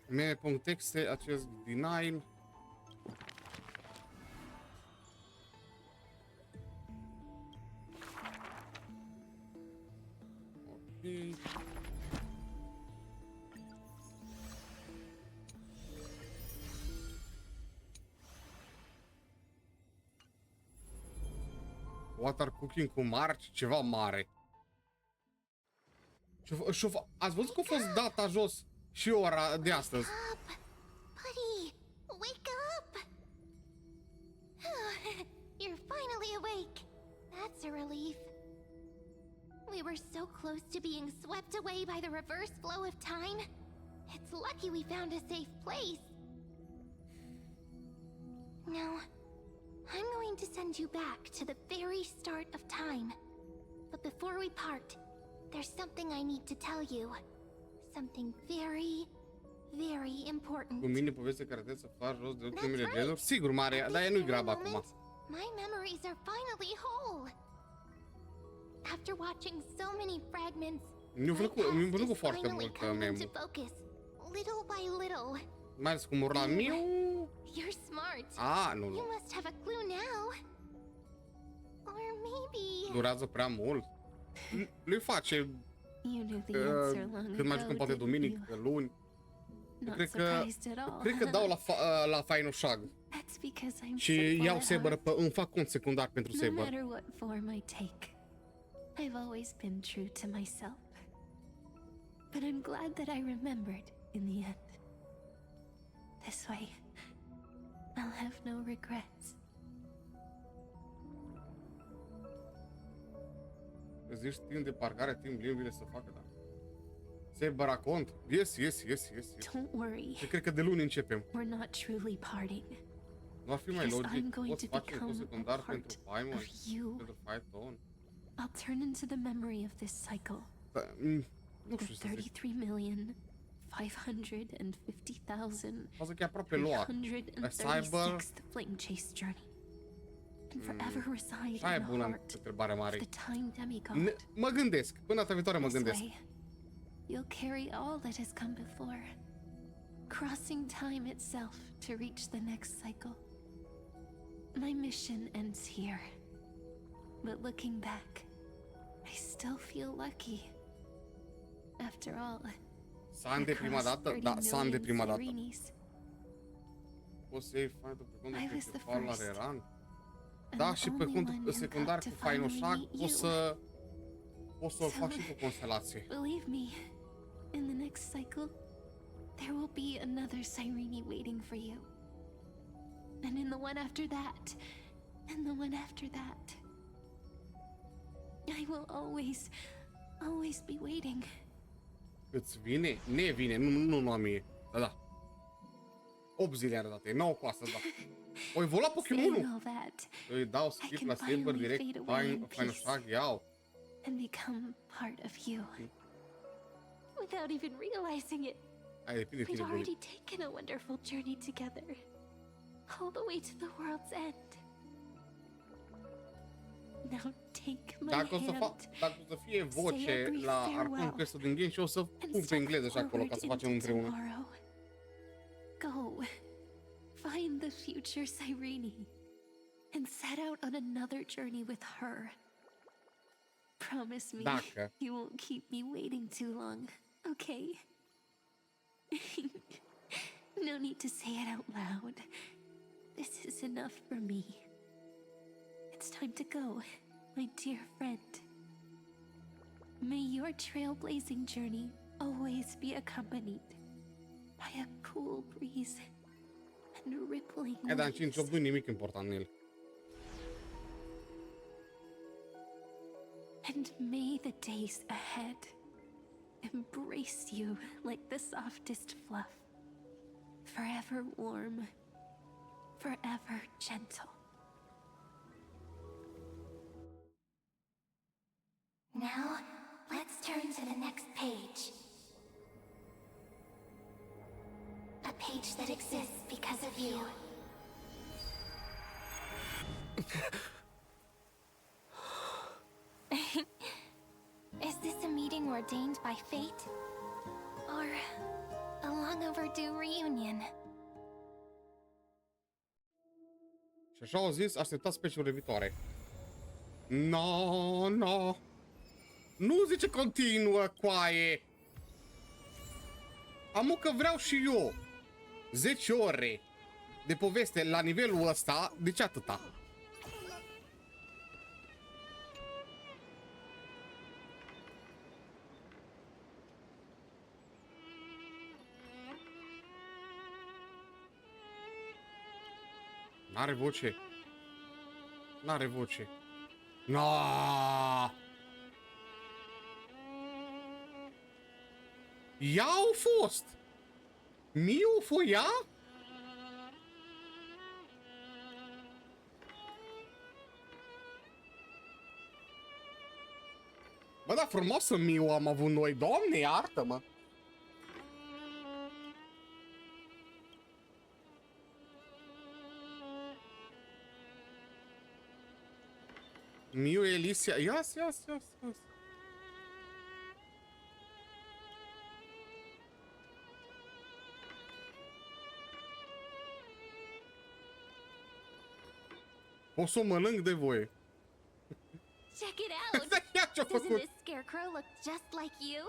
Meme.exe, acest denial. Ok. Water cooking cu marci, ceva mare. Ați văzut că a fost data jos? Și ora de astăzi. Buddy, wake up! You're finally awake. That's a relief. We were so close to being swept away by the reverse flow of time. It's lucky we found a safe place. Now, I'm going to send you back to the very start of time. But before we part, there's something I need to tell you. Something very, very important. Cu mine poveste care trebuie să faci jos de ultimele dreaduri? Sigur, Maria, dar ea nu-i grabă acum. My memories are finally whole. After watching so many fragments, mi-a plăcut foarte mult meme. Little by little. Mai ales cum urla miu. You're smart. Nu. You must have a clue now. Or maybe Durează prea mult. Lui face când mai jucăm poate duminică, luni. Cred că dau la Phainon Shag. Și iau Saber, îmi fac cont secundar pentru Saber. I've always been true to myself. But I'm glad that I remembered in the end. This way, I'll have no regrets. Îți zici timp de parcare, timp limbile să facă, da. Saber cont? Yes. Don't worry. Și cred că de luni începem. We're not truly parting. Nu ar fi mai logic? Poți face un secundar pentru Phainon, pentru Phainon. I'll turn into the memory of this cycle. Nu știu să zic. 33,550,336 Asta că e aproape luat. Cyber... flame chase journey. And forever reside in Aia e the bună heart întrebare mare. of the time demigod. Mă gândesc. Până data viitoare mă gândesc. You'll carry all that has come before, crossing time itself to reach the next cycle. My mission ends here, but looking back, I still feel lucky. After all, S-a de prima dată? Da, s-a de prima dată. Poți să iei Phainon pe contul principal la Reran? Da, și pe contul secundar cu Phainon Shag poți să o fac și cu constelație. Believe me, in the next cycle, there will be another Cyrene waiting for you. and in the one after that, and the one after that. I will always be waiting. Îți vine? Ne vine, nu la mie. Da. 8 zile are date, 9 cu asta, da. O evolua Pokémonul. Îi dau skip la Silver direct, Phainon Shag, iau. And become part of you. Without even realizing it. We'd already taken a wonderful journey together. All the way to the world's end. Now take my hand. Dacă o să fie voce la Arcon Quest din game și o să pun pe engleză și acolo ca să facem împreună. Go. Find the future Cyrene and set out on another journey with her. Promise me you won't keep me waiting too long, okay? No need to say it out loud. This is enough for me. It's time to go, my dear friend. May your trailblazing journey always be accompanied by a cool breeze and rippling waves. Dar în 5 nu nimic important în el. And may the days ahead embrace you like the softest fluff, forever warm, forever gentle. Now, let's turn to the next page. A page that exists because of you. Is this a meeting ordained by fate? Or a long overdue reunion? Și așa au zis, așteptați specialul viitoare. No. Nu zice continuă, coaie. Amu că vreau și eu 10 ore de poveste la nivelul ăsta, de ce atâta? N-are voce. N-are voce. No! Ea au fost! Miu fo ea? Bă, da, frumoasă Miu am avut noi, Doamne, iartă-mă! Miu, Alicia, yes. O să o mănânc de voie. Check it out! Doesn't this scarecrow look just like you?